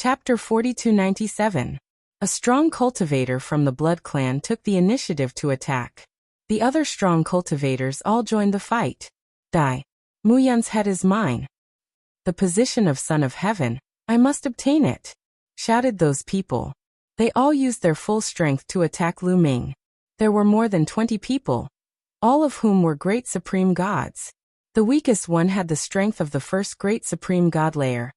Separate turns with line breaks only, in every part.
Chapter 4297. A strong cultivator from the Blood Clan took the initiative to attack. The other strong cultivators all joined the fight. Die. Muyun's head is mine. The position of Son of Heaven, I must obtain it, shouted those people. They all used their full strength to attack Lu Ming. There were more than 20 people, all of whom were great supreme gods. The weakest one had the strength of the first great supreme god layer,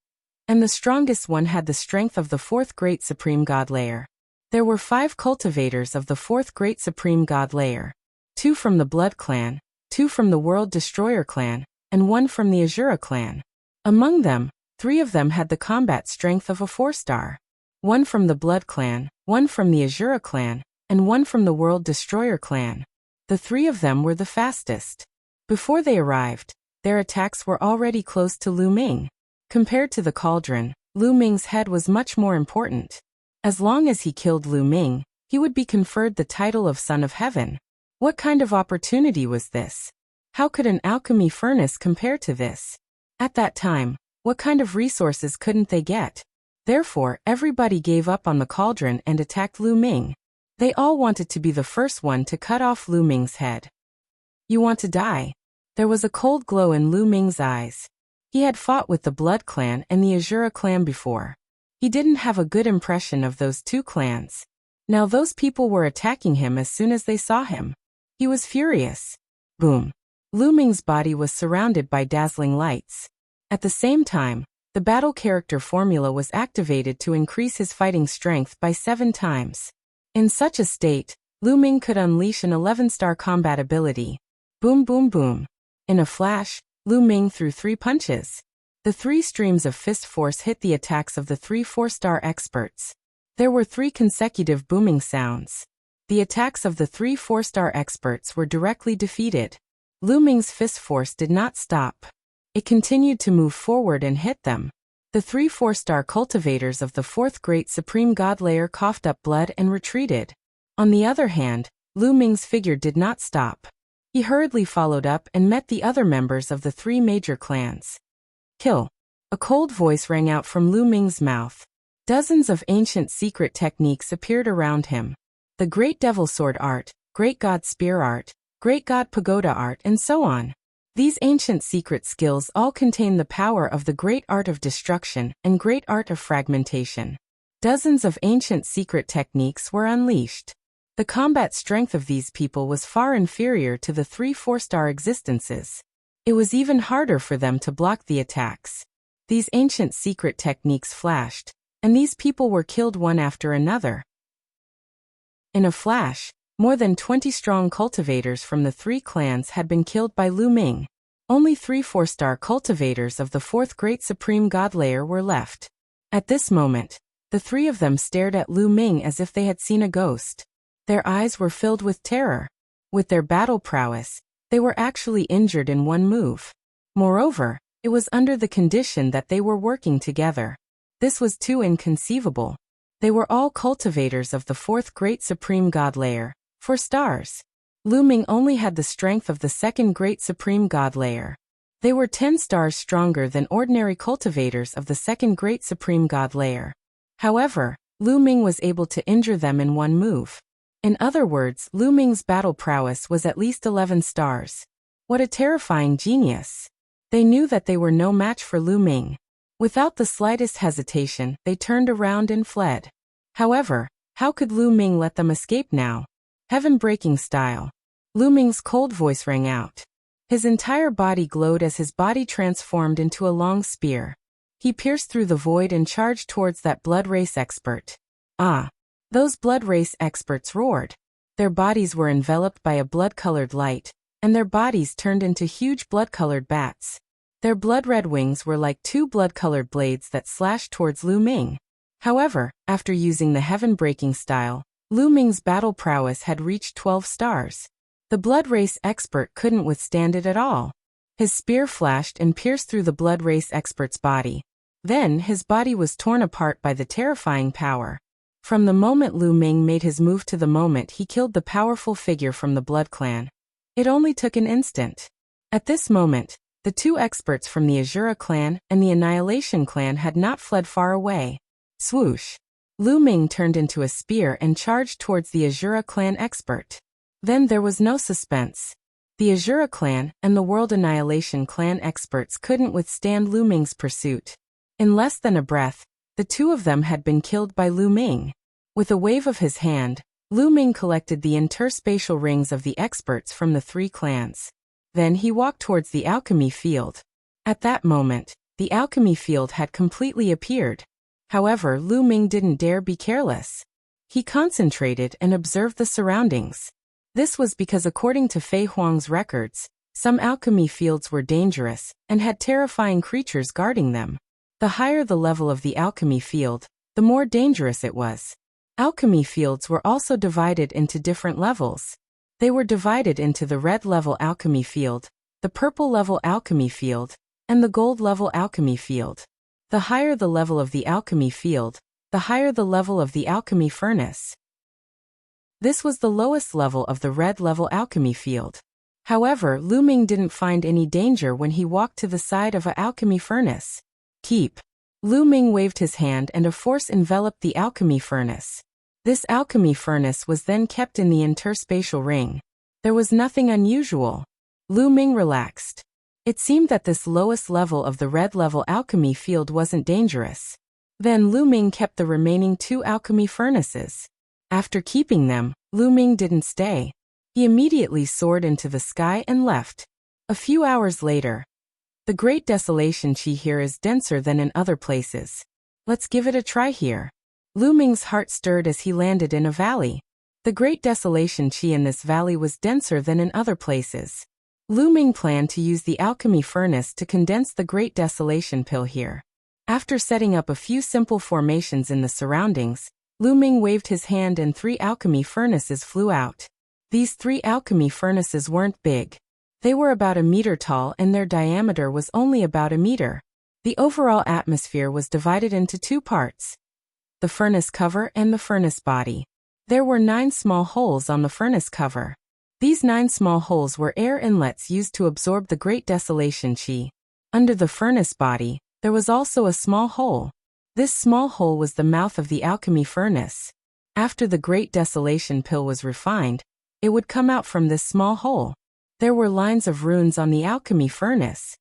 and the strongest one had the strength of the fourth great supreme god layer. There were 5 cultivators of the fourth great supreme god layer, 2 from the Blood Clan, 2 from the World Destroyer clan, and 1 from the Azura clan. Among them, 3 of them had the combat strength of a 4-star. 1 from the Blood Clan, 1 from the Azura clan, and 1 from the World Destroyer clan. The 3 of them were the fastest. Before they arrived, their attacks were already close to Lu Ming. Compared to the cauldron, Lu Ming's head was much more important. As long as he killed Lu Ming, he would be conferred the title of Son of Heaven. What kind of opportunity was this? How could an alchemy furnace compare to this? At that time, what kind of resources couldn't they get? Therefore, everybody gave up on the cauldron and attacked Lu Ming. They all wanted to be the first one to cut off Lu Ming's head. You want to die? There was a cold glow in Lu Ming's eyes. He had fought with the Blood Clan and the Azura clan before. He didn't have a good impression of those 2 clans. Now those people were attacking him as soon as they saw him. He was furious. Boom. Lu Ming's body was surrounded by dazzling lights. At the same time, the battle character formula was activated to increase his fighting strength by 7 times. In such a state, Lu Ming could unleash an 11-star combat ability. Boom boom boom. In a flash, Lu Ming threw 3 punches. The 3 streams of fist force hit the attacks of the 3 4-star experts. There were 3 consecutive booming sounds. The attacks of the 3 4-star experts were directly defeated. Lu Ming's fist force did not stop. It continued to move forward and hit them. The 3 4-star cultivators of the 4th great supreme god layer coughed up blood and retreated. On the other hand, Lu Ming's figure did not stop. He hurriedly followed up and met the other members of the 3 major clans. Kill. A cold voice rang out from Lu Ming's mouth. Dozens of ancient secret techniques appeared around him. The Great Devil Sword Art, Great God Spear Art, Great God Pagoda Art, and so on. These ancient secret skills all contain the power of the Great Art of Destruction and Great Art of Fragmentation. Dozens of ancient secret techniques were unleashed. The combat strength of these people was far inferior to the 3 4-star existences. It was even harder for them to block the attacks. These ancient secret techniques flashed, and these people were killed one after another. In a flash, more than 20 strong cultivators from the 3 clans had been killed by Lu Ming. Only 3 4-star cultivators of the 4th great supreme god layer were left. At this moment, the 3 of them stared at Lu Ming as if they had seen a ghost. Their eyes were filled with terror. With their battle prowess, they were actually injured in one move. Moreover, it was under the condition that they were working together. This was too inconceivable. They were all cultivators of the 4th great supreme god layer, 4 stars. Lu Ming only had the strength of the 2nd great supreme god layer. They were 10 stars stronger than ordinary cultivators of the 2nd great supreme god layer. However, Lu Ming was able to injure them in one move. In other words, Lu Ming's battle prowess was at least 11 stars. What a terrifying genius! They knew that they were no match for Lu Ming. Without the slightest hesitation, they turned around and fled. However, how could Lu Ming let them escape now? Heaven-breaking style. Lu Ming's cold voice rang out. His entire body glowed as his body transformed into a long spear. He pierced through the void and charged towards that blood race expert. Ah! Those blood race experts roared. Their bodies were enveloped by a blood-colored light, and their bodies turned into huge blood-colored bats. Their blood-red wings were like 2 blood-colored blades that slashed towards Lu Ming. However, after using the heaven-breaking style, Lu Ming's battle prowess had reached 12 stars. The blood race expert couldn't withstand it at all. His spear flashed and pierced through the blood race expert's body. Then his body was torn apart by the terrifying power. From the moment Lu Ming made his move to the moment he killed the powerful figure from the Blood Clan, it only took an instant. At this moment, the 2 experts from the Azura clan and the Annihilation clan had not fled far away. Swoosh! Lu Ming turned into a spear and charged towards the Azura clan expert. Then there was no suspense. The Azura clan and the World Annihilation clan experts couldn't withstand Lu Ming's pursuit. In less than a breath, the two of them had been killed by Lu Ming. With a wave of his hand, Lu Ming collected the interspatial rings of the experts from the three clans. Then he walked towards the alchemy field. At that moment, the alchemy field had completely appeared. However, Lu Ming didn't dare be careless. He concentrated and observed the surroundings. This was because according to Fei Huang's records, some alchemy fields were dangerous and had terrifying creatures guarding them. The higher the level of the alchemy field, the more dangerous it was. Alchemy fields were also divided into different levels. They were divided into the red level alchemy field, the purple level alchemy field, and the gold level alchemy field. The higher the level of the alchemy field, the higher the level of the alchemy furnace. This was the lowest level of the red level alchemy field. However, Lu Ming didn't find any danger when he walked to the side of an alchemy furnace. Keep! Lu Ming waved his hand and a force enveloped the alchemy furnace. This alchemy furnace was then kept in the interspatial ring. There was nothing unusual. Lu Ming relaxed. It seemed that this lowest level of the red level alchemy field wasn't dangerous. Then Lu Ming kept the remaining two alchemy furnaces. After keeping them, Lu Ming didn't stay. He immediately soared into the sky and left. A few hours later. The Great Desolation Qi here is denser than in other places. Let's give it a try here. Lu Ming's heart stirred as he landed in a valley. The Great Desolation Qi in this valley was denser than in other places. Lu Ming planned to use the alchemy furnace to condense the Great Desolation Pill here. After setting up a few simple formations in the surroundings, Lu Ming waved his hand and 3 alchemy furnaces flew out. These 3 alchemy furnaces weren't big. They were about a meter tall and their diameter was only about a meter. The overall atmosphere was divided into 2 parts. The furnace cover and the furnace body. There were 9 small holes on the furnace cover. These 9 small holes were air inlets used to absorb the Great Desolation Qi. Under the furnace body, there was also a small hole. This small hole was the mouth of the alchemy furnace. After the Great Desolation Pill was refined, it would come out from this small hole. There were lines of runes on the alchemy furnace.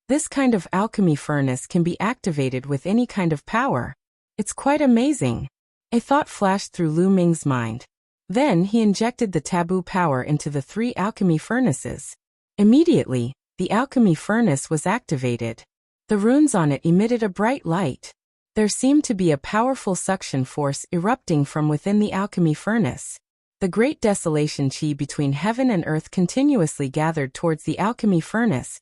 This kind of alchemy furnace can be activated with any kind of power. It's quite amazing. A thought flashed through Lu Ming's mind. Then he injected the taboo power into the 3 alchemy furnaces. Immediately, the alchemy furnace was activated. The runes on it emitted a bright light. There seemed to be a powerful suction force erupting from within the alchemy furnace. The Great Desolation Qi between heaven and earth continuously gathered towards the alchemy furnace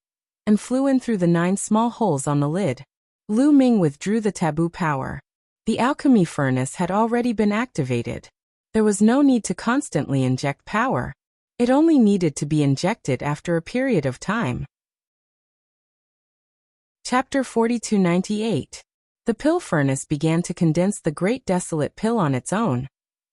and flew in through the 9 small holes on the lid. Lu Ming withdrew the taboo power. The alchemy furnace had already been activated. There was no need to constantly inject power. It only needed to be injected after a period of time. Chapter 4298. The pill furnace began to condense the Great Desolate Pill on its own,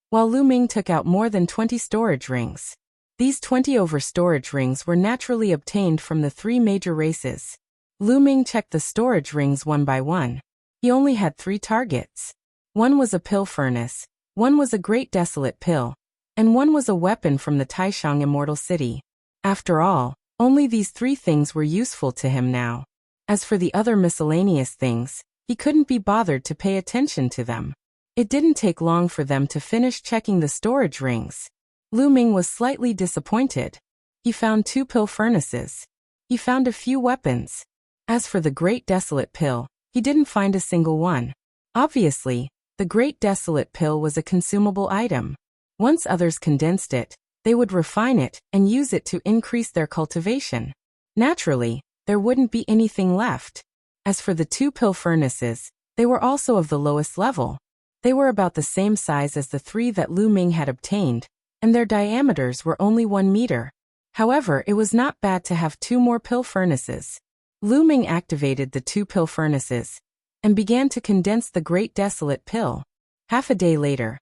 while Lu Ming took out more than 20 storage rings. These 20 storage rings were naturally obtained from the 3 major races. Lu Ming checked the storage rings one by one. He only had 3 targets. One was a pill furnace, one was a Great Desolate Pill, and one was a weapon from the Taishang Immortal City. After all, only these 3 things were useful to him now. As for the other miscellaneous things, he couldn't be bothered to pay attention to them. It didn't take long for them to finish checking the storage rings. Lu Ming was slightly disappointed. He found 2 pill furnaces. He found a few weapons. As for the Great Desolate Pill, he didn't find a single one. Obviously, the Great Desolate Pill was a consumable item. Once others condensed it, they would refine it and use it to increase their cultivation. Naturally, there wouldn't be anything left. As for the 2 pill furnaces, they were also of the lowest level. They were about the same size as the 3 that Lu Ming had obtained, and their diameters were only 1 meter. However, it was not bad to have 2 more pill furnaces. Lu Ming activated the 2 pill furnaces and began to condense the Great Desolate Pill. Half a day later.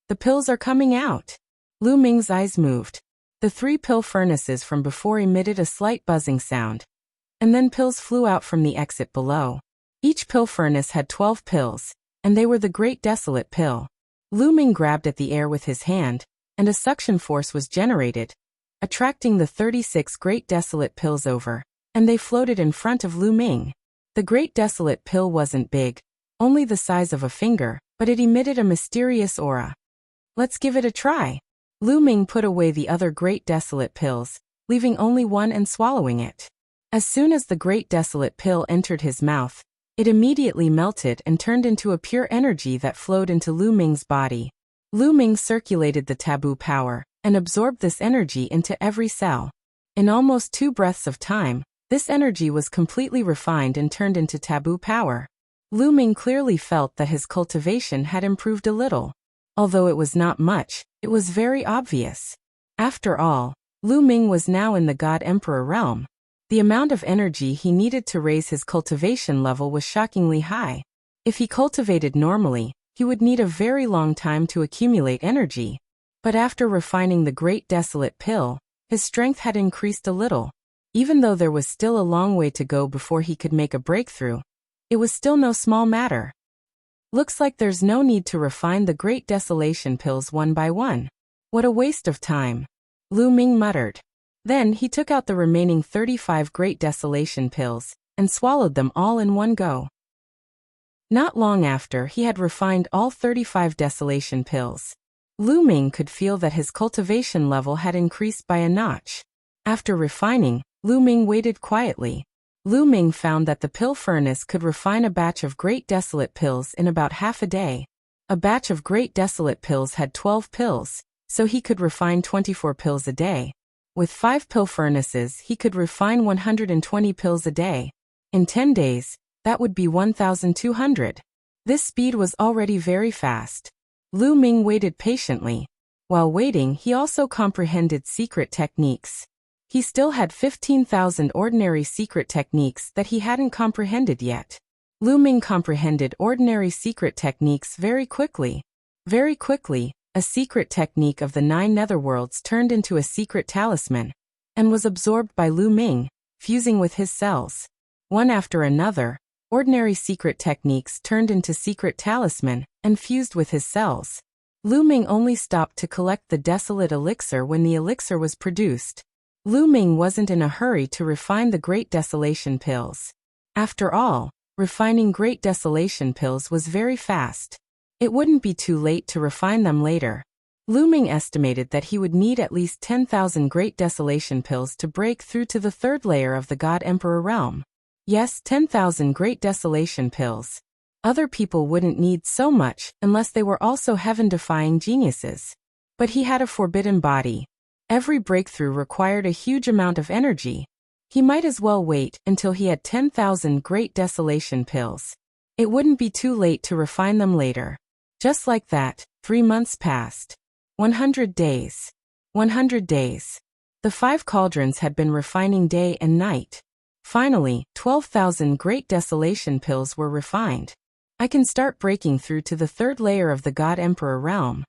The pills are coming out. Lu Ming's eyes moved. The 3 pill furnaces from before emitted a slight buzzing sound, and then pills flew out from the exit below. Each pill furnace had 12 pills, and they were the Great Desolate Pill. Lu Ming grabbed at the air with his hand, and a suction force was generated, attracting the 36 Great Desolate Pills over, and they floated in front of Lu Ming. The Great Desolate Pill wasn't big, only the size of a finger, but it emitted a mysterious aura. Let's give it a try. Lu Ming put away the other Great Desolate Pills, leaving only one and swallowing it. As soon as the Great Desolate Pill entered his mouth, it immediately melted and turned into a pure energy that flowed into Lu Ming's body. Lu Ming circulated the taboo power, and absorbed this energy into every cell. In almost 2 breaths of time, this energy was completely refined and turned into taboo power. Lu Ming clearly felt that his cultivation had improved a little. Although it was not much, it was very obvious. After all, Lu Ming was now in the God Emperor realm. The amount of energy he needed to raise his cultivation level was shockingly high. If he cultivated normally, he would need a very long time to accumulate energy. But after refining the Great Desolate Pill, his strength had increased a little. Even though there was still a long way to go before he could make a breakthrough, it was still no small matter. Looks like there's no need to refine the Great Desolation Pills one by one. What a waste of time, Lu Ming muttered. Then he took out the remaining 35 Great Desolation Pills, and swallowed them all in one go. Not long after he had refined all 35 Desolation Pills, Lu Ming could feel that his cultivation level had increased by a notch. After refining, Lu Ming waited quietly. Lu Ming found that the pill furnace could refine a batch of Great Desolate Pills in about half a day. A batch of Great Desolate Pills had 12 pills, so he could refine 24 pills a day. With 5 pill furnaces, he could refine 120 pills a day. In 10 days, that would be 1,200. This speed was already very fast. Lu Ming waited patiently. While waiting, he also comprehended secret techniques. He still had 15,000 ordinary secret techniques that he hadn't comprehended yet. Lu Ming comprehended ordinary secret techniques very quickly. Very quickly, a secret technique of the 9 netherworlds turned into a secret talisman, and was absorbed by Lu Ming, fusing with his cells. One after another, ordinary secret techniques turned into secret talisman, and fused with his cells. Lu Ming only stopped to collect the desolate elixir when the elixir was produced. Lu Ming wasn't in a hurry to refine the Great Desolation Pills. After all, refining Great Desolation Pills was very fast. It wouldn't be too late to refine them later. Lu Ming estimated that he would need at least 10,000 Great Desolation Pills to break through to the 3rd layer of the God Emperor realm. Yes, 10,000 Great Desolation Pills. Other people wouldn't need so much unless they were also heaven-defying geniuses. But he had a forbidden body. Every breakthrough required a huge amount of energy. He might as well wait until he had 10,000 Great Desolation Pills. It wouldn't be too late to refine them later. Just like that, 3 months passed. 100 days. 100 days. The 5 cauldrons had been refining day and night. Finally, 12,000 Great Desolation Pills were refined. I can start breaking through to the 3rd layer of the God Emperor realm.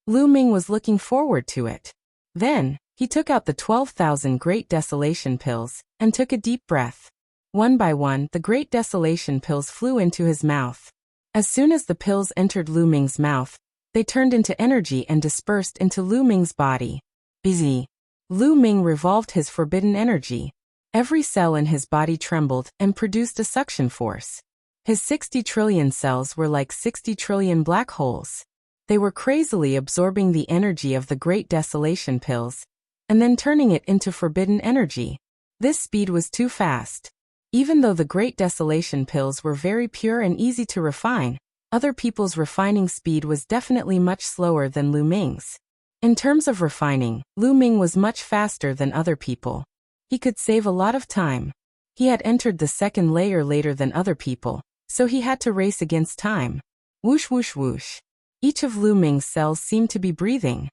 Lu Ming was looking forward to it. Then, he took out the 12,000 Great Desolation Pills, and took a deep breath. One by one, the Great Desolation Pills flew into his mouth. As soon as the pills entered Lu Ming's mouth, they turned into energy and dispersed into Lu Ming's body. Busy. Lu Ming revolved his forbidden energy. Every cell in his body trembled and produced a suction force. His 60 trillion cells were like 60 trillion black holes. They were crazily absorbing the energy of the Great Desolation Pills, and then turning it into forbidden energy. This speed was too fast. Even though the Great Desolation Pills were very pure and easy to refine, other people's refining speed was definitely much slower than Lu Ming's. In terms of refining, Lu Ming was much faster than other people. He could save a lot of time. He had entered the 2nd layer later than other people, so he had to race against time. Whoosh whoosh whoosh. Each of Lu Ming's cells seemed to be breathing.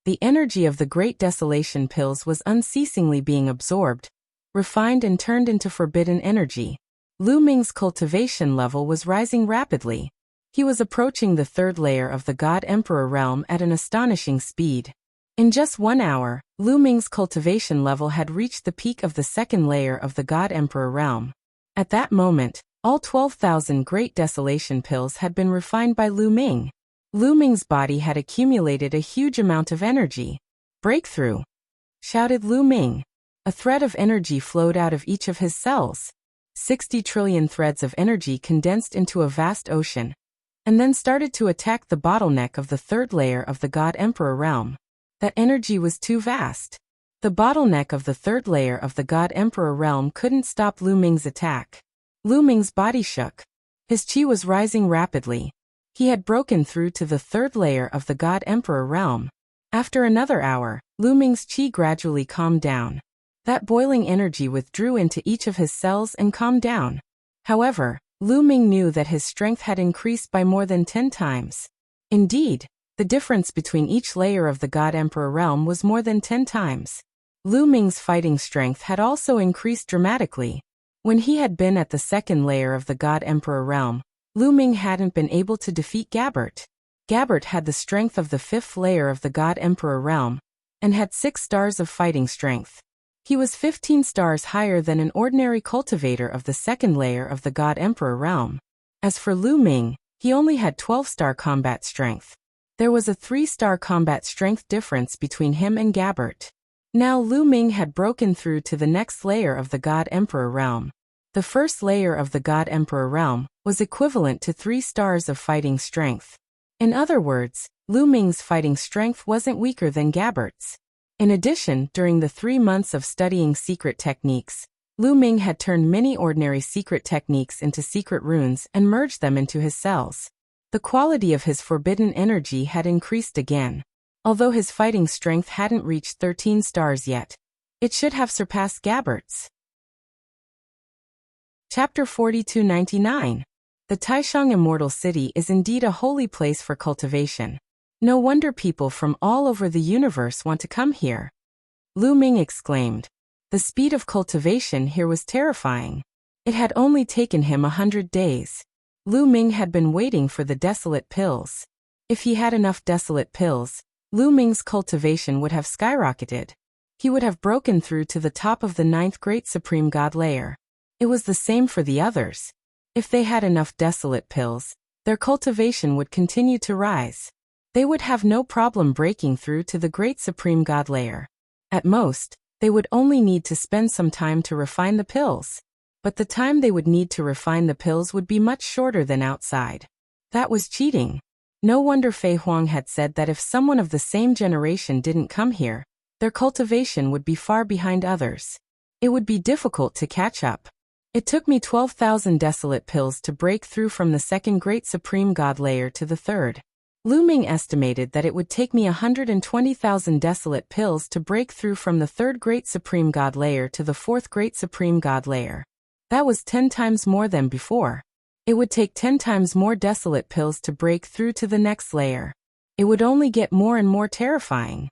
The energy of the Great Desolation Pills was unceasingly being absorbed, refined and turned into forbidden energy. Lu Ming's cultivation level was rising rapidly. He was approaching the 3rd layer of the God Emperor realm at an astonishing speed. In just 1 hour, Lu Ming's cultivation level had reached the peak of the 2nd layer of the God Emperor realm. At that moment, All 12,000 Great Desolation pills had been refined by Lu Ming. Lu Ming's body had accumulated a huge amount of energy. "Breakthrough!" shouted Lu Ming. A thread of energy flowed out of each of his cells. 60 trillion threads of energy condensed into a vast ocean, and then started to attack the bottleneck of the third layer of the God Emperor realm. That energy was too vast. The bottleneck of the third layer of the God Emperor realm couldn't stop Lu Ming's attack. Lu Ming's body shook. His qi was rising rapidly. He had broken through to the third layer of the God Emperor realm. After another hour, Lu Ming's qi gradually calmed down. That boiling energy withdrew into each of his cells and calmed down. However, Lu Ming knew that his strength had increased by more than 10 times. Indeed, the difference between each layer of the God Emperor realm was more than 10 times. Lu Ming's fighting strength had also increased dramatically. When he had been at the second layer of the God Emperor realm, Lu Ming hadn't been able to defeat Gabbert. Gabbert had the strength of the fifth layer of the God Emperor realm, and had 6 stars of fighting strength. He was 15 stars higher than an ordinary cultivator of the second layer of the God Emperor realm. As for Lu Ming, he only had 12-star combat strength. There was a 3-star combat strength difference between him and Gabbert. Now Lu Ming had broken through to the next layer of the God Emperor realm. The first layer of the God Emperor realm was equivalent to 3 stars of fighting strength. In other words, Lu Ming's fighting strength wasn't weaker than Gabbert's. In addition, during the 3 months of studying secret techniques, Lu Ming had turned many ordinary secret techniques into secret runes and merged them into his cells. The quality of his forbidden energy had increased again. Although his fighting strength hadn't reached 13 stars yet, it should have surpassed Gabbert's. Chapter 4299. The Taishang Immortal City is indeed a holy place for cultivation. No wonder people from all over the universe want to come here. Lu Ming exclaimed. The speed of cultivation here was terrifying. It had only taken him 100 days. Lu Ming had been waiting for the desolate pills. If he had enough desolate pills, Lu Ming's cultivation would have skyrocketed. He would have broken through to the top of the 9th Great Supreme God layer. It was the same for the others. If they had enough desolate pills, their cultivation would continue to rise. They would have no problem breaking through to the Great Supreme God layer. At most, they would only need to spend some time to refine the pills. But the time they would need to refine the pills would be much shorter than outside. That was cheating. No wonder Fei Huang had said that if someone of the same generation didn't come here, their cultivation would be far behind others. It would be difficult to catch up. It took me 12,000 desolate pills to break through from the second Great Supreme God layer to the third. Lu Ming estimated that it would take me 120,000 desolate pills to break through from the third Great Supreme God layer to the fourth Great Supreme God layer. That was 10 times more than before. It would take 10 times more desolate pills to break through to the next layer. It would only get more and more terrifying.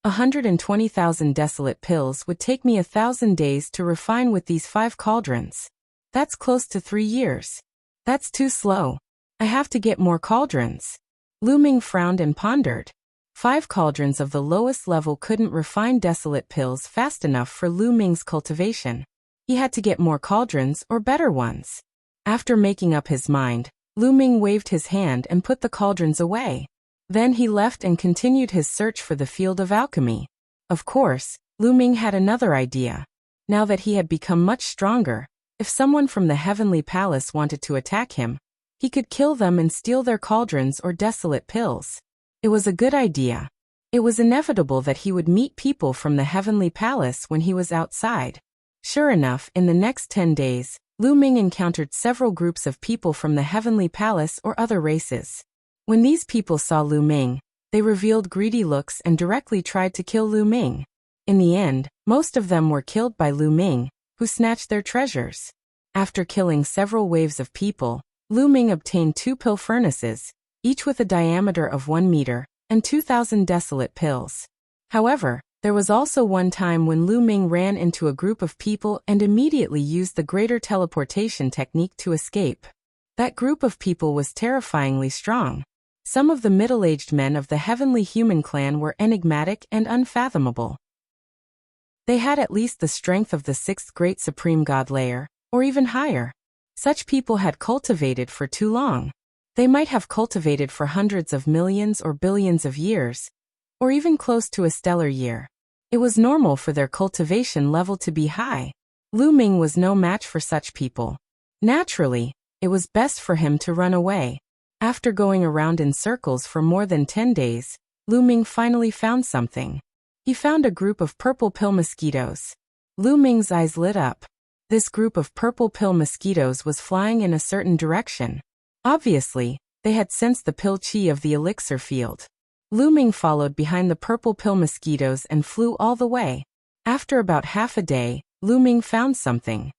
120,000 desolate pills would take me 1,000 days to refine with these 5 cauldrons. That's close to 3 years. That's too slow. I have to get more cauldrons. Lu Ming frowned and pondered. 5 cauldrons of the lowest level couldn't refine desolate pills fast enough for Lu Ming's cultivation. He had to get more cauldrons or better ones. After making up his mind, Lu Ming waved his hand and put the cauldrons away. Then he left and continued his search for the field of alchemy. Of course, Lu Ming had another idea. Now that he had become much stronger, if someone from the heavenly palace wanted to attack him, he could kill them and steal their cauldrons or desolate pills. It was a good idea. It was inevitable that he would meet people from the heavenly palace when he was outside. Sure enough, in the next 10 days, Lu Ming encountered several groups of people from the heavenly palace or other races. When these people saw Lu Ming, they revealed greedy looks and directly tried to kill Lu Ming. In the end, most of them were killed by Lu Ming, who snatched their treasures. After killing several waves of people, Lu Ming obtained 2 pill furnaces, each with a diameter of 1 meter, and 2,000 desolate pills. However, there was also one time when Lu Ming ran into a group of people and immediately used the greater teleportation technique to escape. That group of people was terrifyingly strong. Some of the middle-aged men of the heavenly human clan were enigmatic and unfathomable. They had at least the strength of the 6th Great Supreme God layer, or even higher. Such people had cultivated for too long. They might have cultivated for hundreds of millions or billions of years, or even close to a stellar year. It was normal for their cultivation level to be high. Lu Ming was no match for such people. Naturally, it was best for him to run away. After going around in circles for more than 10 days, Lu Ming finally found something. He found a group of purple pill mosquitoes. Lu Ming's eyes lit up. This group of purple pill mosquitoes was flying in a certain direction. Obviously, they had sensed the pill chi of the elixir field. Lu Ming followed behind the purple pill mosquitoes and flew all the way. After about half a day, Lu Ming found something.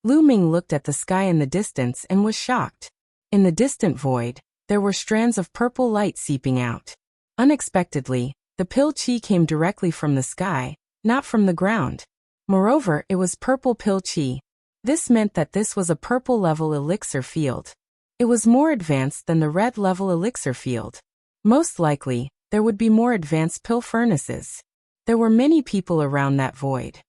Lu Ming looked at the sky in the distance and was shocked. In the distant void, there were strands of purple light seeping out. Unexpectedly, the pill chi came directly from the sky, not from the ground. Moreover, it was purple pill chi. This meant that this was a purple level elixir field. It was more advanced than the red level elixir field. Most likely, there would be more advanced pill furnaces. There were many people around that void.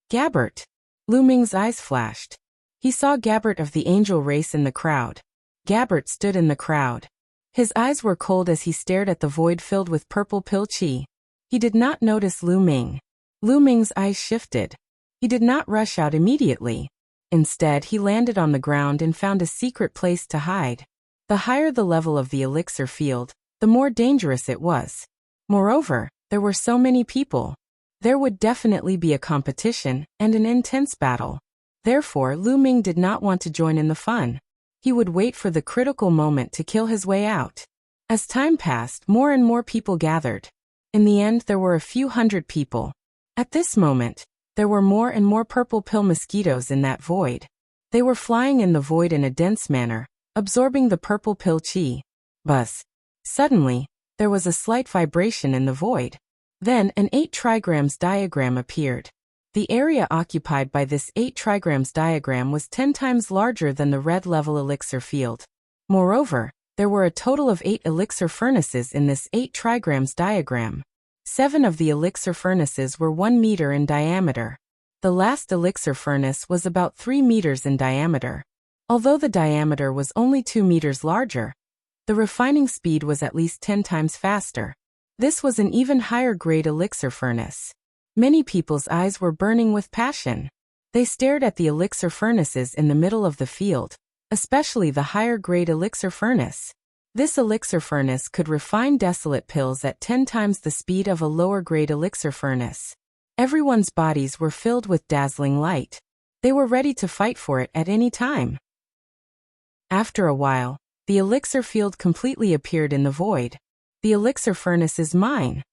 Gabbert. Lu Ming's eyes flashed. He saw Gabbert of the angel race in the crowd. Gabbert stood in the crowd. His eyes were cold as he stared at the void filled with purple pill chi. He did not notice Lu Ming. Lu Ming's eyes shifted. He did not rush out immediately. Instead, he landed on the ground and found a secret place to hide. The higher the level of the elixir field, the more dangerous it was. Moreover, there were so many people. There would definitely be a competition and an intense battle. Therefore, Lu Ming did not want to join in the fun. He would wait for the critical moment to kill his way out. As time passed, more and more people gathered. In the end, there were a few hundred people. At this moment, there were more and more purple pill mosquitoes in that void. They were flying in the void in a dense manner, absorbing the purple pill chi. Buzz. Suddenly, there was a slight vibration in the void. Then an 8 trigrams diagram appeared. The area occupied by this 8 trigrams diagram was 10 times larger than the red level elixir field. Moreover, there were a total of 8 elixir furnaces in this 8 trigrams diagram. 7 of the elixir furnaces were 1 meter in diameter. The last elixir furnace was about 3 meters in diameter. Although the diameter was only 2 meters larger, the refining speed was at least 10 times faster. This was an even higher grade elixir furnace. Many people's eyes were burning with passion. They stared at the elixir furnaces in the middle of the field, especially the higher grade elixir furnace. This elixir furnace could refine desolate pills at 10 times the speed of a lower grade elixir furnace. Everyone's bodies were filled with dazzling light. They were ready to fight for it at any time. After a while, the elixir field completely appeared in the void. The elixir furnace is mine.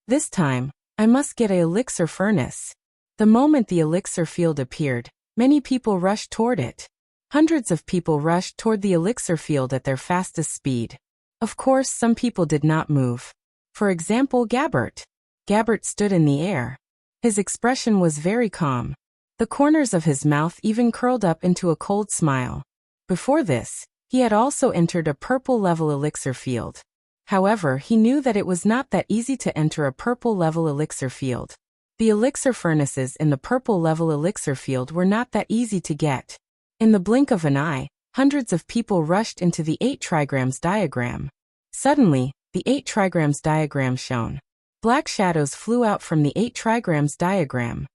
This time, I must get an elixir furnace. The moment the elixir field appeared, many people rushed toward it. Hundreds of people rushed toward the elixir field at their fastest speed. Of course, some people did not move. For example, Gabbert. Gabbert stood in the air. His expression was very calm. The corners of his mouth even curled up into a cold smile. Before this, he had also entered a purple level elixir field. However, he knew that it was not that easy to enter a purple level elixir field. The elixir furnaces in the purple level elixir field were not that easy to get. In the blink of an eye, hundreds of people rushed into the 8 trigrams diagram. Suddenly, the 8 trigrams diagram shone. Black shadows flew out from the 8 trigrams diagram.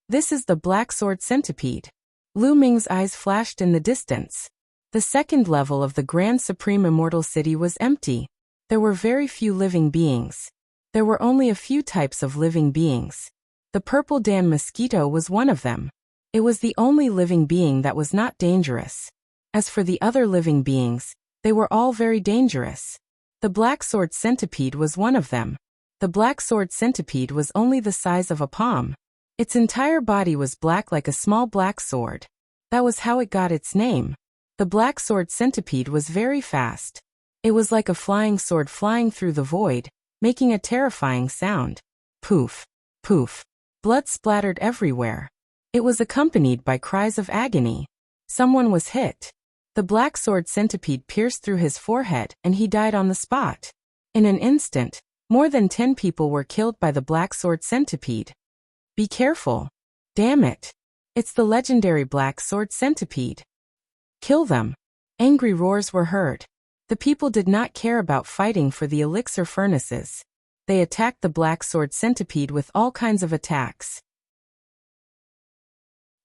This is the Black Sword Centipede. Lu Ming's eyes flashed in the distance. The second level of the Grand Supreme Immortal City was empty. There were very few living beings. There were only a few types of living beings. The purple Dan mosquito was one of them. It was the only living being that was not dangerous. As for the other living beings, they were all very dangerous. The Black Sword Centipede was one of them. The Black Sword Centipede was only the size of a palm. Its entire body was black like a small black sword. That was how it got its name. The Black Sword Centipede was very fast. It was like a flying sword flying through the void, making a terrifying sound. Poof, poof. Blood splattered everywhere. It was accompanied by cries of agony. Someone was hit. The Black Sword Centipede pierced through his forehead and he died on the spot. In an instant, more than 10 people were killed by the Black Sword Centipede. Be careful. Damn it. It's the legendary black sword centipede. Kill them. Angry roars were heard. The people did not care about fighting for the elixir furnaces. They attacked the black sword centipede with all kinds of attacks.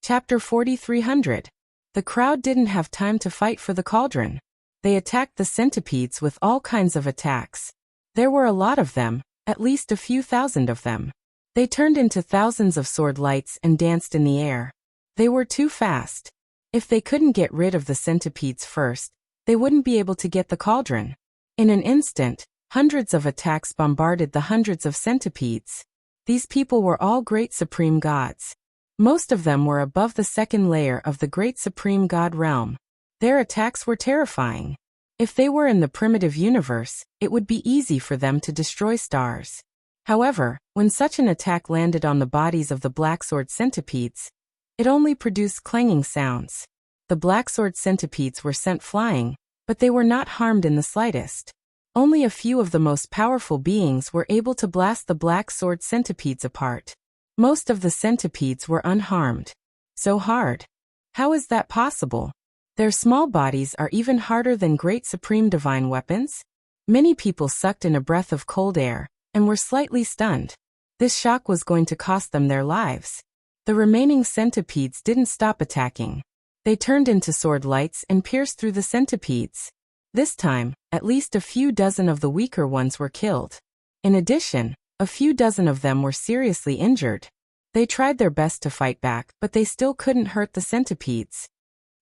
Chapter 4300. The crowd didn't have time to fight for the cauldron. They attacked the centipedes with all kinds of attacks. There were a lot of them, at least a few thousand of them. They turned into thousands of sword lights and danced in the air. They were too fast. If they couldn't get rid of the centipedes first, they wouldn't be able to get the cauldron. In an instant, hundreds of attacks bombarded the hundreds of centipedes. These people were all great supreme gods. Most of them were above the second layer of the great supreme god realm. Their attacks were terrifying. If they were in the primitive universe, it would be easy for them to destroy stars. However, when such an attack landed on the bodies of the black sword centipedes, it only produced clanging sounds. The black sword centipedes were sent flying, but they were not harmed in the slightest. Only a few of the most powerful beings were able to blast the black sword centipedes apart. Most of the centipedes were unharmed. So hard. How is that possible? Their small bodies are even harder than great supreme divine weapons? Many people sucked in a breath of cold air, and were slightly stunned. This shock was going to cost them their lives. The remaining centipedes didn't stop attacking. They turned into sword lights and pierced through the centipedes. This time, at least a few dozen of the weaker ones were killed. In addition, a few dozen of them were seriously injured. They tried their best to fight back, but they still couldn't hurt the centipedes.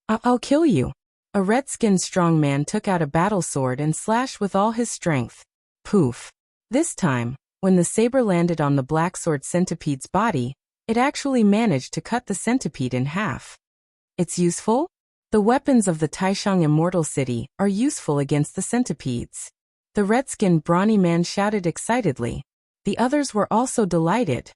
I'll kill you. A red-skinned strong man took out a battle sword and slashed with all his strength. Poof. This time, when the saber landed on the black sword centipede's body, it actually managed to cut the centipede in half. It's useful? The weapons of the Taishang Immortal City are useful against the centipedes. The red-skinned brawny man shouted excitedly. The others were also delighted.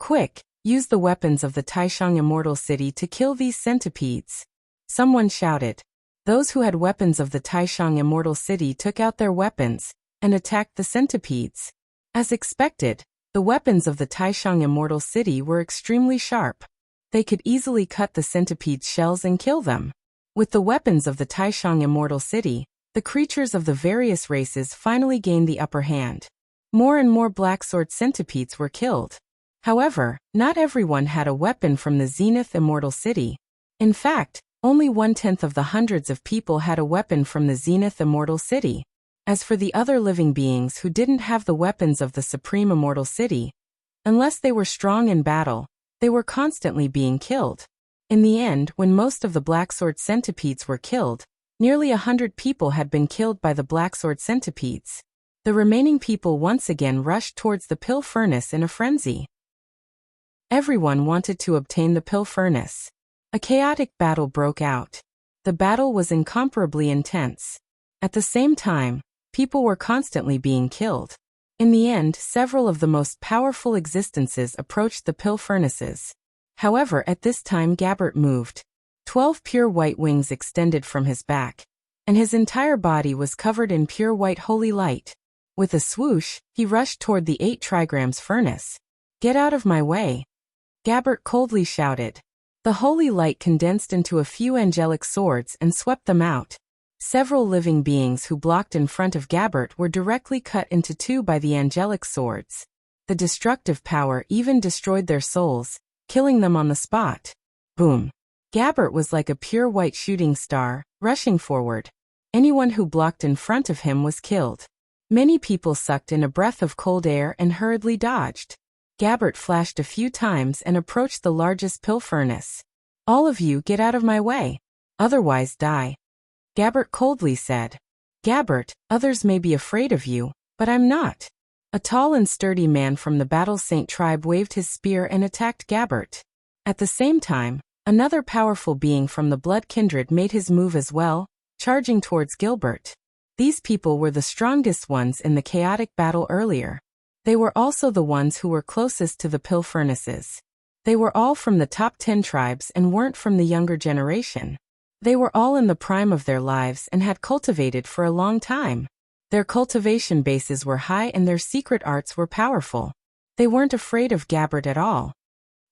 Quick, use the weapons of the Taishang Immortal City to kill these centipedes. Someone shouted. Those who had weapons of the Taishang Immortal City took out their weapons and attacked the centipedes. As expected, the weapons of the Taishang Immortal City were extremely sharp. They could easily cut the centipede's shells and kill them. With the weapons of the Taishang Immortal City, the creatures of the various races finally gained the upper hand. More and more black sword centipedes were killed. However, not everyone had a weapon from the Zenith Immortal City. In fact, only 1/10 of the hundreds of people had a weapon from the Zenith Immortal City. As for the other living beings who didn't have the weapons of the Supreme Immortal City, unless they were strong in battle, they were constantly being killed. In the end, when most of the black sword centipedes were killed, nearly 100 people had been killed by the black sword centipedes. The remaining people once again rushed towards the pill furnace in a frenzy. Everyone wanted to obtain the pill furnace. A chaotic battle broke out. The battle was incomparably intense. At the same time, people were constantly being killed. In the end, several of the most powerful existences approached the pill furnaces. However, at this time Gabbert moved. 12 pure white wings extended from his back, and his entire body was covered in pure white holy light. With a swoosh, he rushed toward the 8 trigrams furnace. "Get out of my way!" Gabbert coldly shouted. The holy light condensed into a few angelic swords and swept them out. Several living beings who blocked in front of Gabbert were directly cut into two by the angelic swords. The destructive power even destroyed their souls, killing them on the spot. Boom. Gabbert was like a pure white shooting star, rushing forward. Anyone who blocked in front of him was killed. Many people sucked in a breath of cold air and hurriedly dodged. Gabbert flashed a few times and approached the largest pill furnace. "All of you get out of my way. Otherwise die," Gabbert coldly said. "Gabbert, others may be afraid of you, but I'm not." A tall and sturdy man from the Battle Saint tribe waved his spear and attacked Gabbert. At the same time, another powerful being from the Blood Kindred made his move as well, charging towards Gilbert. These people were the strongest ones in the chaotic battle earlier. They were also the ones who were closest to the pill furnaces. They were all from the top 10 tribes and weren't from the younger generation. They were all in the prime of their lives and had cultivated for a long time. Their cultivation bases were high and their secret arts were powerful. They weren't afraid of Gabbert at all.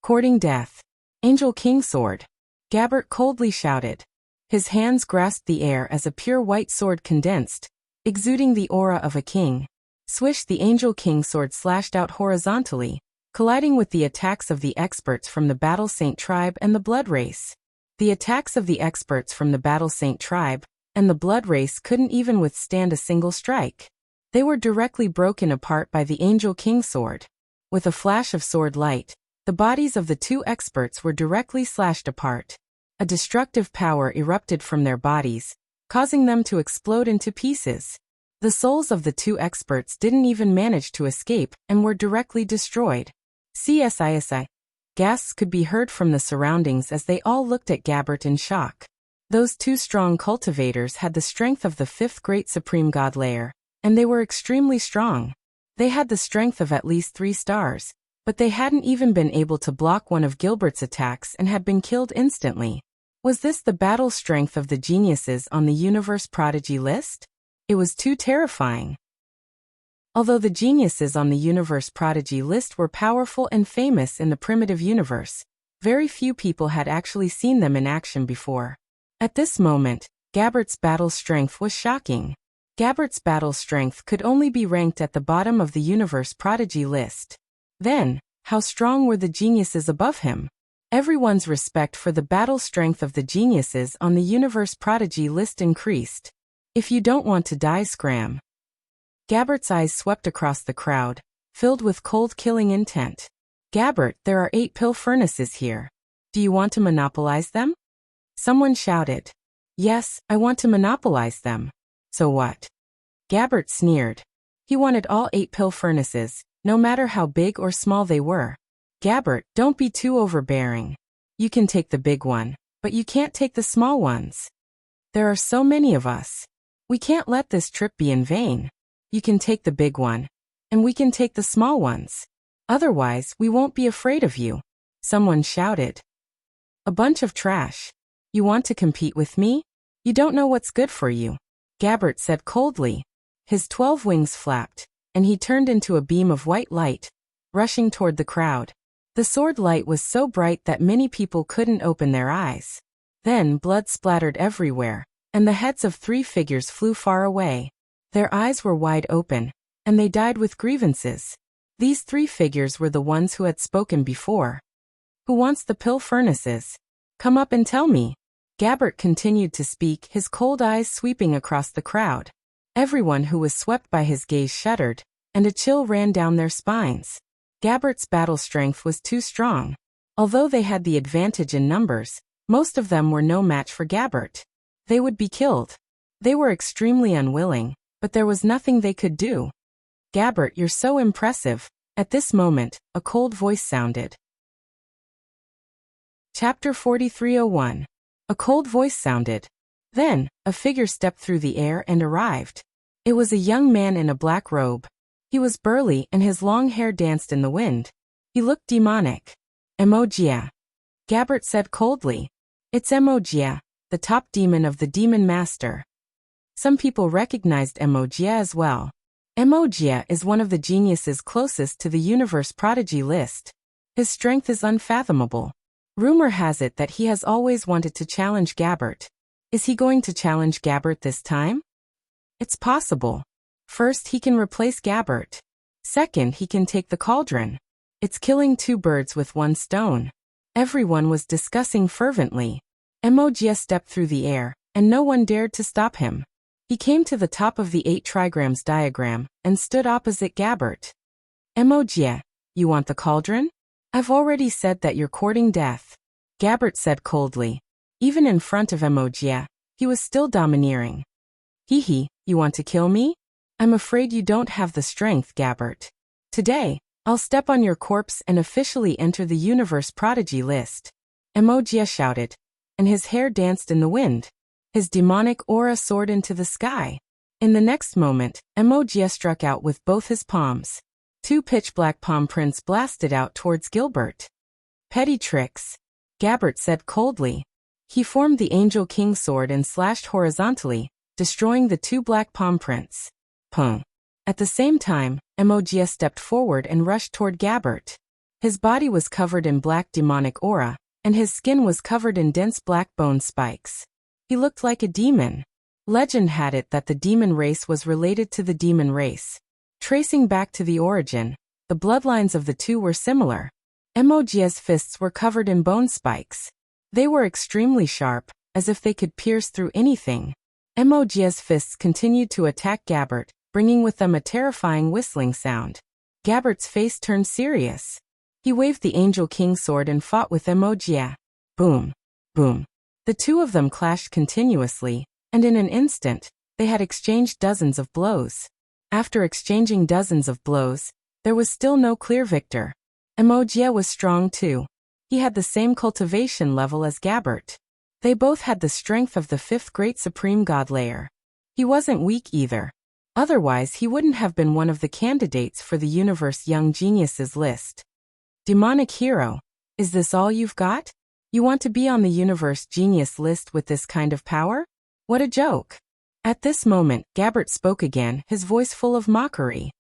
Courting death. Angel King Sword. Gabbert coldly shouted. His hands grasped the air as a pure white sword condensed, exuding the aura of a king. Swish! The Angel King Sword slashed out horizontally, colliding with the attacks of the experts from the Battle Saint tribe and the Blood Race. The attacks of the experts from the Battle Saint tribe and the Blood Race couldn't even withstand a single strike. They were directly broken apart by the Angel King Sword. With a flash of sword light, the bodies of the two experts were directly slashed apart. A destructive power erupted from their bodies, causing them to explode into pieces. The souls of the two experts didn't even manage to escape and were directly destroyed. CSISI. Gasps could be heard from the surroundings as they all looked at Gabbert in shock. Those two strong cultivators had the strength of the fifth great supreme god layer, and they were extremely strong. They had the strength of at least 3 stars, but they hadn't even been able to block one of Gilbert's attacks and had been killed instantly. Was this the battle strength of the geniuses on the Universe Prodigy list? It was too terrifying. Although the geniuses on the Universe Prodigy list were powerful and famous in the primitive universe, very few people had actually seen them in action before. At this moment, Gabbert's battle strength was shocking. Gabbert's battle strength could only be ranked at the bottom of the Universe Prodigy list. Then, how strong were the geniuses above him? Everyone's respect for the battle strength of the geniuses on the Universe Prodigy list increased. If you don't want to die, scram. Gabbert's eyes swept across the crowd, filled with cold killing intent. Gabbert, there are 8 pill furnaces here. Do you want to monopolize them? Someone shouted. Yes, I want to monopolize them. So what? Gabbert sneered. He wanted all 8 pill furnaces, no matter how big or small they were. Gabbert, don't be too overbearing. You can take the big one, but you can't take the small ones. There are so many of us. We can't let this trip be in vain. You can take the big one, and we can take the small ones. Otherwise, we won't be afraid of you. Someone shouted. A bunch of trash. You want to compete with me? You don't know what's good for you. Gabbert said coldly. His 12 wings flapped, and he turned into a beam of white light, rushing toward the crowd. The sword light was so bright that many people couldn't open their eyes. Then blood splattered everywhere, and the heads of 3 figures flew far away. Their eyes were wide open, and they died with grievances. These 3 figures were the ones who had spoken before. Who wants the pill furnaces? Come up and tell me. Gabbert continued to speak, his cold eyes sweeping across the crowd. Everyone who was swept by his gaze shuddered, and a chill ran down their spines. Gabbert's battle strength was too strong. Although they had the advantage in numbers, most of them were no match for Gabbert. They would be killed. They were extremely unwilling, but there was nothing they could do. Gabbert, you're so impressive. At this moment, a cold voice sounded. Chapter 4301. A cold voice sounded. Then, a figure stepped through the air and arrived. It was a young man in a black robe. He was burly and his long hair danced in the wind. He looked demonic. Wuxia. Gabbert said coldly. It's Wuxia, the top demon of the Demon Master. Some people recognized Wuxia as well. Wuxia is one of the geniuses closest to the Universe Prodigy list. His strength is unfathomable. Rumor has it that he has always wanted to challenge Gabbert. Is he going to challenge Gabbert this time? It's possible. First, he can replace Gabbert. Second, he can take the cauldron. It's killing 2 birds with 1 stone. Everyone was discussing fervently. Wuxia stepped through the air, and no one dared to stop him. He came to the top of the 8 trigrams diagram and stood opposite Gabbert. Wuxia, you want the cauldron? I've already said that you're courting death. Gabbert said coldly. Even in front of Wuxia, he was still domineering. Hee, you want to kill me? I'm afraid you don't have the strength, Gabbert. Today, I'll step on your corpse and officially enter the Universe Prodigy list. Wuxia shouted, and his hair danced in the wind. His demonic aura soared into the sky. In the next moment, Wuxia struck out with both his palms. 2 pitch-black palm prints blasted out towards Gilbert. Petty tricks. Gabbert said coldly. He formed the Angel King Sword and slashed horizontally, destroying the 2 black palm prints. Pung. At the same time, Wuxia stepped forward and rushed toward Gabbert. His body was covered in black demonic aura, and his skin was covered in dense black bone spikes. He looked like a demon. Legend had it that the demon race was related to the demon race. Tracing back to the origin, the bloodlines of the two were similar. Emojia's fists were covered in bone spikes. They were extremely sharp, as if they could pierce through anything. Emojia's fists continued to attack Gabbert, bringing with them a terrifying whistling sound. Gabbert's face turned serious. He waved the Angel King sword and fought with Emojia. Boom. Boom. The two of them clashed continuously, and in an instant, they had exchanged dozens of blows. After exchanging dozens of blows, there was still no clear victor. Emojia was strong too. He had the same cultivation level as Gabbert. They both had the strength of the fifth great supreme god layer. He wasn't weak either. Otherwise he wouldn't have been one of the candidates for the Universe Young Geniuses list. Demonic hero, is this all you've got? You want to be on the Universe Genius list with this kind of power? What a joke. At this moment, Gabbert spoke again, his voice full of mockery.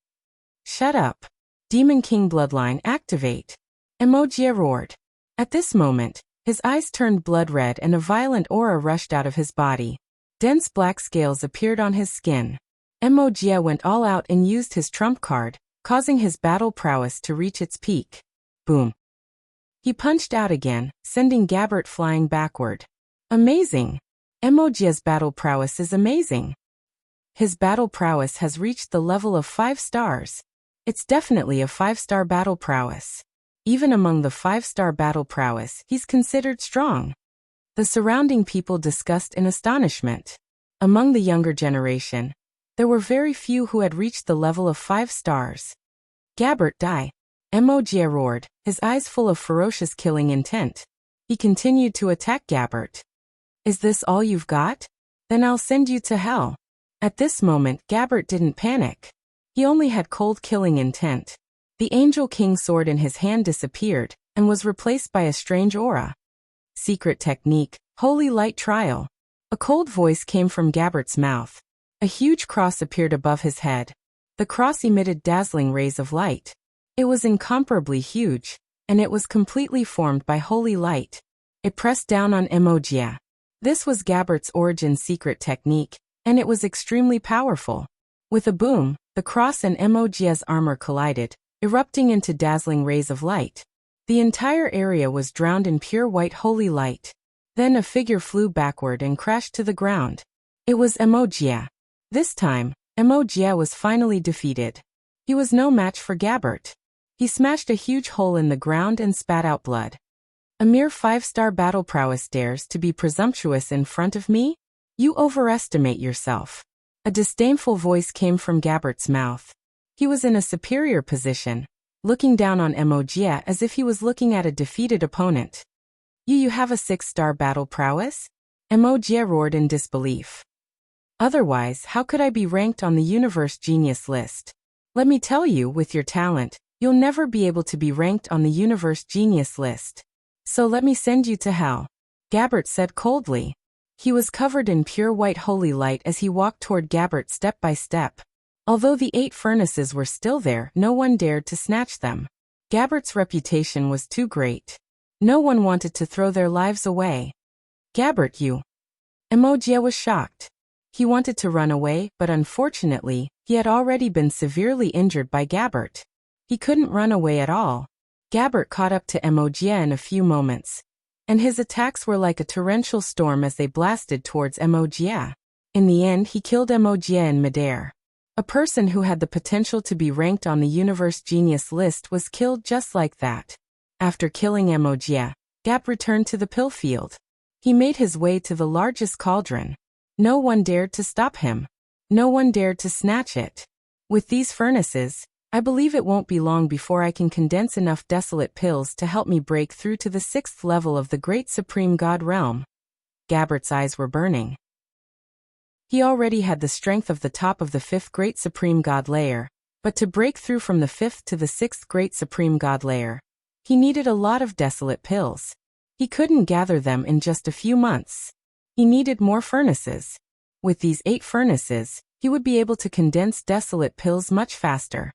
Shut up. Demon King bloodline activate. Emojia roared. At this moment, his eyes turned blood red and a violent aura rushed out of his body. Dense black scales appeared on his skin. Emojia went all out and used his trump card, causing his battle prowess to reach its peak. Boom. He punched out again, sending Gabbert flying backward. Amazing. Emojia's battle prowess is amazing. His battle prowess has reached the level of 5 stars. It's definitely a 5-star battle prowess. Even among the 5-star battle prowess, he's considered strong. The surrounding people discussed in astonishment. Among the younger generation, there were very few who had reached the level of 5 stars. Gabbert die. Emojia roared, his eyes full of ferocious killing intent. He continued to attack Gabbert. Is this all you've got? Then I'll send you to hell. At this moment, Gabbert didn't panic. He only had cold killing intent. The Angel King sword in his hand disappeared, and was replaced by a strange aura. Secret technique, Holy Light Trial. A cold voice came from Gabbert's mouth. A huge cross appeared above his head. The cross emitted dazzling rays of light. It was incomparably huge, and it was completely formed by holy light. It pressed down on Emojia. This was Gabbert's origin secret technique, and it was extremely powerful. With a boom, the cross and Emojia's armor collided, erupting into dazzling rays of light. The entire area was drowned in pure white holy light. Then a figure flew backward and crashed to the ground. It was Emojia. This time, Emojia was finally defeated. He was no match for Gabbert. He smashed a huge hole in the ground and spat out blood. A mere 5-star battle prowess dares to be presumptuous in front of me? You overestimate yourself. A disdainful voice came from Gabbert's mouth. He was in a superior position, looking down on Emojia as if he was looking at a defeated opponent. You have a 6-star battle prowess? Emojia roared in disbelief. Otherwise, how could I be ranked on the Universe Genius list? Let me tell you, with your talent, you'll never be able to be ranked on the Universe Genius list. So let me send you to hell. Gabbert said coldly. He was covered in pure white holy light as he walked toward Gabbert step by step. Although the 8 furnaces were still there, no one dared to snatch them. Gabbert's reputation was too great. No one wanted to throw their lives away. Gabbert, you. Emojia was shocked. He wanted to run away, but unfortunately, he had already been severely injured by Gabbert. He couldn't run away at all. Gabbert caught up to Emojia in a few moments, and his attacks were like a torrential storm as they blasted towards Emojia. In the end, he killed Emojia in midair. A person who had the potential to be ranked on the Universe Genius list was killed just like that. After killing Emojia, Gabbert returned to the pill field. He made his way to the largest cauldron. No one dared to stop him. No one dared to snatch it. With these furnaces, I believe it won't be long before I can condense enough desolate pills to help me break through to the 6th level of the Great Supreme God realm. Gabbert's eyes were burning. He already had the strength of the top of the 5th Great Supreme God layer, but to break through from the 5th to the 6th Great Supreme God layer, he needed a lot of desolate pills. He couldn't gather them in just a few months. He needed more furnaces. With these 8 furnaces, he would be able to condense desolate pills much faster.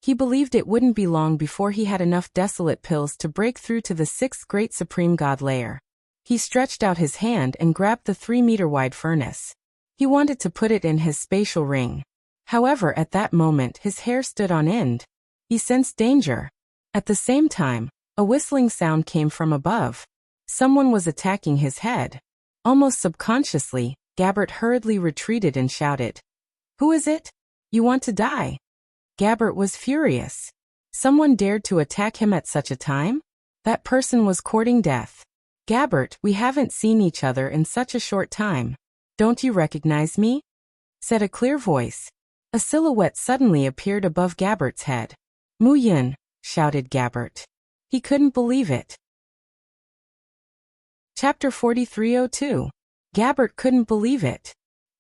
He believed it wouldn't be long before he had enough desolate pills to break through to the sixth great supreme god layer. He stretched out his hand and grabbed the 3-meter-wide furnace. He wanted to put it in his spatial ring. However, at that moment his hair stood on end. He sensed danger. At the same time, a whistling sound came from above. Someone was attacking his head. Almost subconsciously, Gabbert hurriedly retreated and shouted, "Who is it? You want to die?" Gabbert was furious. Someone dared to attack him at such a time? That person was courting death. "Gabbert, we haven't seen each other in such a short time. Don't you recognize me?" said a clear voice. A silhouette suddenly appeared above Gabbert's head. "Mu Yun," shouted Gabbert. He couldn't believe it. Chapter 4302. Gabbert couldn't believe it.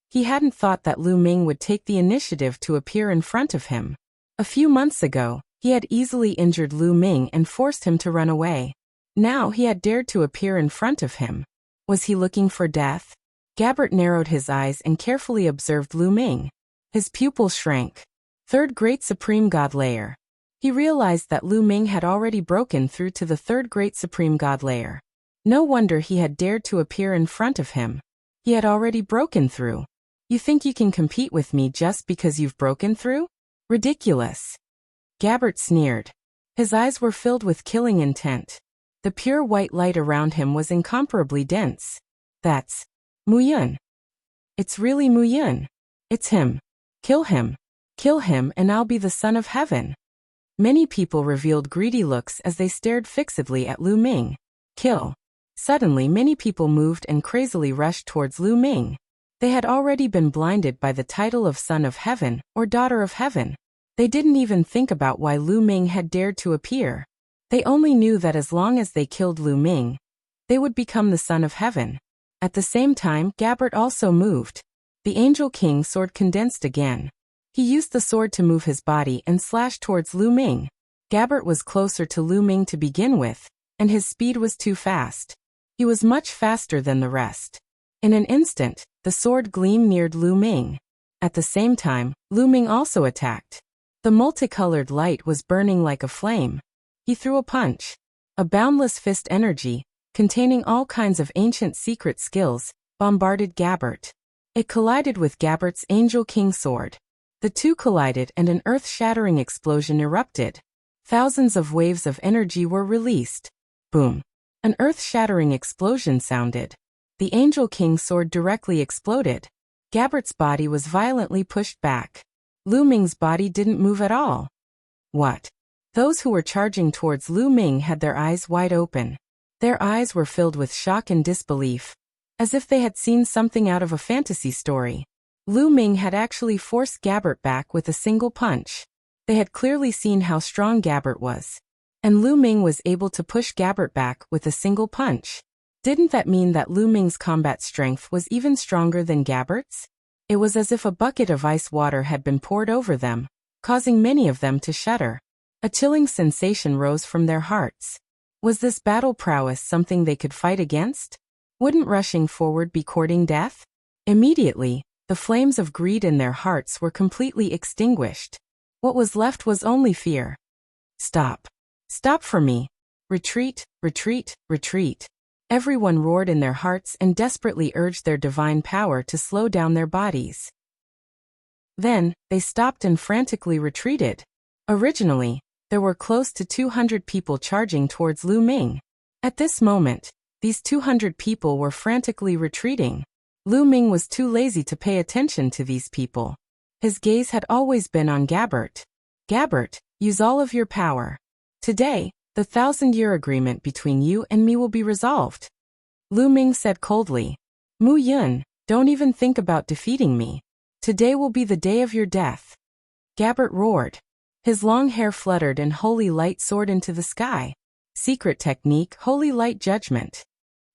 He hadn't thought that Lu Ming would take the initiative to appear in front of him. A few months ago, he had easily injured Lu Ming and forced him to run away. Now he had dared to appear in front of him. Was he looking for death? Gabbert narrowed his eyes and carefully observed Lu Ming. His pupils shrank. Third Great Supreme God Layer. He realized that Lu Ming had already broken through to the Third Great Supreme God Layer. No wonder he had dared to appear in front of him. He had already broken through. You think you can compete with me just because you've broken through? Ridiculous. Gabbert sneered. His eyes were filled with killing intent. The pure white light around him was incomparably dense. That's Mu Yun. It's really Mu Yun. It's him. Kill him. Kill him and I'll be the son of heaven. Many people revealed greedy looks as they stared fixedly at Lu Ming. Kill. Suddenly many people moved and crazily rushed towards Lu Ming. They had already been blinded by the title of Son of Heaven or Daughter of Heaven. They didn't even think about why Lu Ming had dared to appear. They only knew that as long as they killed Lu Ming, they would become the Son of Heaven. At the same time, Gabbert also moved. The Angel King's sword condensed again. He used the sword to move his body and slashed towards Lu Ming. Gabbert was closer to Lu Ming to begin with, and his speed was too fast. He was much faster than the rest. In an instant, the sword gleam neared Lu Ming. At the same time, Lu Ming also attacked. The multicolored light was burning like a flame. He threw a punch. A boundless fist energy, containing all kinds of ancient secret skills, bombarded Gabbert. It collided with Gabbert's Angel King sword. The two collided and an earth-shattering explosion erupted. Thousands of waves of energy were released. Boom. An earth-shattering explosion sounded. The Angel King's sword directly exploded. Gabbert's body was violently pushed back. Lu Ming's body didn't move at all. What? Those who were charging towards Lu Ming had their eyes wide open. Their eyes were filled with shock and disbelief, as if they had seen something out of a fantasy story. Lu Ming had actually forced Gabbert back with a single punch. They had clearly seen how strong Gabbert was. And Lu Ming was able to push Gabbert back with a single punch. Didn't that mean that Lu Ming's combat strength was even stronger than Gabbert's? It was as if a bucket of ice water had been poured over them, causing many of them to shudder. A chilling sensation rose from their hearts. Was this battle prowess something they could fight against? Wouldn't rushing forward be courting death? Immediately, the flames of greed in their hearts were completely extinguished. What was left was only fear. Stop. Stop for me. Retreat, retreat, retreat. Everyone roared in their hearts and desperately urged their divine power to slow down their bodies. Then, they stopped and frantically retreated. Originally, there were close to 200 people charging towards Lu Ming. At this moment, these 200 people were frantically retreating. Lu Ming was too lazy to pay attention to these people. His gaze had always been on Gabbert. Gabbert, use all of your power. Today, the 1,000-year agreement between you and me will be resolved. Lu Ming said coldly. Mu Yun, don't even think about defeating me. Today will be the day of your death. Gabbert roared. His long hair fluttered and holy light soared into the sky. Secret technique, holy light judgment.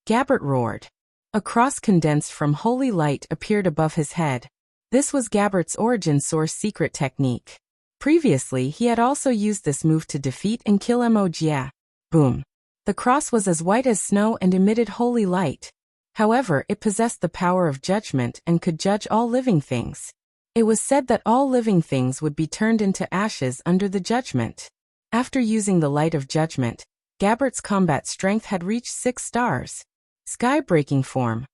Gabbert roared. A cross condensed from holy light appeared above his head. This was Gabbert's origin source secret technique. Previously, he had also used this move to defeat and kill Wuxia. Boom. The cross was as white as snow and emitted holy light. However, it possessed the power of judgment and could judge all living things. It was said that all living things would be turned into ashes under the judgment. After using the light of judgment, Gabbert's combat strength had reached 6 stars. Sky-breaking form.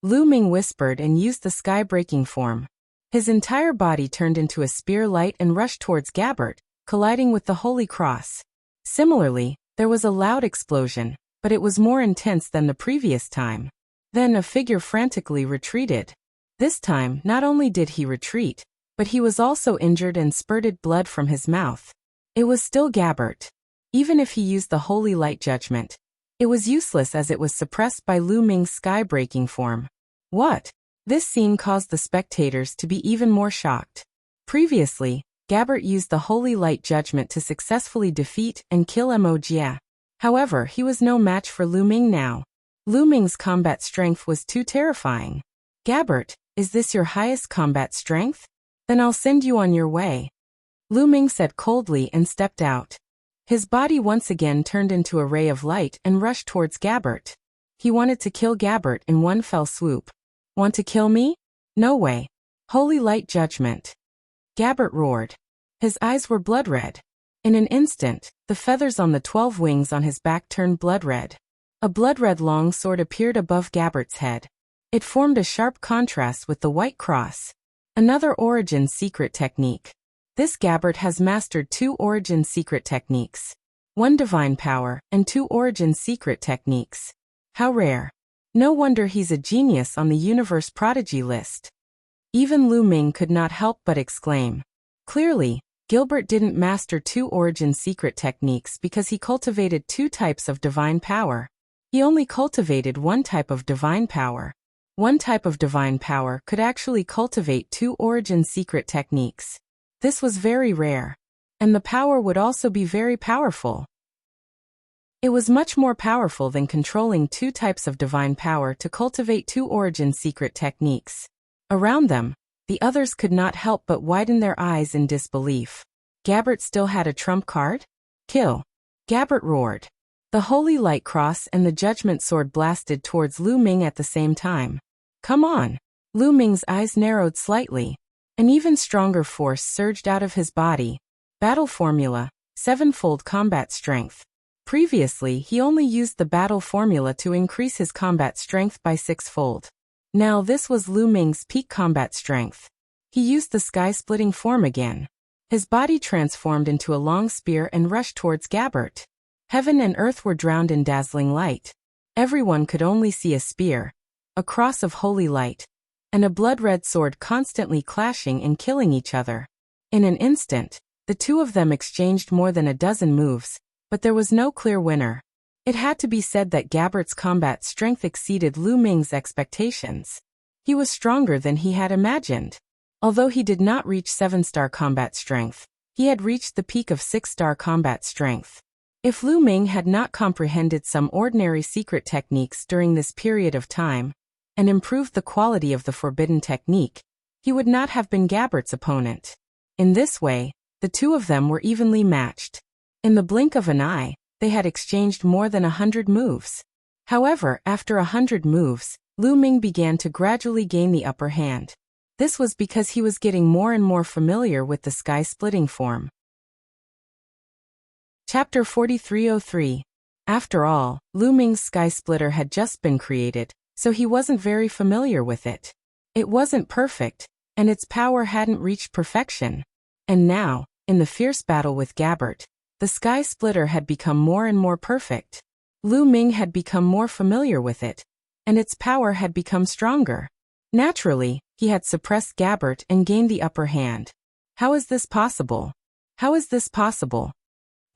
Lu Ming whispered and used the sky-breaking form. His entire body turned into a spear light and rushed towards Gabbert, colliding with the Holy Cross. Similarly, there was a loud explosion, but it was more intense than the previous time. Then a figure frantically retreated. This time, not only did he retreat, but he was also injured and spurted blood from his mouth. It was still Gabbert. Even if he used the Holy Light Judgment, it was useless as it was suppressed by Lu Ming's sky-breaking form. What? This scene caused the spectators to be even more shocked. Previously, Gabbert used the Holy Light Judgment to successfully defeat and kill Wuxia. However, he was no match for Lu Ming now. Lu Ming's combat strength was too terrifying. Gabbert, is this your highest combat strength? Then I'll send you on your way. Lu Ming said coldly and stepped out. His body once again turned into a ray of light and rushed towards Gabbert. He wanted to kill Gabbert in one fell swoop. Want to kill me? No way. Holy Light Judgment. Gabbert roared. His eyes were blood red. In an instant, the feathers on the 12 wings on his back turned blood red. A blood red long sword appeared above Gabbert's head. It formed a sharp contrast with the white cross. Another origin secret technique. This Gabbert has mastered 2 origin secret techniques. 1 divine power and 2 origin secret techniques. How rare. No wonder he's a genius on the universe prodigy list. Even Lu Ming could not help but exclaim. Clearly, Gilbert didn't master 2 origin secret techniques because he cultivated 2 types of divine power. He only cultivated 1 type of divine power. 1 type of divine power could actually cultivate 2 origin secret techniques. This was very rare. And the power would also be very powerful. It was much more powerful than controlling 2 types of divine power to cultivate 2 origin secret techniques. Around them, the others could not help but widen their eyes in disbelief. Gabbert still had a trump card? Kill. Gabbert roared. The Holy Light Cross and the Judgment Sword blasted towards Lu Ming at the same time. Come on. Lu Ming's eyes narrowed slightly. An even stronger force surged out of his body. Battle Formula, 7-fold combat strength. Previously, he only used the battle formula to increase his combat strength by 6-fold. Now this was Lu Ming's peak combat strength. He used the sky-splitting form again. His body transformed into a long spear and rushed towards Gabbert. Heaven and earth were drowned in dazzling light. Everyone could only see a spear, a cross of holy light, and a blood-red sword constantly clashing and killing each other. In an instant, the 2 of them exchanged more than a dozen moves, but there was no clear winner. It had to be said that Gabbert's combat strength exceeded Lu Ming's expectations. He was stronger than he had imagined. Although he did not reach 7-star combat strength, he had reached the peak of 6-star combat strength. If Lu Ming had not comprehended some ordinary secret techniques during this period of time, and improved the quality of the forbidden technique, he would not have been Gabbert's opponent. In this way, the 2 of them were evenly matched. In the blink of an eye, they had exchanged more than 100 moves. However, after 100 moves, Lu Ming began to gradually gain the upper hand. This was because he was getting more and more familiar with the sky-splitting form. Chapter 4303. After all, Lu Ming's Sky Splitter had just been created, so he wasn't very familiar with it. It wasn't perfect, and its power hadn't reached perfection. And now, in the fierce battle with Gabbert, the Sky Splitter had become more and more perfect. Lu Ming had become more familiar with it, and its power had become stronger. Naturally, he had suppressed Gabbert and gained the upper hand. How is this possible? How is this possible?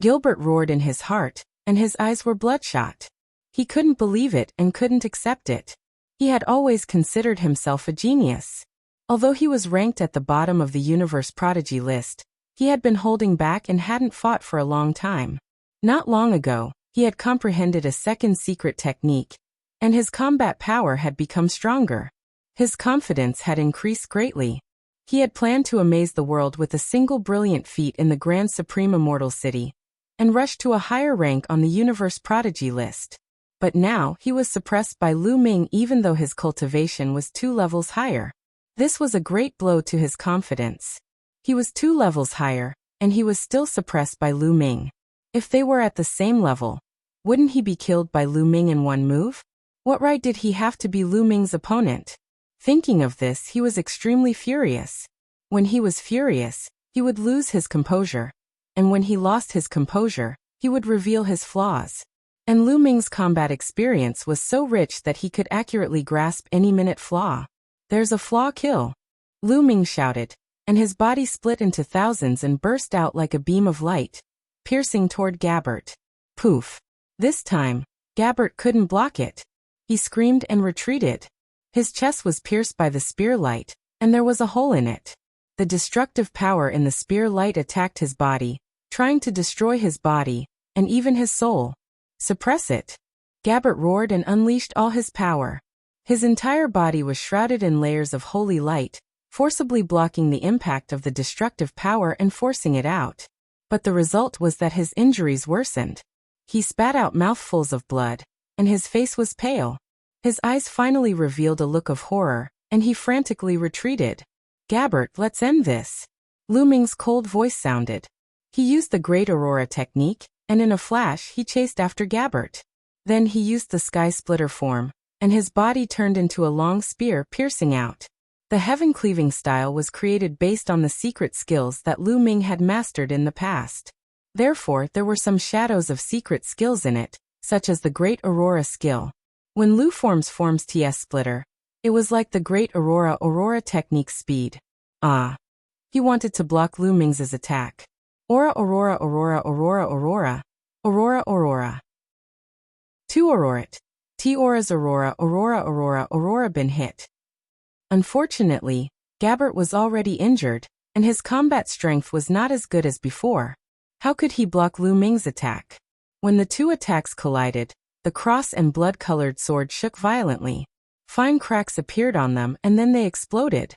Gilbert roared in his heart, and his eyes were bloodshot. He couldn't believe it and couldn't accept it. He had always considered himself a genius. Although he was ranked at the bottom of the universe prodigy list, he had been holding back and hadn't fought for a long time. Not long ago, he had comprehended a second secret technique, and his combat power had become stronger. His confidence had increased greatly. He had planned to amaze the world with a single brilliant feat in the Grand Supreme Immortal City, and rushed to a higher rank on the universe prodigy list. But now he was suppressed by Lu Ming even though his cultivation was 2 levels higher. This was a great blow to his confidence. He was 2 levels higher, and he was still suppressed by Lu Ming. If they were at the same level, wouldn't he be killed by Lu Ming in one move? What right did he have to be Lu Ming's opponent? Thinking of this, he was extremely furious. When he was furious, he would lose his composure. And when he lost his composure, he would reveal his flaws. And Lu Ming's combat experience was so rich that he could accurately grasp any minute flaw. There's a flaw, kill. Lu Ming shouted, and his body split into thousands and burst out like a beam of light, piercing toward Gabbert. Poof. This time, Gabbert couldn't block it. He screamed and retreated. His chest was pierced by the spear light, and there was a hole in it. The destructive power in the spear light attacked his body, trying to destroy his body, and even his soul. Suppress it. Gabbert roared and unleashed all his power. His entire body was shrouded in layers of holy light, forcibly blocking the impact of the destructive power and forcing it out. But the result was that his injuries worsened. He spat out mouthfuls of blood, and his face was pale. His eyes finally revealed a look of horror, and he frantically retreated. Gabbert, let's end this. Lu Ming's cold voice sounded. He used the Great Aurora technique, and in a flash he chased after Gabbert. Then he used the Sky Splitter form, and his body turned into a long spear piercing out. The heaven-cleaving style was created based on the secret skills that Lu Ming had mastered in the past. Therefore, there were some shadows of secret skills in it, such as the Great Aurora skill. When Lu forms TS Splitter, it was like the Great Aurora technique speed. He wanted to block Lu Ming's attack. Aurora. 2 Aurorat. T-Aura's Aurora been hit. Unfortunately, Gabbert was already injured, and his combat strength was not as good as before. How could he block Lu Ming's attack? When the 2 attacks collided, the cross and blood-colored sword shook violently. Fine cracks appeared on them and then they exploded.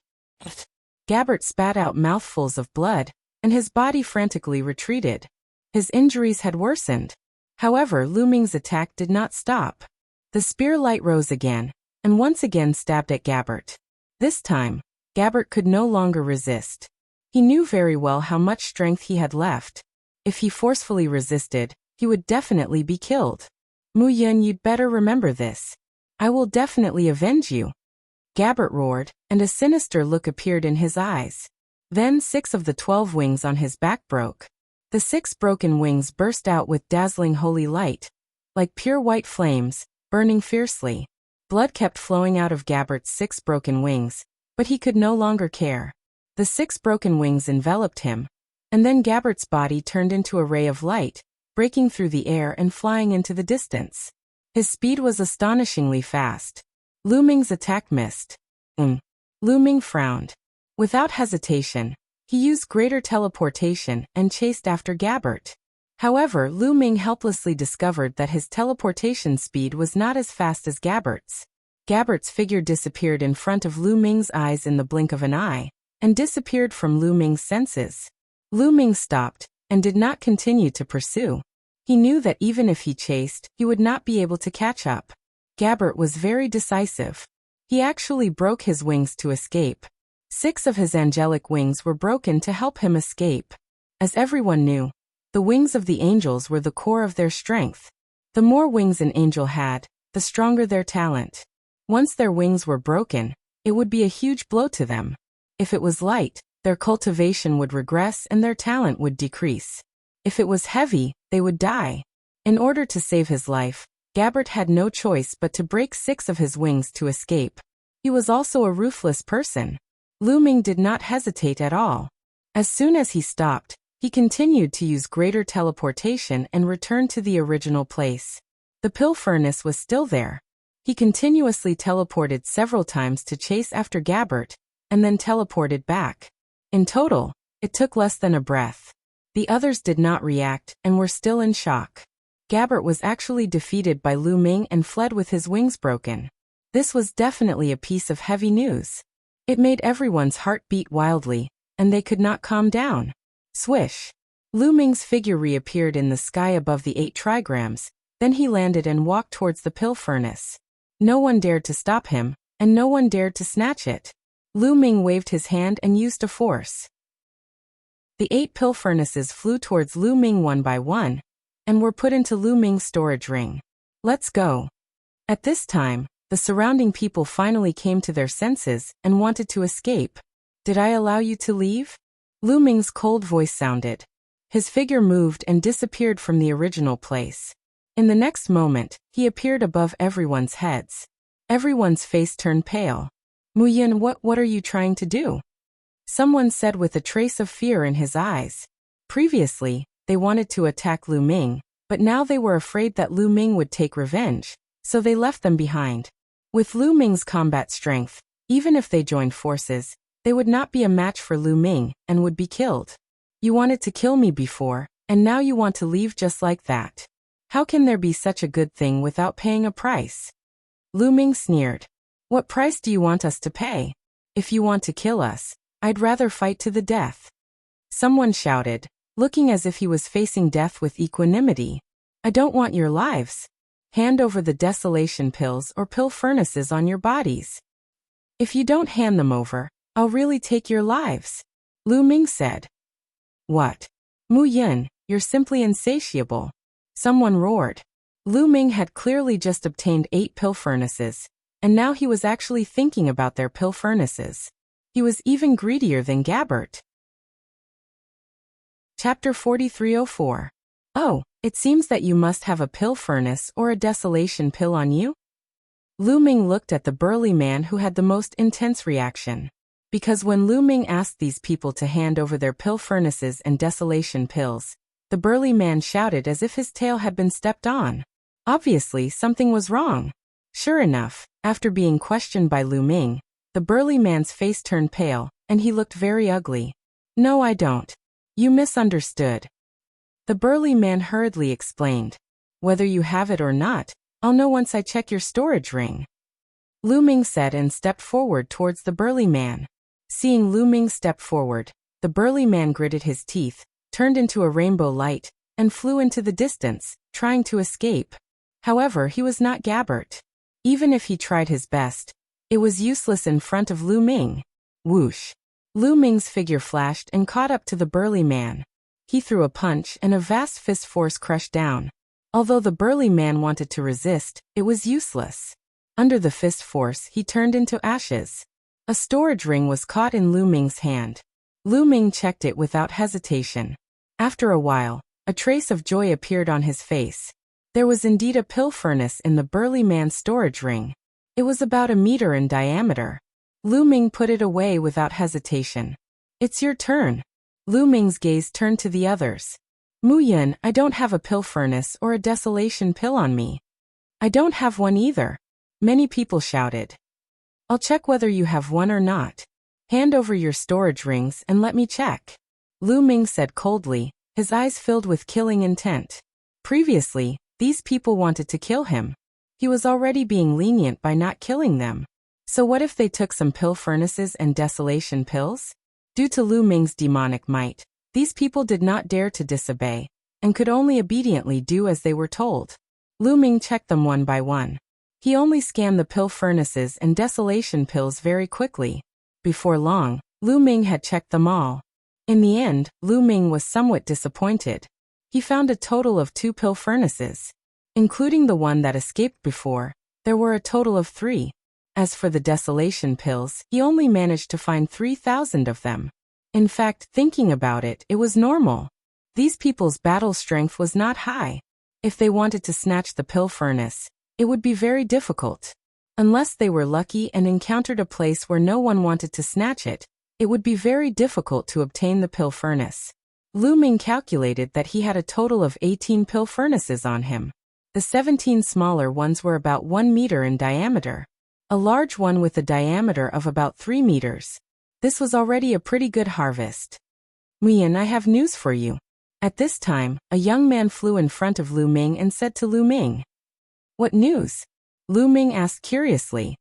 Gabbert spat out mouthfuls of blood, and his body frantically retreated. His injuries had worsened. However, Lu Ming's attack did not stop. The spear light rose again, and once again stabbed at Gabbert. This time, Gabbert could no longer resist. He knew very well how much strength he had left. If he forcefully resisted, he would definitely be killed. Mu Yun, you'd better remember this. I will definitely avenge you. Gabbert roared, and a sinister look appeared in his eyes. Then 6 of the 12 wings on his back broke. The 6 broken wings burst out with dazzling holy light, like pure white flames, burning fiercely. Blood kept flowing out of Gabbert's 6 broken wings, but he could no longer care. The 6 broken wings enveloped him, and then Gabbert's body turned into a ray of light, breaking through the air and flying into the distance. His speed was astonishingly fast. Lu Ming's attack missed. Lu Ming frowned. Without hesitation, he used greater teleportation and chased after Gabbert. However, Lu Ming helplessly discovered that his teleportation speed was not as fast as Gabbert's. Gabbert's figure disappeared in front of Lu Ming's eyes in the blink of an eye, and disappeared from Lu Ming's senses. Lu Ming stopped, and did not continue to pursue. He knew that even if he chased, he would not be able to catch up. Gabbert was very decisive. He actually broke his wings to escape. 6 of his angelic wings were broken to help him escape. As everyone knew, the wings of the angels were the core of their strength. The more wings an angel had, the stronger their talent. Once their wings were broken, it would be a huge blow to them. If it was light, their cultivation would regress and their talent would decrease. If it was heavy, they would die. In order to save his life, Gabbert had no choice but to break 6 of his wings to escape. He was also a ruthless person. Lu Ming did not hesitate at all. As soon as he stopped, he continued to use greater teleportation and returned to the original place. The pill furnace was still there. He continuously teleported several times to chase after Gabbert, and then teleported back. In total, it took less than a breath. The others did not react and were still in shock. Gabbert was actually defeated by Lu Ming and fled with his wings broken. This was definitely a piece of heavy news. It made everyone's heart beat wildly, and they could not calm down. Swish! Lu Ming's figure reappeared in the sky above the 8 trigrams, then he landed and walked towards the pill furnace. No one dared to stop him, and no one dared to snatch it. Lu Ming waved his hand and used a force. The 8 pill furnaces flew towards Lu Ming one by one, and were put into Lu Ming's storage ring. Let's go. At this time, the surrounding people finally came to their senses and wanted to escape. Did I allow you to leave? Lu Ming's cold voice sounded. His figure moved and disappeared from the original place. In the next moment, he appeared above everyone's heads. Everyone's face turned pale. Muyin, what are you trying to do? Someone said with a trace of fear in his eyes. Previously, they wanted to attack Lu Ming, but now they were afraid that Lu Ming would take revenge, so they left them behind. With Lu Ming's combat strength, even if they joined forces, they would not be a match for Lu Ming and would be killed. You wanted to kill me before, and now you want to leave just like that. How can there be such a good thing without paying a price? Lu Ming sneered. What price do you want us to pay? If you want to kill us, I'd rather fight to the death. Someone shouted, looking as if he was facing death with equanimity. I don't want your lives. Hand over the desolation pills or pill furnaces on your bodies. If you don't hand them over, I'll really take your lives. Lu Ming said. What? Mu Yin, you're simply insatiable. Someone roared. Lu Ming had clearly just obtained 8 pill furnaces, and now he was actually thinking about their pill furnaces. He was even greedier than Gabbert. Chapter 4304. Oh, it seems that you must have a pill furnace or a desolation pill on you? Lu Ming looked at the burly man who had the most intense reaction. Because when Lu Ming asked these people to hand over their pill furnaces and desolation pills, the burly man shouted as if his tail had been stepped on. Obviously, something was wrong. Sure enough, after being questioned by Lu Ming, the burly man's face turned pale, and he looked very ugly. No, I don't. You misunderstood. The burly man hurriedly explained. Whether you have it or not, I'll know once I check your storage ring. Lu Ming said and stepped forward towards the burly man. Seeing Lu Ming step forward, the burly man gritted his teeth, turned into a rainbow light, and flew into the distance, trying to escape. However, he was not Gabbert. Even if he tried his best, it was useless in front of Lu Ming. Whoosh! Lu Ming's figure flashed and caught up to the burly man. He threw a punch and a vast fist force crushed down. Although the burly man wanted to resist, it was useless. Under the fist force, he turned into ashes. A storage ring was caught in Lu Ming's hand. Lu Ming checked it without hesitation. After a while, a trace of joy appeared on his face. There was indeed a pill furnace in the burly man's storage ring. It was about 1 meter in diameter. Lu Ming put it away without hesitation. It's your turn. Lu Ming's gaze turned to the others. Mu Yin, I don't have a pill furnace or a desolation pill on me. I don't have one either. Many people shouted. I'll check whether you have one or not. Hand over your storage rings and let me check. Lu Ming said coldly, his eyes filled with killing intent. Previously, these people wanted to kill him. He was already being lenient by not killing them. So what if they took some pill furnaces and desolation pills? Due to Lu Ming's demonic might, these people did not dare to disobey, and could only obediently do as they were told. Lu Ming checked them one by one. He only scanned the pill furnaces and desolation pills very quickly. Before long, Lu Ming had checked them all. In the end, Lu Ming was somewhat disappointed. He found a total of 2 pill furnaces. Including the one that escaped before, there were a total of 3. As for the desolation pills, he only managed to find 3,000 of them. In fact, thinking about it, it was normal. These people's battle strength was not high. If they wanted to snatch the pill furnace, it would be very difficult. Unless they were lucky and encountered a place where no one wanted to snatch it, it would be very difficult to obtain the pill furnace. Lu Ming calculated that he had a total of 18 pill furnaces on him. The 17 smaller ones were about 1 meter in diameter. A large one with a diameter of about 3 meters. This was already a pretty good harvest. Muyin, I have news for you. At this time, a young man flew in front of Lu Ming and said to Lu Ming. What news? Lu Ming asked curiously.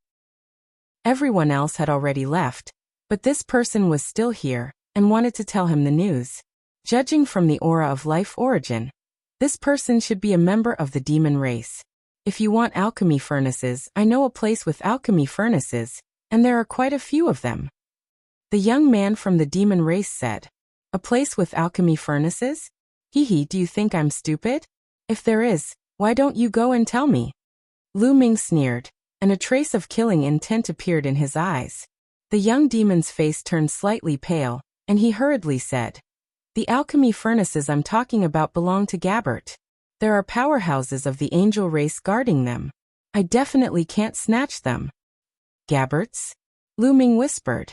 Everyone else had already left, but this person was still here, and wanted to tell him the news. Judging from the aura of life origin, this person should be a member of the demon race. If you want alchemy furnaces, I know a place with alchemy furnaces, and there are quite a few of them. The young man from the demon race said. A place with alchemy furnaces? Hee, do you think I'm stupid? If there is, why don't you go and tell me? Lu Ming sneered, and a trace of killing intent appeared in his eyes. The young demon's face turned slightly pale, and he hurriedly said, The alchemy furnaces I'm talking about belong to Gabbert. There are powerhouses of the angel race guarding them. I definitely can't snatch them. Gabbert's? Lu Ming whispered.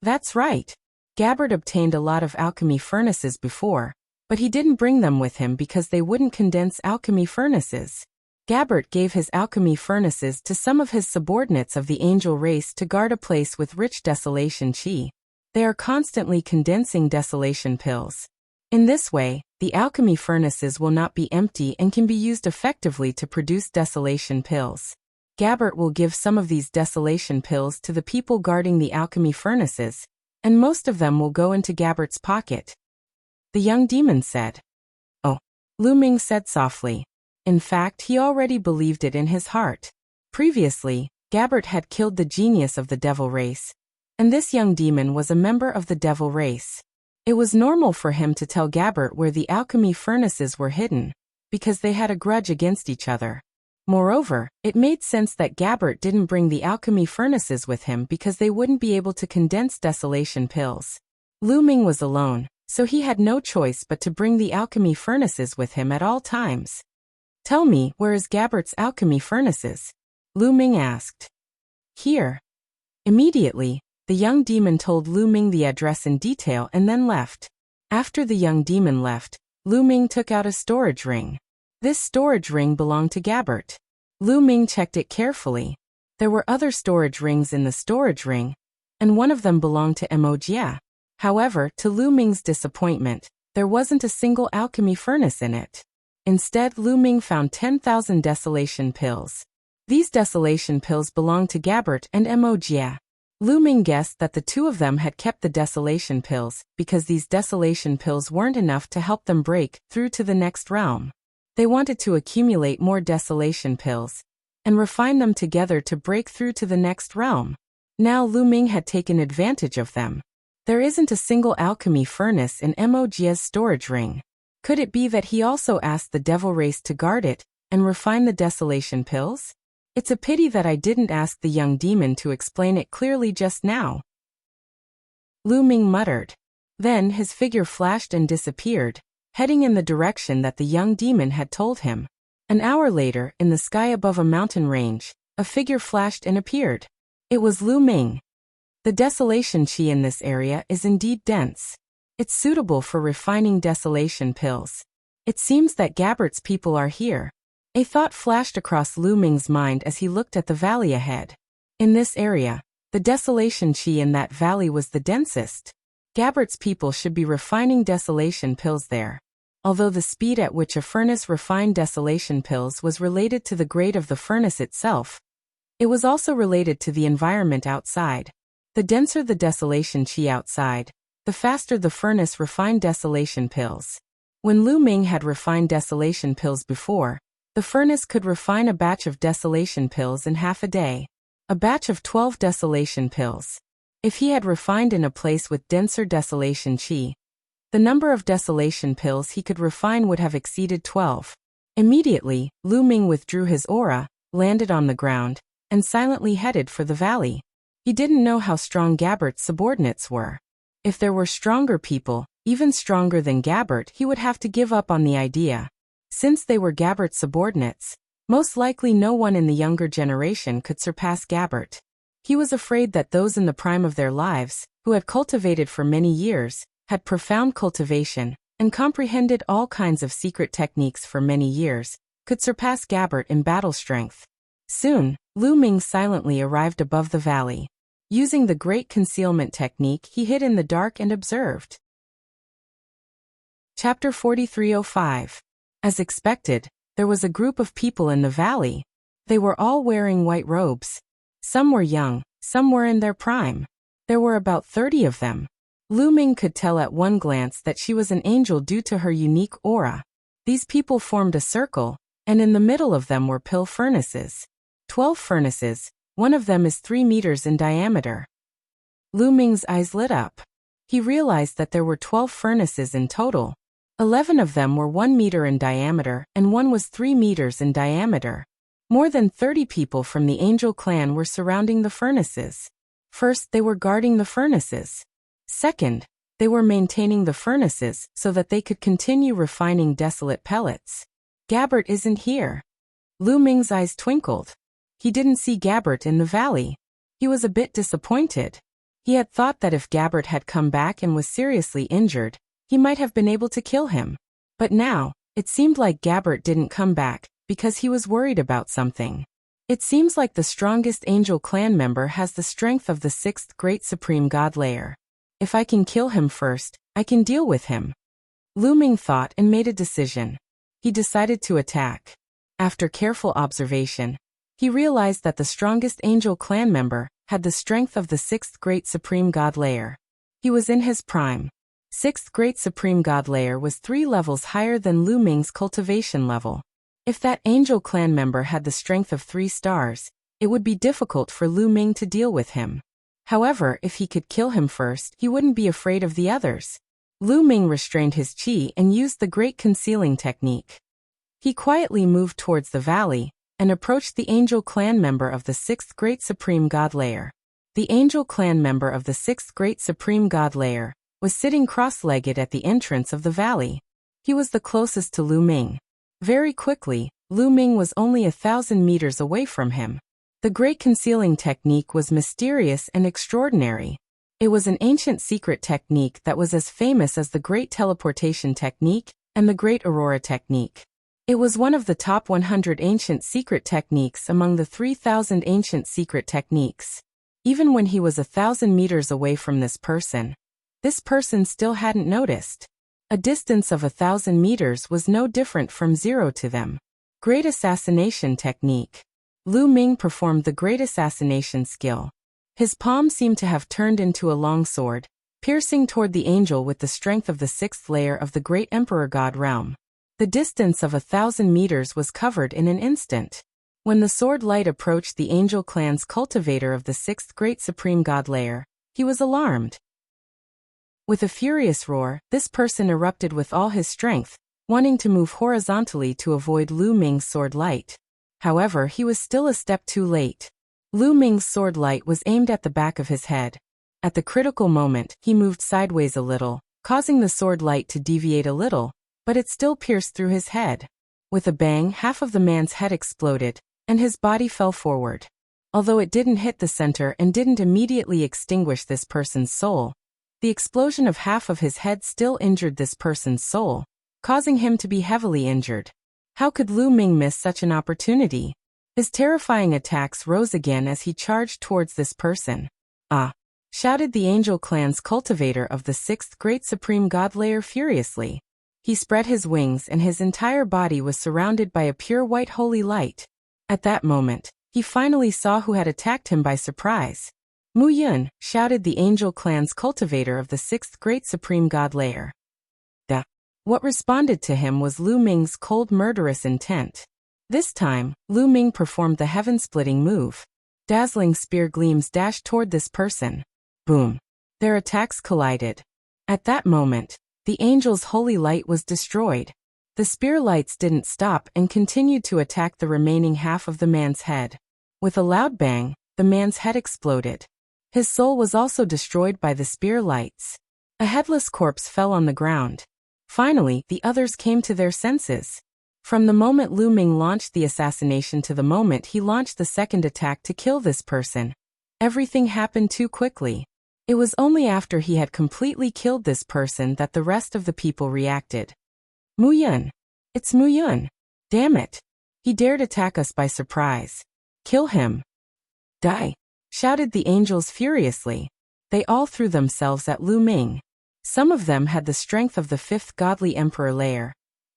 That's right. Gabbert obtained a lot of alchemy furnaces before, but he didn't bring them with him because they wouldn't condense alchemy furnaces. Gabbert gave his alchemy furnaces to some of his subordinates of the angel race to guard a place with rich desolation chi. They are constantly condensing desolation pills. In this way, the alchemy furnaces will not be empty and can be used effectively to produce desolation pills. Gabbert will give some of these desolation pills to the people guarding the alchemy furnaces, and most of them will go into Gabbert's pocket. The young demon said. Oh, Lu Ming said softly. In fact, he already believed it in his heart. Previously, Gabbert had killed the genius of the devil race, and this young demon was a member of the devil race. It was normal for him to tell Gabbert where the alchemy furnaces were hidden, because they had a grudge against each other. Moreover, it made sense that Gabbert didn't bring the alchemy furnaces with him because they wouldn't be able to condense desolation pills. Lu Ming was alone, so he had no choice but to bring the alchemy furnaces with him at all times. Tell me, where is Gabbert's alchemy furnaces? Lu Ming asked. Here. Immediately, the young demon told Lu Ming the address in detail and then left. After the young demon left, Lu Ming took out a storage ring. This storage ring belonged to Gabbert. Lu Ming checked it carefully. There were other storage rings in the storage ring, and one of them belonged to Wuxia. However, to Lu Ming's disappointment, there wasn't a single alchemy furnace in it. Instead, Lu Ming found 10,000 desolation pills. These desolation pills belonged to Gabbert and Wuxia. Lu Ming guessed that the two of them had kept the desolation pills because these desolation pills weren't enough to help them break through to the next realm. They wanted to accumulate more desolation pills and refine them together to break through to the next realm. Now Lu Ming had taken advantage of them. There isn't a single alchemy furnace in Wuxia's storage ring. Could it be that he also asked the devil race to guard it and refine the desolation pills? It's a pity that I didn't ask the young demon to explain it clearly just now. Lu Ming muttered. Then his figure flashed and disappeared, heading in the direction that the young demon had told him. An hour later, in the sky above a mountain range, a figure flashed and appeared. It was Lu Ming. The desolation chi in this area is indeed dense. It's suitable for refining desolation pills. It seems that Gabbert's people are here. A thought flashed across Lu Ming's mind as he looked at the valley ahead. In this area, the desolation chi in that valley was the densest. Gabbert's people should be refining desolation pills there. Although the speed at which a furnace refined desolation pills was related to the grade of the furnace itself, it was also related to the environment outside. The denser the desolation chi outside, the faster the furnace refined desolation pills. When Lu Ming had refined desolation pills before, the furnace could refine a batch of desolation pills in half a day. A batch of 12 desolation pills. If he had refined in a place with denser desolation chi, the number of desolation pills he could refine would have exceeded 12. Immediately, Lu Ming withdrew his aura, landed on the ground, and silently headed for the valley. He didn't know how strong Gabbert's subordinates were. If there were stronger people, even stronger than Gabbert, he would have to give up on the idea. Since they were Gabbert's subordinates, most likely no one in the younger generation could surpass Gabbert. He was afraid that those in the prime of their lives, who had cultivated for many years, had profound cultivation, and comprehended all kinds of secret techniques for many years, could surpass Gabbert in battle strength. Soon, Lu Ming silently arrived above the valley. Using the great concealment technique, he hid in the dark and observed. Chapter 4305. As expected, there was a group of people in the valley. They were all wearing white robes. Some were young, some were in their prime. There were about 30 of them. Lu Ming could tell at one glance that she was an angel due to her unique aura. These people formed a circle, and in the middle of them were pill furnaces. 12 furnaces, one of them is 3 meters in diameter. Lu Ming's eyes lit up. He realized that there were 12 furnaces in total. 11 of them were 1 meter in diameter, and one was 3 meters in diameter. More than 30 people from the Angel clan were surrounding the furnaces. First, they were guarding the furnaces. Second, they were maintaining the furnaces so that they could continue refining desolate pellets. Gabbert isn't here. Lu Ming's eyes twinkled. He didn't see Gabbert in the valley. He was a bit disappointed. He had thought that if Gabbert had come back and was seriously injured, he might have been able to kill him. But now, it seemed like Gabbert didn't come back because he was worried about something. It seems like the strongest Angel clan member has the strength of the 6th Great Supreme God Layer. If I can kill him first, I can deal with him. Lu Ming thought and made a decision. He decided to attack. After careful observation, he realized that the strongest Angel clan member had the strength of the 6th Great Supreme God Layer. He was in his prime. 6th Great Supreme God Layer was 3 levels higher than Lu Ming's cultivation level. If that Angel clan member had the strength of 3 stars, it would be difficult for Lu Ming to deal with him. However, if he could kill him first, he wouldn't be afraid of the others. Lu Ming restrained his qi and used the Great Concealing Technique. He quietly moved towards the valley and approached the Angel clan member of the 6th Great Supreme God Layer. The Angel clan member of the 6th Great Supreme God Layer was sitting cross-legged at the entrance of the valley. He was the closest to Lu Ming. Very quickly, Lu Ming was only 1,000 meters away from him. The Great Concealing Technique was mysterious and extraordinary. It was an ancient secret technique that was as famous as the Great Teleportation Technique and the Great Aurora Technique. It was one of the top 100 ancient secret techniques among the 3,000 ancient secret techniques. Even when he was 1,000 meters away from this person still hadn't noticed. A distance of 1,000 meters was no different from 0 to them. Great Assassination Technique. Lu Ming performed the Great Assassination skill. His palm seemed to have turned into a long sword, piercing toward the angel with the strength of the 6th layer of the Great Emperor God realm. The distance of 1,000 meters was covered in an instant. When the sword light approached the Angel clan's cultivator of the 6th Great Supreme God Layer, he was alarmed. With a furious roar, this person erupted with all his strength, wanting to move horizontally to avoid Lu Ming's sword light. However, he was still a step too late. Lu Ming's sword light was aimed at the back of his head. At the critical moment, he moved sideways a little, causing the sword light to deviate a little, but it still pierced through his head. With a bang, half of the man's head exploded, and his body fell forward. Although it didn't hit the center and didn't immediately extinguish this person's soul, the explosion of half of his head still injured this person's soul, causing him to be heavily injured. How could Lu Ming miss such an opportunity? His terrifying attacks rose again as he charged towards this person. "Ah!" shouted the Angel clan's cultivator of the 6th Great Supreme God Layer furiously. He spread his wings and his entire body was surrounded by a pure white holy light. At that moment, he finally saw who had attacked him by surprise. "Mu Yun!" shouted the Angel clan's cultivator of the 6th Great Supreme God Layer. What responded to him was Lu Ming's cold murderous intent. This time, Lu Ming performed the heaven-splitting move. Dazzling spear gleams dashed toward this person. Boom! Their attacks collided. At that moment, the angel's holy light was destroyed. The spear lights didn't stop and continued to attack the remaining half of the man's head. With a loud bang, the man's head exploded. His soul was also destroyed by the spear lights. A headless corpse fell on the ground. Finally, the others came to their senses. From the moment Lu Ming launched the assassination to the moment he launched the second attack to kill this person, everything happened too quickly. It was only after he had completely killed this person that the rest of the people reacted. "Mu Yun! It's Mu Yun! Damn it! He dared attack us by surprise. Kill him! Die!" shouted the angels furiously. They all threw themselves at Lu Ming. Some of them had the strength of the 5th Godly Emperor layer,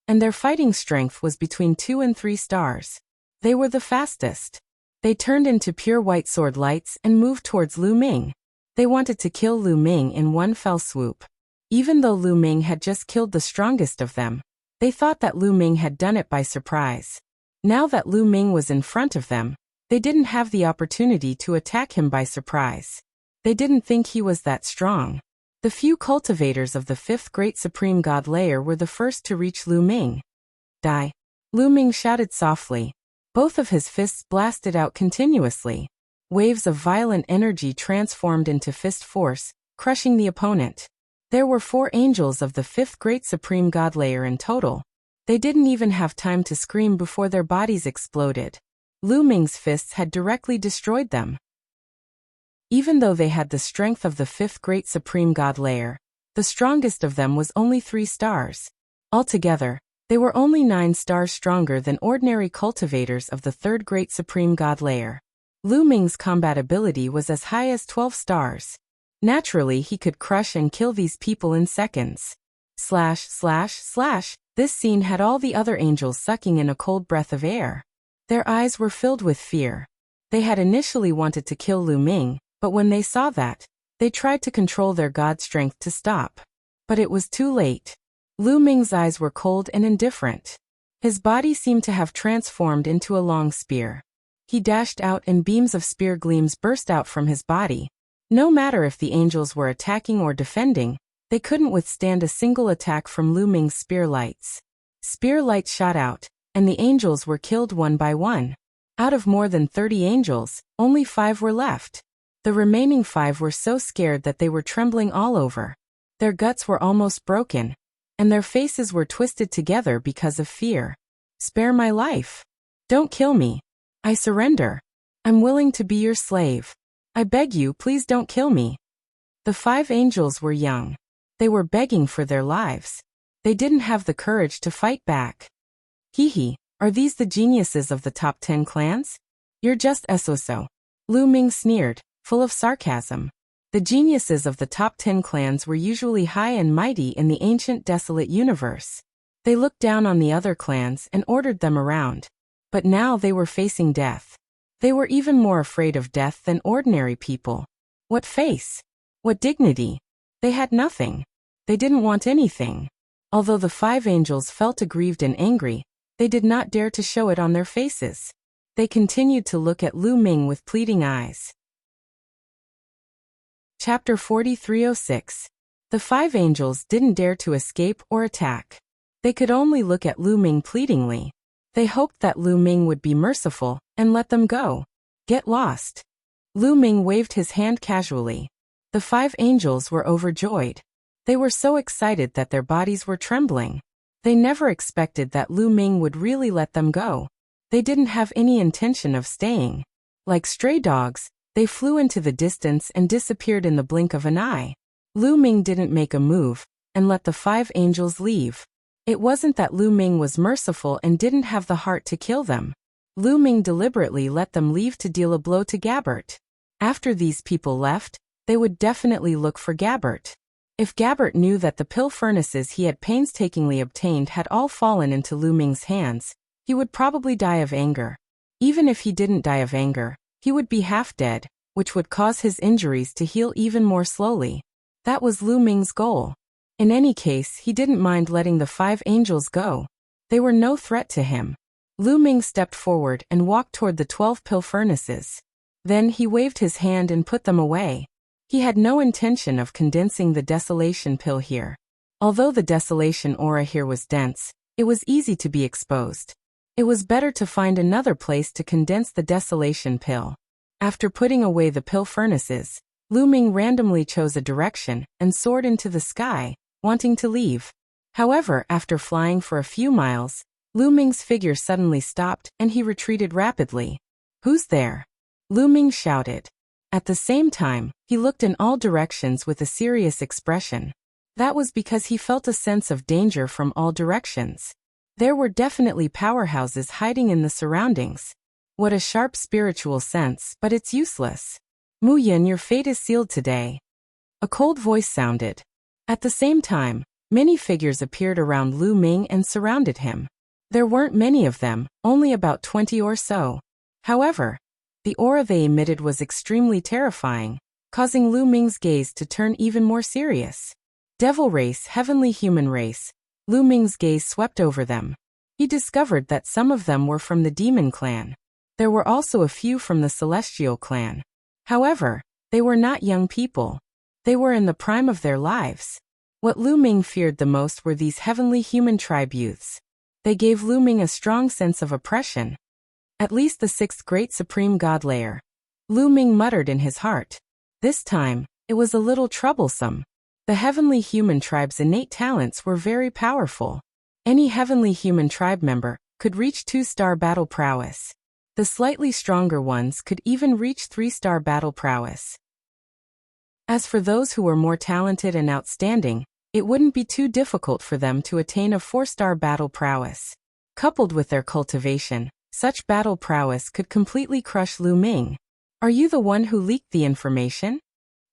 and their fighting strength was between 2 and 3 stars. They were the fastest. They turned into pure white sword lights and moved towards Lu Ming. They wanted to kill Lu Ming in one fell swoop. Even though Lu Ming had just killed the strongest of them, they thought that Lu Ming had done it by surprise. Now that Lu Ming was in front of them, they didn't have the opportunity to attack him by surprise. They didn't think he was that strong. The few cultivators of the fifth great supreme god layer were the first to reach Lu Ming. Die! Lu Ming shouted softly. Both of his fists blasted out continuously. Waves of violent energy transformed into fist force, crushing the opponent. There were 4 angels of the fifth great supreme god layer in total. They didn't even have time to scream before their bodies exploded. Lu Ming's fists had directly destroyed them. Even though they had the strength of the fifth great supreme god layer, the strongest of them was only 3 stars. Altogether, they were only 9 stars stronger than ordinary cultivators of the third great supreme god layer. Lu Ming's combat ability was as high as 12 stars. Naturally, he could crush and kill these people in seconds. Slash, slash, slash. This scene had all the other angels sucking in a cold breath of air. Their eyes were filled with fear. They had initially wanted to kill Lu Ming, but when they saw that, they tried to control their god strength to stop. But it was too late. Lu Ming's eyes were cold and indifferent. His body seemed to have transformed into a long spear. He dashed out and beams of spear gleams burst out from his body. No matter if the angels were attacking or defending, they couldn't withstand a single attack from Lu Ming's spear lights. Spear lights shot out, and the angels were killed one by one. Out of more than 30 angels, only 5 were left. The remaining 5 were so scared that they were trembling all over. Their guts were almost broken, and their faces were twisted together because of fear. Spare my life. Don't kill me. I surrender. I'm willing to be your slave. I beg you, please don't kill me. The 5 angels were young. They were begging for their lives. They didn't have the courage to fight back. Hee, are these the geniuses of the top 10 clans? You're just so. Lu Ming sneered, full of sarcasm. The geniuses of the top 10 clans were usually high and mighty in the ancient desolate universe. They looked down on the other clans and ordered them around. But now they were facing death. They were even more afraid of death than ordinary people. What face? What dignity? They had nothing. They didn't want anything. Although the 5 angels felt aggrieved and angry, they did not dare to show it on their faces. They continued to look at Lu Ming with pleading eyes. Chapter 4306. The 5 angels didn't dare to escape or attack. They could only look at Lu Ming pleadingly. They hoped that Lu Ming would be merciful and let them go. Get lost. Lu Ming waved his hand casually. The 5 angels were overjoyed. They were so excited that their bodies were trembling. They never expected that Lu Ming would really let them go. They didn't have any intention of staying. Like stray dogs, they flew into the distance and disappeared in the blink of an eye. Lu Ming didn't make a move and let the 5 angels leave. It wasn't that Lu Ming was merciful and didn't have the heart to kill them. Lu Ming deliberately let them leave to deal a blow to Gabbert. After these people left, they would definitely look for Gabbert. If Gabbert knew that the pill furnaces he had painstakingly obtained had all fallen into Lu Ming's hands, he would probably die of anger. Even if he didn't die of anger, he would be half dead, which would cause his injuries to heal even more slowly. That was Lu Ming's goal. In any case, he didn't mind letting the 5 angels go. They were no threat to him. Lu Ming stepped forward and walked toward the 12 pill furnaces. Then he waved his hand and put them away. He had no intention of condensing the desolation pill here. Although the desolation aura here was dense, it was easy to be exposed. It was better to find another place to condense the desolation pill. After putting away the pill furnaces, Lu Ming randomly chose a direction and soared into the sky, wanting to leave. However, after flying for a few miles, Lu Ming's figure suddenly stopped and he retreated rapidly. Who's there? Lu Ming shouted. At the same time, he looked in all directions with a serious expression. That was because he felt a sense of danger from all directions. There were definitely powerhouses hiding in the surroundings. What a sharp spiritual sense, but it's useless. Mu Yin, your fate is sealed today. A cold voice sounded. At the same time, many figures appeared around Lu Ming and surrounded him. There weren't many of them, only about 20 or so. However, the aura they emitted was extremely terrifying, causing Lu Ming's gaze to turn even more serious. Devil race, heavenly human race. Lu Ming's gaze swept over them. He discovered that some of them were from the demon clan. There were also a few from the celestial clan. However, They were not young people. They were in the prime of their lives. What Lu Ming feared the most were these heavenly human tribe youths. They gave Lu Ming a strong sense of oppression. At least the sixth great supreme god layer. Lu Ming muttered in his heart. This time, it was a little troublesome. The heavenly human tribe's innate talents were very powerful. Any heavenly human tribe member could reach 2-star battle prowess. The slightly stronger ones could even reach 3-star battle prowess. As for those who were more talented and outstanding, it wouldn't be too difficult for them to attain a 4-star battle prowess. Coupled with their cultivation, such battle prowess could completely crush Lu Ming. Are you the one who leaked the information?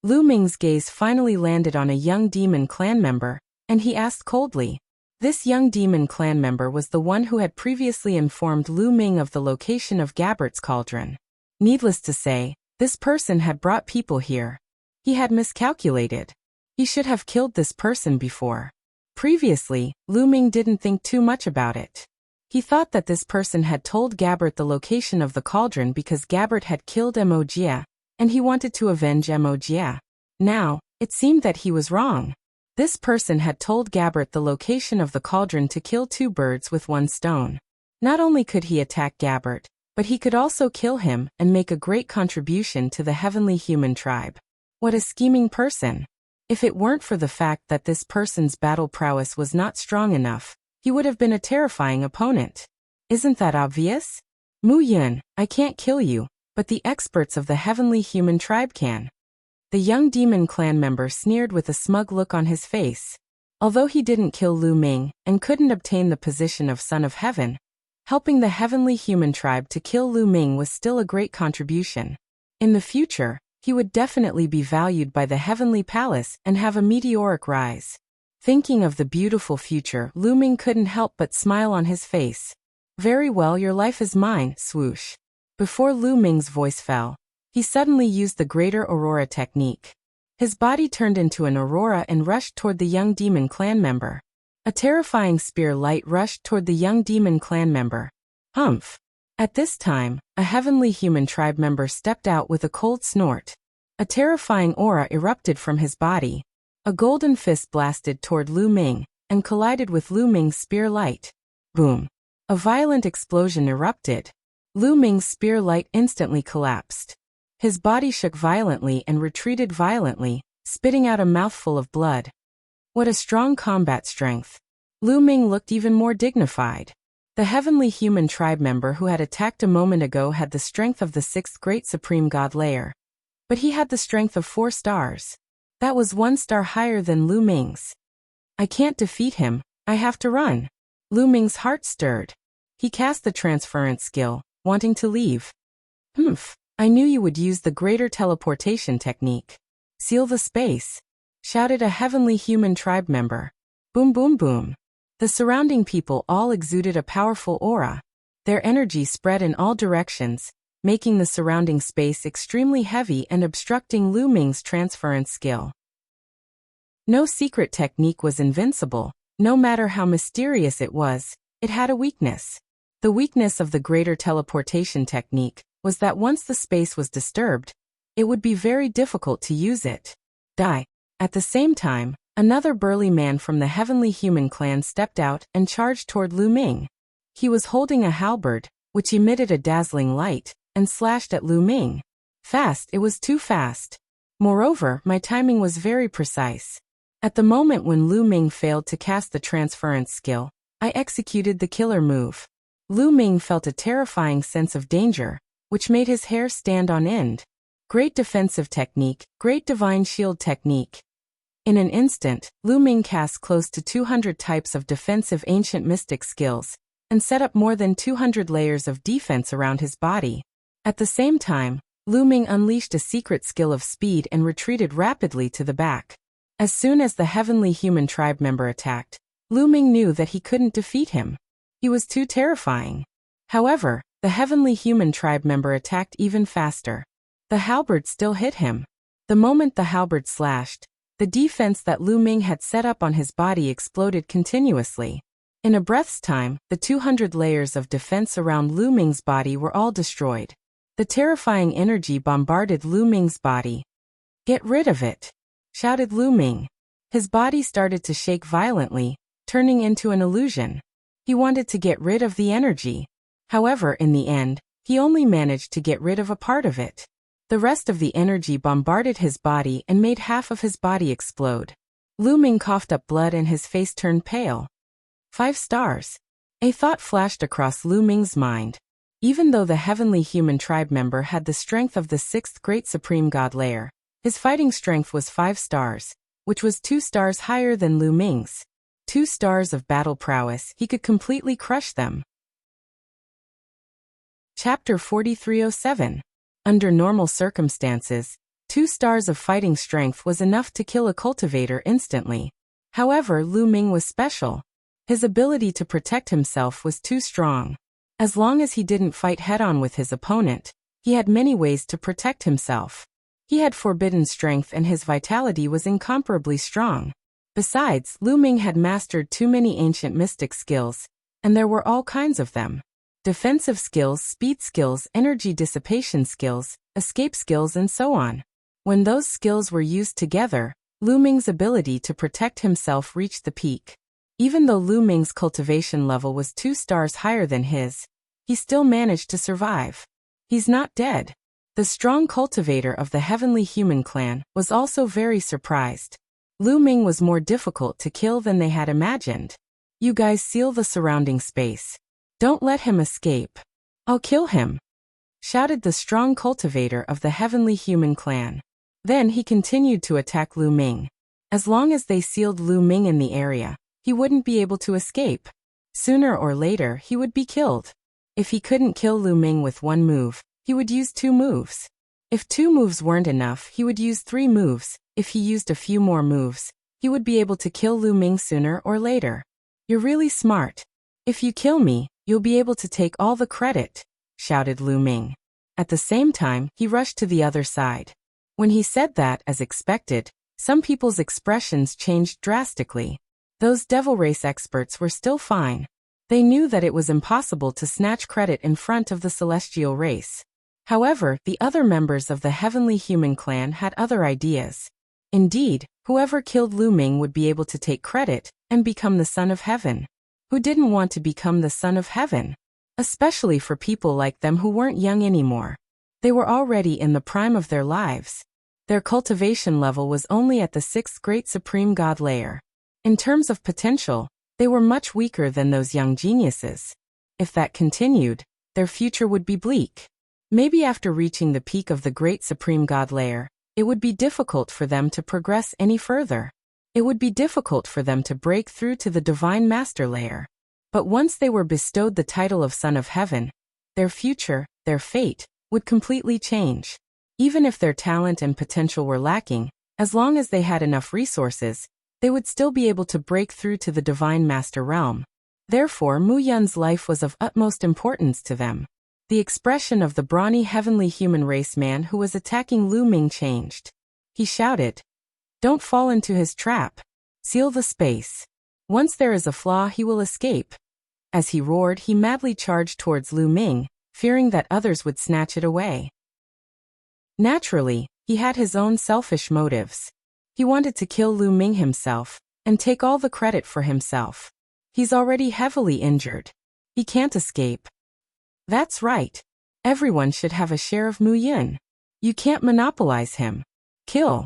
Lu Ming's gaze finally landed on a young demon clan member, and he asked coldly. This young demon clan member was the one who had previously informed Lu Ming of the location of Gabbert's cauldron. Needless to say, this person had brought people here. He had miscalculated. He should have killed this person before. Previously, Lu Ming didn't think too much about it. He thought that this person had told Gabbert the location of the cauldron because Gabbert had killed Wuxia, and he wanted to avenge Wuxia. Now, it seemed that he was wrong. This person had told Gabbert the location of the cauldron to kill 2 birds with 1 stone. Not only could he attack Gabbert, but he could also kill him and make a great contribution to the heavenly human tribe. What a scheming person. If it weren't for the fact that this person's battle prowess was not strong enough, he would have been a terrifying opponent. Isn't that obvious? Mu Yun, I can't kill you, but the experts of the heavenly human tribe can. The young demon clan member sneered with a smug look on his face. Although he didn't kill Lu Ming and couldn't obtain the position of Son of Heaven, helping the heavenly human tribe to kill Lu Ming was still a great contribution. In the future, he would definitely be valued by the heavenly palace and have a meteoric rise. Thinking of the beautiful future, Lu Ming couldn't help but smile on his face. Very well, your life is mine, swoosh. Before Lu Ming's voice fell, he suddenly used the Greater Aurora technique. His body turned into an aurora and rushed toward the young demon clan member. A terrifying spear light rushed toward the young demon clan member. Humph. At this time, a heavenly human tribe member stepped out with a cold snort. A terrifying aura erupted from his body. A golden fist blasted toward Lu Ming and collided with Lu Ming's spear light. Boom. A violent explosion erupted. Lu Ming's spear light instantly collapsed. His body shook violently and retreated violently, spitting out a mouthful of blood. What a strong combat strength. Lu Ming looked even more dignified. The heavenly human tribe member who had attacked a moment ago had the strength of the 6th great supreme god layer. But he had the strength of 4 stars. That was 1 star higher than Lu Ming's. I can't defeat him, I have to run. Lu Ming's heart stirred. He cast the transference skill, wanting to leave. Humph. I knew you would use the greater teleportation technique. Seal the space, shouted a heavenly human tribe member. Boom boom boom. The surrounding people all exuded a powerful aura. Their energy spread in all directions, making the surrounding space extremely heavy and obstructing Lu Ming's transference skill. No secret technique was invincible. No matter how mysterious it was, it had a weakness. The weakness of the greater teleportation technique was that once the space was disturbed, it would be very difficult to use it. Die. At the same time, another burly man from the heavenly human clan stepped out and charged toward Lu Ming. He was holding a halberd, which emitted a dazzling light, and slashed at Lu Ming. Fast, it was too fast. Moreover, my timing was very precise. At the moment when Lu Ming failed to cast the transference skill, I executed the killer move. Lu Ming felt a terrifying sense of danger, which made his hair stand on end. Great defensive technique, great divine shield technique. In an instant, Lu Ming cast close to 200 types of defensive ancient mystic skills, and set up more than 200 layers of defense around his body. At the same time, Lu Ming unleashed a secret skill of speed and retreated rapidly to the back. As soon as the heavenly human tribe member attacked, Lu Ming knew that he couldn't defeat him. He was too terrifying. However, the heavenly human tribe member attacked even faster. The halberd still hit him. The moment the halberd slashed, the defense that Lu Ming had set up on his body exploded continuously. In a breath's time, the 200 layers of defense around Lu Ming's body were all destroyed. The terrifying energy bombarded Lu Ming's body. Get rid of it, shouted Lu Ming. His body started to shake violently, turning into an illusion. He wanted to get rid of the energy. However, in the end, he only managed to get rid of a part of it. The rest of the energy bombarded his body and made half of his body explode. Lu Ming coughed up blood and his face turned pale. 5 stars. A thought flashed across Lu Ming's mind. Even though the heavenly human tribe member had the strength of the 6th great supreme god layer, his fighting strength was 5 stars, which was 2 stars higher than Lu Ming's. 2 stars of battle prowess, he could completely crush them. Chapter 4307. Under normal circumstances, 2 stars of fighting strength was enough to kill a cultivator instantly. However, Lu Ming was special. His ability to protect himself was too strong. As long as he didn't fight head-on with his opponent, he had many ways to protect himself. He had forbidden strength and his vitality was incomparably strong. Besides, Lu Ming had mastered too many ancient mystic skills, and there were all kinds of them. Defensive skills, speed skills, energy dissipation skills, escape skills, and so on. When those skills were used together, Lu Ming's ability to protect himself reached the peak. Even though Lu Ming's cultivation level was 2 stars higher than his, he still managed to survive. He's not dead. The strong cultivator of the heavenly human clan was also very surprised. Lu Ming was more difficult to kill than they had imagined. You guys seal the surrounding space. Don't let him escape. I'll kill him, shouted the strong cultivator of the heavenly human clan. Then he continued to attack Lu Ming. As long as they sealed Lu Ming in the area, he wouldn't be able to escape. Sooner or later, he would be killed. If he couldn't kill Lu Ming with 1 move, he would use 2 moves. If 2 moves weren't enough, he would use 3 moves. If he used a few more moves, he would be able to kill Lu Ming sooner or later. You're really smart. If you kill me, you'll be able to take all the credit, shouted Lu Ming. At the same time, he rushed to the other side. When he said that, as expected, some people's expressions changed drastically. Those devil race experts were still fine. They knew that it was impossible to snatch credit in front of the celestial race. However, the other members of the heavenly human clan had other ideas. Indeed, whoever killed Lu Ming would be able to take credit and become the son of heaven. Who didn't want to become the son of heaven? Especially for people like them who weren't young anymore. They were already in the prime of their lives. Their cultivation level was only at the 6th great supreme god layer. In terms of potential, they were much weaker than those young geniuses. If that continued, their future would be bleak. Maybe after reaching the peak of the great supreme god layer, it would be difficult for them to progress any further. It would be difficult for them to break through to the divine master layer. But once they were bestowed the title of Son of Heaven, their future, their fate, would completely change. Even if their talent and potential were lacking, as long as they had enough resources, they would still be able to break through to the divine master realm. Therefore, Mu Yun's life was of utmost importance to them. The expression of the brawny heavenly human race man who was attacking Lu Ming changed. He shouted, "Don't fall into his trap. Seal the space. Once there is a flaw, he will escape." As he roared, he madly charged towards Lu Ming, fearing that others would snatch it away. Naturally, he had his own selfish motives. He wanted to kill Lu Ming himself, and take all the credit for himself. He's already heavily injured. He can't escape. That's right. Everyone should have a share of Mu Yun. You can't monopolize him. Kill.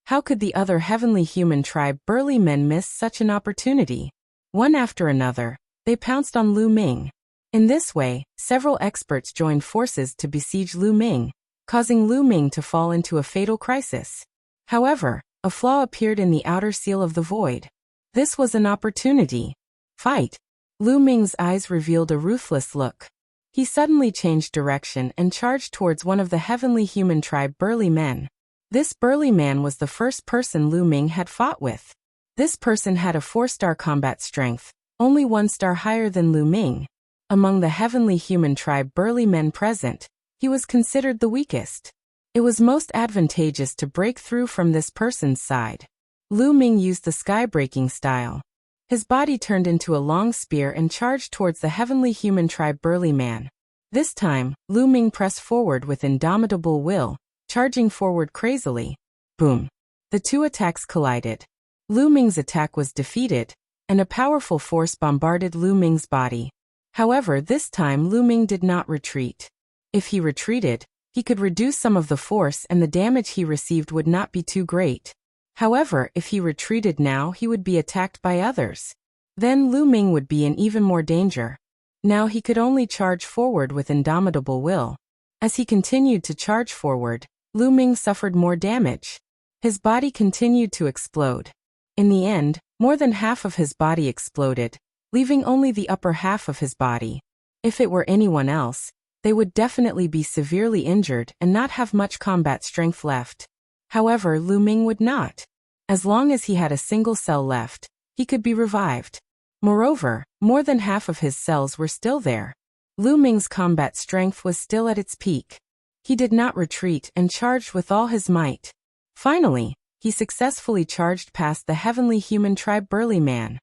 How could the other heavenly human tribe burly men miss such an opportunity? One after another, they pounced on Lu Ming. In this way, several experts joined forces to besiege Lu Ming, causing Lu Ming to fall into a fatal crisis. However, a flaw appeared in the outer seal of the void. This was an opportunity. Fight. Lu Ming's eyes revealed a ruthless look. He suddenly changed direction and charged towards one of the heavenly human tribe burly men. This burly man was the first person Lu Ming had fought with. This person had a 4-star combat strength, only 1 star higher than Lu Ming. Among the heavenly human tribe burly men present, he was considered the weakest. It was most advantageous to break through from this person's side. Lu Ming used the sky-breaking style. His body turned into a long spear and charged towards the heavenly human tribe burly man. This time, Lu Ming pressed forward with indomitable will, charging forward crazily. Boom. The two attacks collided. Lu Ming's attack was defeated, and a powerful force bombarded Lu Ming's body. However, this time Lu Ming did not retreat. If he retreated, he could reduce some of the force and the damage he received would not be too great. However, if he retreated now, he would be attacked by others. Then Lu Ming would be in even more danger. Now he could only charge forward with indomitable will. As he continued to charge forward, Lu Ming suffered more damage. His body continued to explode. In the end, more than half of his body exploded, leaving only the upper half of his body. If it were anyone else, they would definitely be severely injured and not have much combat strength left. However, Lu Ming would not. As long as he had a single cell left, he could be revived. Moreover, more than half of his cells were still there. Lu Ming's combat strength was still at its peak. He did not retreat and charged with all his might. Finally, he successfully charged past the heavenly human tribe burly man.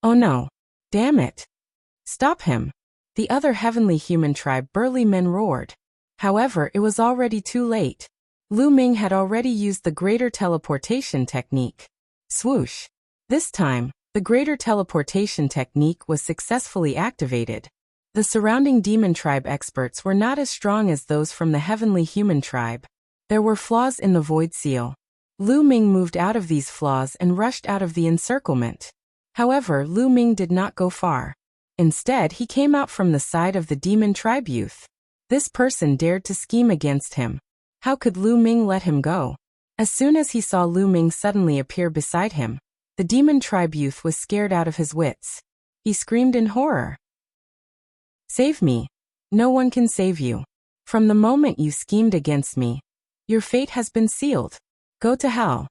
Oh no. Damn it. Stop him. The other heavenly human tribe burly men roared. However, it was already too late. Lu Ming had already used the greater teleportation technique. Swoosh. This time, the greater teleportation technique was successfully activated. The surrounding demon tribe experts were not as strong as those from the heavenly human tribe. There were flaws in the void seal. Lu Ming moved out of these flaws and rushed out of the encirclement. However, Lu Ming did not go far. Instead, he came out from the side of the demon tribe youth. This person dared to scheme against him. How could Lu Ming let him go? As soon as he saw Lu Ming suddenly appear beside him, the demon tribe youth was scared out of his wits. He screamed in horror. Save me. No one can save you. From the moment you schemed against me, your fate has been sealed. Go to hell.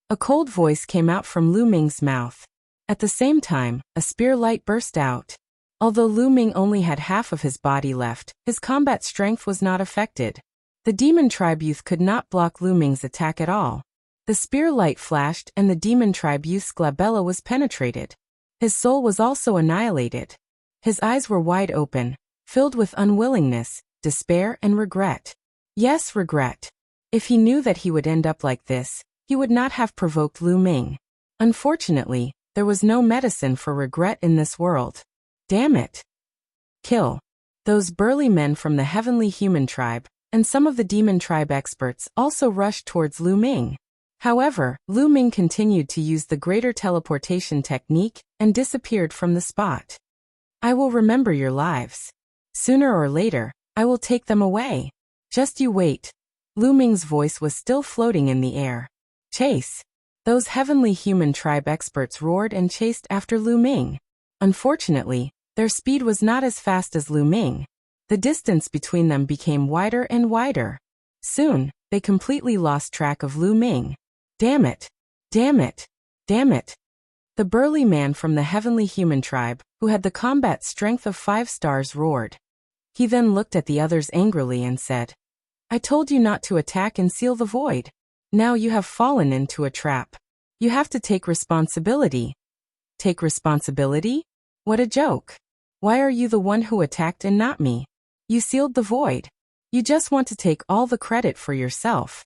A cold voice came out from Lu Ming's mouth. At the same time, a spear light burst out. Although Lu Ming only had half of his body left, his combat strength was not affected. The demon tribe youth could not block Lu Ming's attack at all. The spear light flashed and the demon tribe youth's glabella was penetrated. His soul was also annihilated. His eyes were wide open, filled with unwillingness, despair and regret. Yes, regret. If he knew that he would end up like this, he would not have provoked Lu Ming. Unfortunately, there was no medicine for regret in this world. Damn it. Kill. Those burly men from the heavenly human tribe, and some of the demon tribe experts also rushed towards Lu Ming. However, Lu Ming continued to use the greater teleportation technique and disappeared from the spot. I will remember your lives. Sooner or later, I will take them away. Just you wait. Lu Ming's voice was still floating in the air. Chase. Those heavenly human tribe experts roared and chased after Lu Ming. Unfortunately, their speed was not as fast as Lu Ming. The distance between them became wider and wider. Soon, they completely lost track of Lu Ming. Damn it! Damn it! Damn it! The burly man from the heavenly human tribe, who had the combat strength of 5 stars, roared. He then looked at the others angrily and said, I told you not to attack and seal the void. Now you have fallen into a trap. You have to take responsibility. Take responsibility? What a joke. Why are you the one who attacked and not me? You sealed the void. You just want to take all the credit for yourself.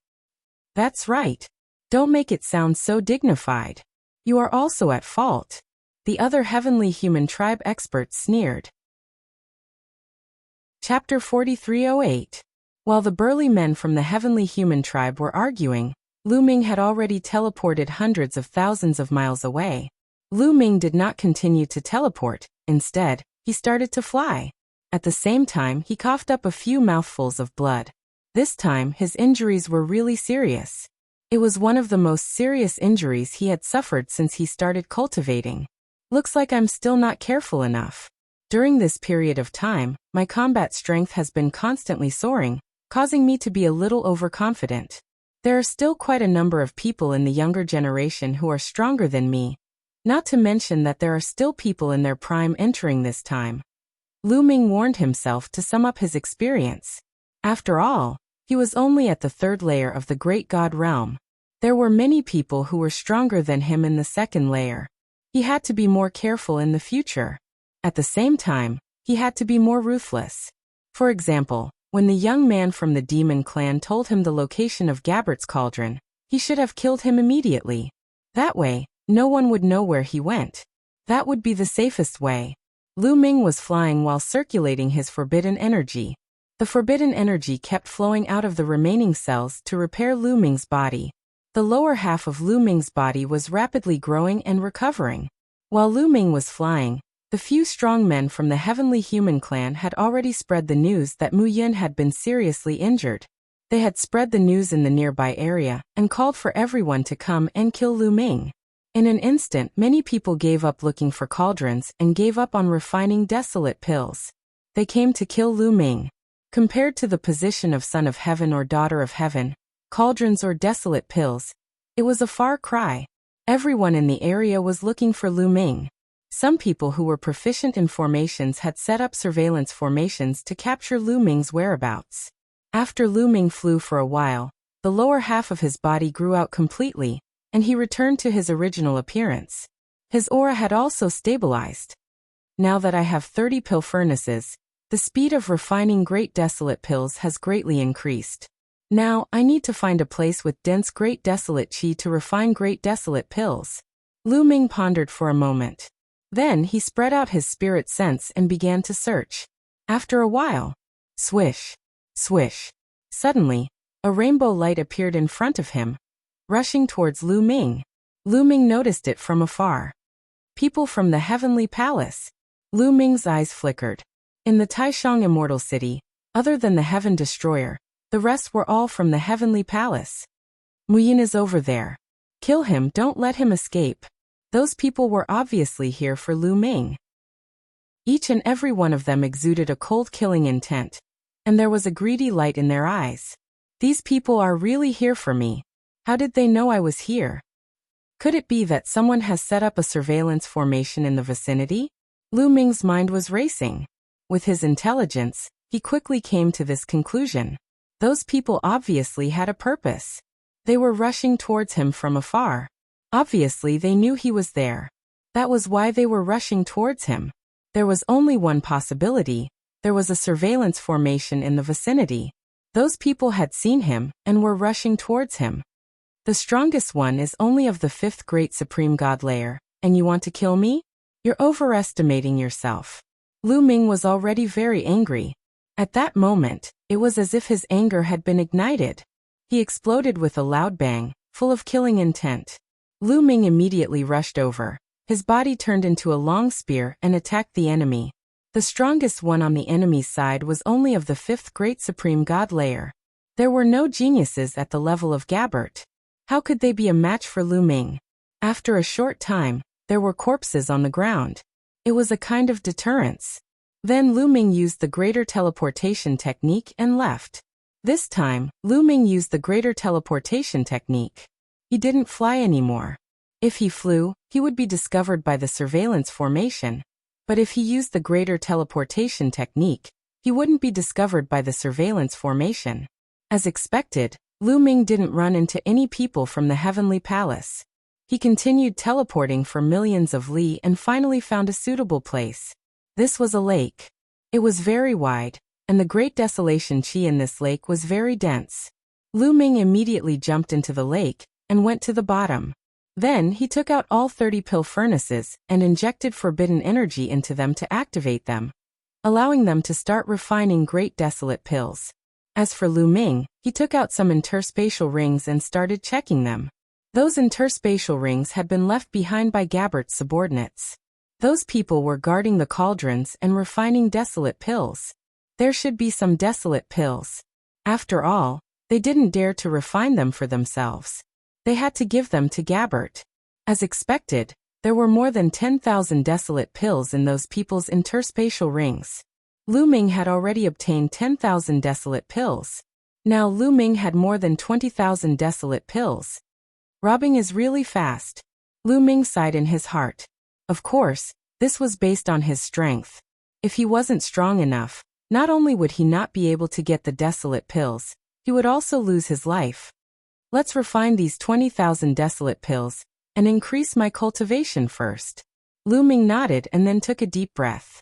That's right. Don't make it sound so dignified. You are also at fault. The other heavenly human tribe experts sneered. Chapter 4308. While the burly men from the heavenly human tribe were arguing, Lu Ming had already teleported hundreds of thousands of miles away. Lu Ming did not continue to teleport. Instead, he started to fly. At the same time, he coughed up a few mouthfuls of blood. This time, his injuries were really serious. It was one of the most serious injuries he had suffered since he started cultivating. Looks like I'm still not careful enough. During this period of time, my combat strength has been constantly soaring, causing me to be a little overconfident. There are still quite a number of people in the younger generation who are stronger than me. Not to mention that there are still people in their prime entering this time. Lu Ming warned himself to sum up his experience. After all, he was only at the 3rd layer of the Great God realm. There were many people who were stronger than him in the 2nd layer. He had to be more careful in the future. At the same time, he had to be more ruthless. For example, when the young man from the demon clan told him the location of Gabbert's cauldron, He should have killed him immediately. That way, no one would know where he went. That would be the safest way. Lu Ming was flying while circulating his forbidden energy. The forbidden energy kept flowing out of the remaining cells to repair Lu Ming's body. The lower half of Lu Ming's body was rapidly growing and recovering. While Lu Ming was flying, the few strong men from the Heavenly Human clan had already spread the news that Mu Yun had been seriously injured. They had spread the news in the nearby area and called for everyone to come and kill Lu Ming. In an instant, many people gave up looking for cauldrons and gave up on refining desolate pills. They came to kill Lu Ming. Compared to the position of son of heaven or daughter of heaven, cauldrons or desolate pills, it was a far cry. Everyone in the area was looking for Lu Ming. Some people who were proficient in formations had set up surveillance formations to capture Lu Ming's whereabouts. After Lu Ming flew for a while, the lower half of his body grew out completely, and he returned to his original appearance. His aura had also stabilized. Now that I have 30 pill furnaces, the speed of refining great desolate pills has greatly increased. Now, I need to find a place with dense great desolate chi to refine great desolate pills. Lu Ming pondered for a moment. Then he spread out his spirit sense and began to search. After a while, swish, swish. Suddenly, a rainbow light appeared in front of him, rushing towards Lu Ming. Lu Ming noticed it from afar. People from the Heavenly Palace. Lu Ming's eyes flickered. In the Taishang Immortal City, other than the Heaven Destroyer, the rest were all from the Heavenly Palace. Mu Yun is over there. Kill him, don't let him escape. Those people were obviously here for Lu Ming. Each and every one of them exuded a cold killing intent, and there was a greedy light in their eyes. These people are really here for me. How did they know I was here? Could it be that someone has set up a surveillance formation in the vicinity? Lu Ming's mind was racing. With his intelligence, he quickly came to this conclusion. Those people obviously had a purpose. They were rushing towards him from afar. Obviously they knew he was there. That was why they were rushing towards him. There was only one possibility. There was a surveillance formation in the vicinity. Those people had seen him and were rushing towards him. The strongest one is only of the 5th great supreme god layer, and you want to kill me? You're overestimating yourself. Lu Ming was already very angry. At that moment, it was as if his anger had been ignited. He exploded with a loud bang, full of killing intent. Lu Ming immediately rushed over. His body turned into a long spear and attacked the enemy. The strongest one on the enemy's side was only of the 5th great supreme god layer. There were no geniuses at the level of Gabbert. How could they be a match for Lu Ming? After a short time, there were corpses on the ground. It was a kind of deterrence. Then Lu Ming used the greater teleportation technique and left. This time, Lu Ming used the greater teleportation technique. He didn't fly anymore. If he flew, he would be discovered by the surveillance formation. But if he used the greater teleportation technique, he wouldn't be discovered by the surveillance formation. As expected, Lu Ming didn't run into any people from the Heavenly Palace. He continued teleporting for millions of li and finally found a suitable place. This was a lake. It was very wide, and the great desolation chi in this lake was very dense. Lu Ming immediately jumped into the lake and went to the bottom. Then he took out all 30 pill furnaces and injected forbidden energy into them to activate them, allowing them to start refining great desolate pills. As for Lu Ming, he took out some interspatial rings and started checking them. Those interspatial rings had been left behind by Gabbert's subordinates. Those people were guarding the cauldrons and refining desolate pills. There should be some desolate pills. After all, they didn't dare to refine them for themselves. They had to give them to Gabbert. As expected, there were more than 10,000 desolate pills in those people's interspatial rings. Lu Ming had already obtained 10,000 desolate pills. Now Lu Ming had more than 20,000 desolate pills. Robbing is really fast. Lu Ming sighed in his heart. Of course, this was based on his strength. If he wasn't strong enough, not only would he not be able to get the desolate pills, he would also lose his life. Let's refine these 20,000 desolate pills and increase my cultivation first. Lu Ming nodded and then took a deep breath.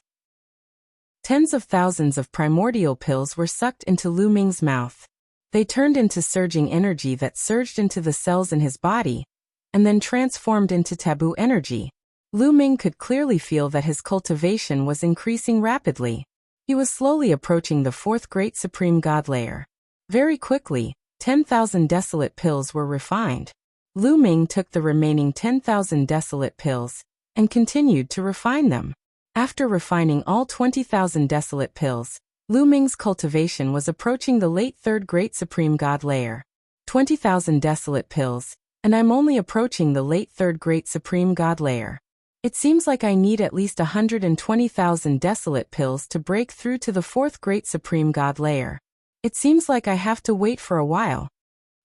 Tens of thousands of primordial pills were sucked into Lu Ming's mouth. They turned into surging energy that surged into the cells in his body, and then transformed into taboo energy. Lu Ming could clearly feel that his cultivation was increasing rapidly. He was slowly approaching the fourth great supreme god layer. Very quickly, 10,000 desolate pills were refined. Lu Ming took the remaining 10,000 desolate pills and continued to refine them. After refining all 20,000 desolate pills, Lu Ming's cultivation was approaching the late third great supreme god layer. 20,000 desolate pills, and I'm only approaching the late third great supreme god layer. It seems like I need at least 120,000 desolate pills to break through to the fourth great supreme god layer. It seems like I have to wait for a while.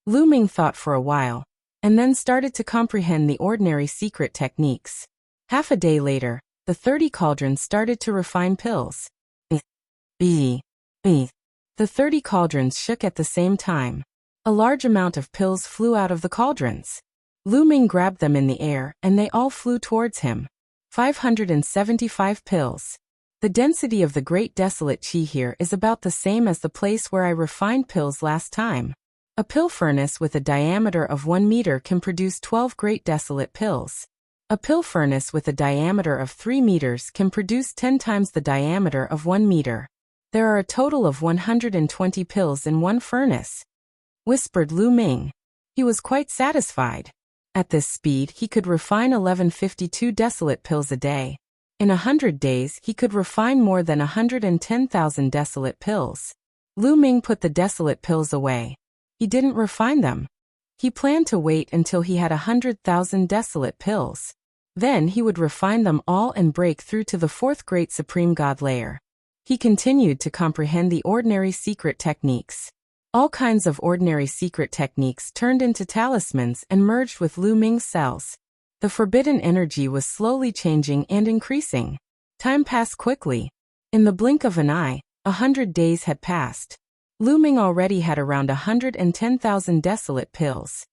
Lu Ming thought for a while, and then started to comprehend the ordinary secret techniques. Half a day later, the 30 cauldrons started to refine pills. The 30 cauldrons shook at the same time. A large amount of pills flew out of the cauldrons. Lu Ming grabbed them in the air, and they all flew towards him. 575 pills. The density of the Great Desolate Qi here is about the same as the place where I refined pills last time. A pill furnace with a diameter of 1 meter can produce 12 Great Desolate pills. A pill furnace with a diameter of 3 meters can produce 10 times the diameter of 1 meter. There are a total of 120 pills in one furnace, whispered Lu Ming. He was quite satisfied. At this speed, he could refine 1152 desolate pills a day. In 100 days, he could refine more than 110,000 desolate pills. Lu Ming put the desolate pills away. He didn't refine them. He planned to wait until he had 100,000 desolate pills. Then he would refine them all and break through to the fourth great supreme god layer. He continued to comprehend the ordinary secret techniques. All kinds of ordinary secret techniques turned into talismans and merged with Lu Ming's cells. The forbidden energy was slowly changing and increasing. Time passed quickly. In the blink of an eye, 100 days had passed. Lu Ming already had around 110,000 desolate pills.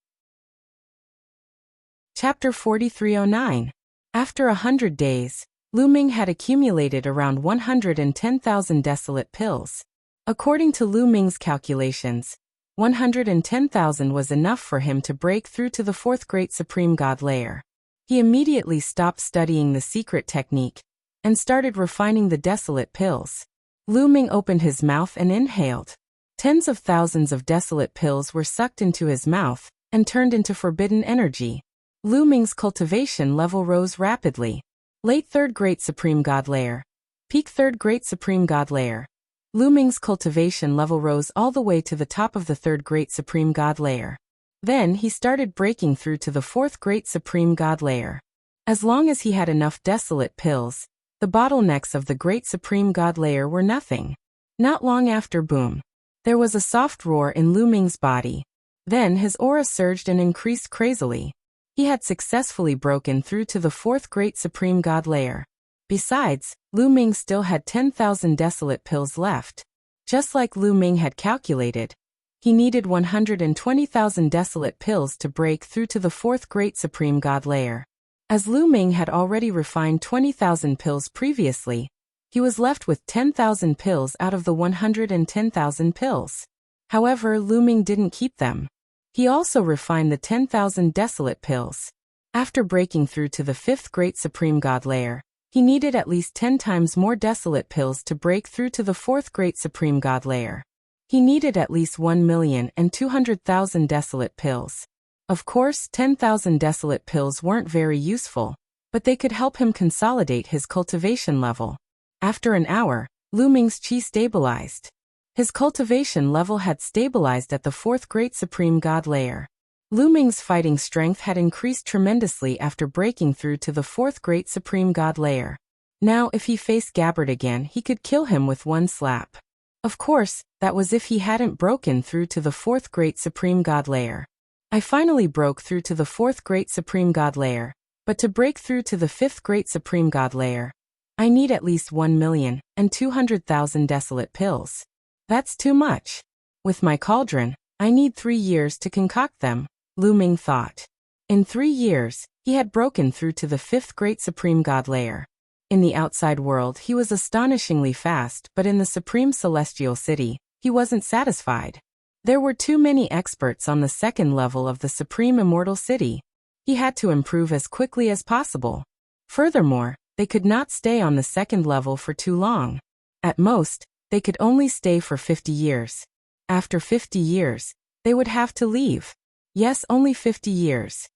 Chapter 4309. After 100 days, Lu Ming had accumulated around 110,000 desolate pills. According to Lu Ming's calculations, 110,000 was enough for him to break through to the fourth great supreme god layer. He immediately stopped studying the secret technique and started refining the desolate pills. Lu Ming opened his mouth and inhaled. Tens of thousands of desolate pills were sucked into his mouth and turned into forbidden energy. Lu Ming's cultivation level rose rapidly. Late third great supreme god layer. Peak third great supreme god layer. Lu Ming's cultivation level rose all the way to the top of the third great supreme god layer. Then he started breaking through to the fourth great supreme god layer. As long as he had enough desolate pills, the bottlenecks of the great supreme god layer were nothing. Not long after, boom. There was a soft roar in Lu Ming's body. Then his aura surged and increased crazily. He had successfully broken through to the fourth great supreme god layer. Besides, Lu Ming still had 10,000 desolate pills left. Just like Lu Ming had calculated, he needed 120,000 desolate pills to break through to the fourth great supreme god layer. As Lu Ming had already refined 20,000 pills previously, he was left with 10,000 pills out of the 110,000 pills. However, Lu Ming didn't keep them. He also refined the 10,000 desolate pills. After breaking through to the fifth great supreme god layer, he needed at least 10 times more desolate pills to break through to the fourth great supreme god layer. He needed at least 1,200,000 desolate pills. Of course, 10,000 desolate pills weren't very useful, but they could help him consolidate his cultivation level. After an hour, Lu Ming's qi stabilized. His cultivation level had stabilized at the fourth great supreme god layer. Lu Ming's fighting strength had increased tremendously after breaking through to the fourth great supreme god layer. Now if he faced Gabbard again, he could kill him with one slap. Of course, that was if he hadn't broken through to the fourth great supreme god layer. I finally broke through to the fourth great supreme god layer, but to break through to the fifth great supreme god layer, I need at least 1,200,000 desolate pills. That's too much. With my cauldron, I need 3 years to concoct them, Lu Ming thought. In 3 years, he had broken through to the fifth great supreme god layer. In the outside world he was astonishingly fast, but in the supreme celestial city, he wasn't satisfied. There were too many experts on the second level of the Supreme Immortal City. He had to improve as quickly as possible. Furthermore, they could not stay on the second level for too long. At most, they could only stay for 50 years. After 50 years, they would have to leave. Yes, only 50 years.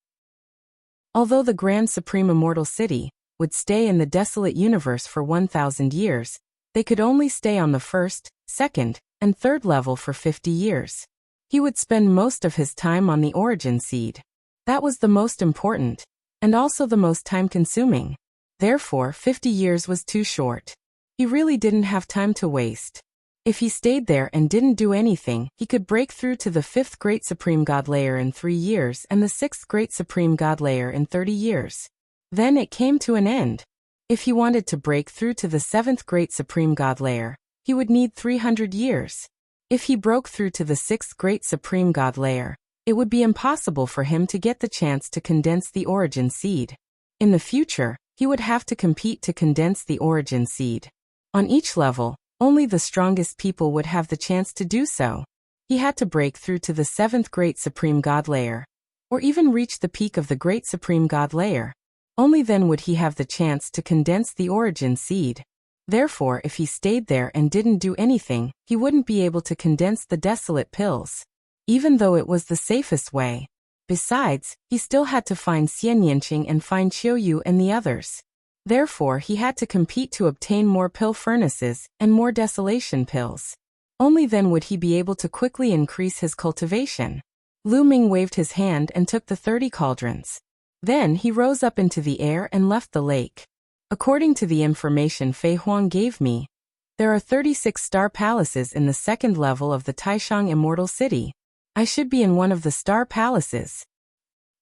Although the Grand Supreme Immortal City would stay in the desolate universe for 1,000 years, they could only stay on the first, second, and third level for 50 years. He would spend most of his time on the origin seed. That was the most important, and also the most time-consuming. Therefore, 50 years was too short. He really didn't have time to waste. If he stayed there and didn't do anything, he could break through to the 5th Great Supreme God Layer in 3 years and the 6th Great Supreme God Layer in 30 years. Then it came to an end. If he wanted to break through to the 7th Great Supreme God Layer, he would need 300 years. If he broke through to the 6th Great Supreme God Layer, it would be impossible for him to get the chance to condense the origin seed. In the future, he would have to compete to condense the origin seed. On each level, only the strongest people would have the chance to do so. He had to break through to the 7th Great Supreme God Layer, or even reach the peak of the Great Supreme God Layer. Only then would he have the chance to condense the origin seed. Therefore, if he stayed there and didn't do anything, he wouldn't be able to condense the desolate pills, even though it was the safest way. Besides, he still had to find Xian Yanqing and find Qiuyu and the others. Therefore, he had to compete to obtain more pill furnaces and more desolation pills. Only then would he be able to quickly increase his cultivation. Lu Ming waved his hand and took the 30 cauldrons. Then he rose up into the air and left the lake. According to the information Fei Huang gave me, there are 36 star palaces in the second level of the Taishang Immortal City. I should be in one of the star palaces.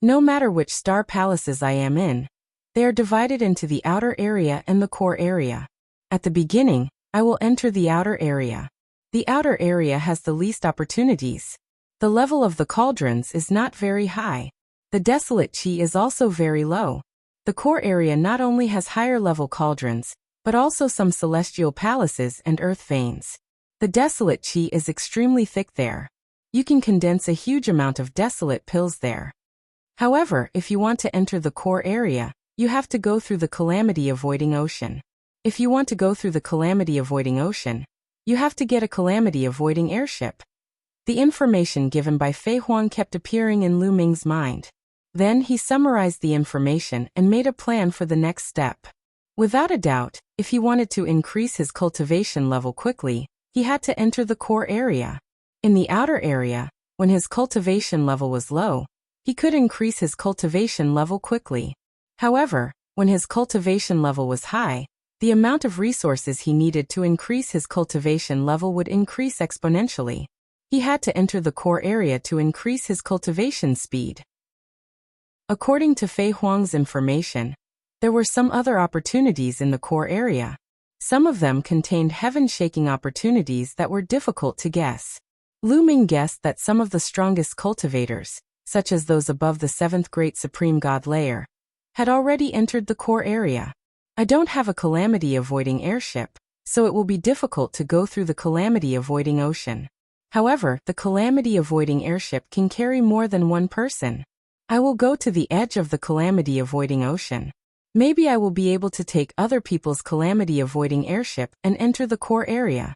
No matter which star palaces I am in, they are divided into the outer area and the core area. At the beginning, I will enter the outer area. The outer area has the least opportunities. The level of the cauldrons is not very high. The desolate qi is also very low. The core area not only has higher level cauldrons, but also some celestial palaces and earth veins. The desolate qi is extremely thick there. You can condense a huge amount of desolate pills there. However, if you want to enter the core area, you have to go through the calamity-avoiding ocean. If you want to go through the calamity-avoiding ocean, you have to get a calamity-avoiding airship. The information given by Fei Huang kept appearing in Lu Ming's mind. Then he summarized the information and made a plan for the next step. Without a doubt, if he wanted to increase his cultivation level quickly, he had to enter the core area. In the outer area, when his cultivation level was low, he could increase his cultivation level quickly. However, when his cultivation level was high, the amount of resources he needed to increase his cultivation level would increase exponentially. He had to enter the core area to increase his cultivation speed. According to Fei Huang's information, there were some other opportunities in the core area. Some of them contained heaven-shaking opportunities that were difficult to guess. Lu Ming guessed that some of the strongest cultivators, such as those above the 7th Great Supreme God Layer, had already entered the core area. I don't have a calamity-avoiding airship, so it will be difficult to go through the calamity-avoiding ocean. However, the calamity-avoiding airship can carry more than one person. I will go to the edge of the calamity-avoiding ocean. Maybe I will be able to take other people's calamity-avoiding airship and enter the core area.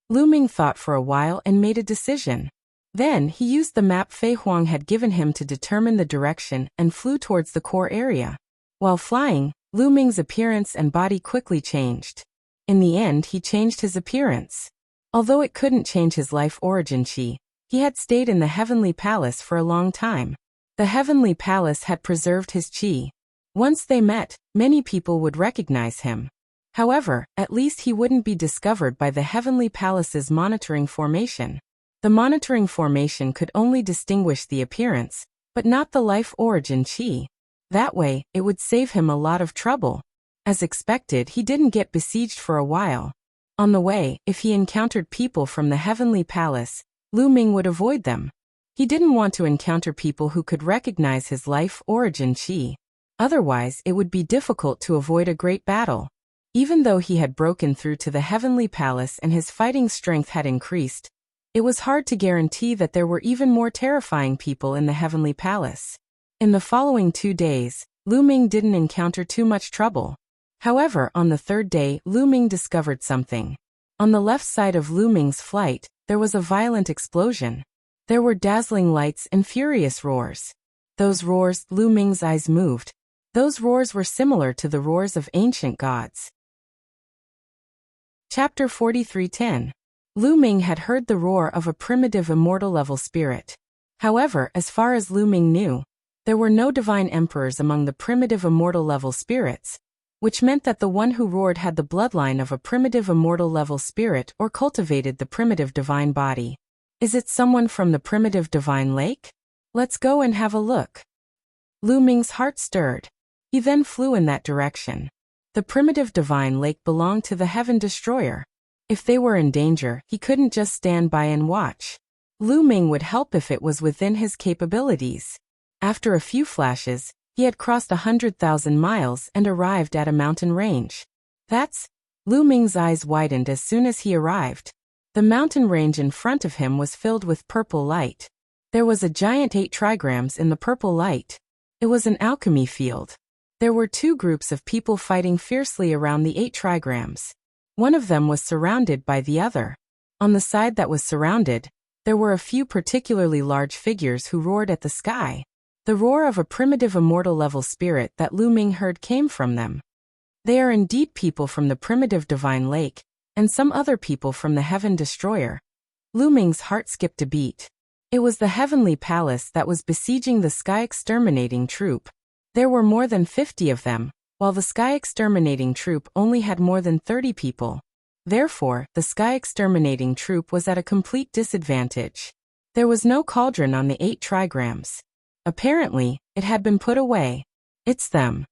Lu Ming thought for a while and made a decision. Then he used the map Fei Huang had given him to determine the direction and flew towards the core area. While flying, Lu Ming's appearance and body quickly changed. In the end, he changed his appearance. Although it couldn't change his life origin qi, he had stayed in the Heavenly Palace for a long time. The Heavenly Palace had preserved his qi. Once they met, many people would recognize him. However, at least he wouldn't be discovered by the Heavenly Palace's monitoring formation. The monitoring formation could only distinguish the appearance, but not the life origin qi. That way, it would save him a lot of trouble. As expected, he didn't get besieged for a while. On the way, if he encountered people from the Heavenly Palace, Lu Ming would avoid them. He didn't want to encounter people who could recognize his life origin qi. Otherwise, it would be difficult to avoid a great battle. Even though he had broken through to the Heavenly Palace and his fighting strength had increased, It was hard to guarantee that there were even more terrifying people in the heavenly palace. In the following 2 days, Lu Ming didn't encounter too much trouble. However, on the 3rd day, Lu Ming discovered something. On the left side of Lu Ming's flight, there was a violent explosion. There were dazzling lights and furious roars. Those roars, Lu Ming's eyes moved. Those roars were similar to the roars of ancient gods. Chapter 43:10. Lu Ming had heard the roar of a primitive immortal-level spirit. However, as far as Lu Ming knew, there were no divine emperors among the primitive immortal-level spirits, which meant that the one who roared had the bloodline of a primitive immortal-level spirit or cultivated the primitive divine body. Is it someone from the primitive divine lake? Let's go and have a look. Lu Ming's heart stirred. He then flew in that direction. The primitive divine lake belonged to the Heaven Destroyer. If they were in danger, he couldn't just stand by and watch. Lu Ming would help if it was within his capabilities. After a few flashes, he had crossed 100,000 miles and arrived at a mountain range. Lu Ming's eyes widened as soon as he arrived. The mountain range in front of him was filled with purple light. There was a giant 8 trigrams in the purple light. It was an alchemy field. There were 2 groups of people fighting fiercely around the 8 trigrams. One of them was surrounded by the other. On the side that was surrounded, there were a few particularly large figures who roared at the sky. The roar of a primitive immortal-level spirit that Lu Ming heard came from them. They are indeed people from the primitive divine lake, and some other people from the Heaven Destroyer. Lu Ming's heart skipped a beat. It was the heavenly palace that was besieging the sky exterminating troop. There were more than 50 of them, while the sky exterminating troop only had more than 30 people. Therefore, the sky exterminating troop was at a complete disadvantage. There was no cauldron on the 8 trigrams. Apparently, it had been put away. It's them.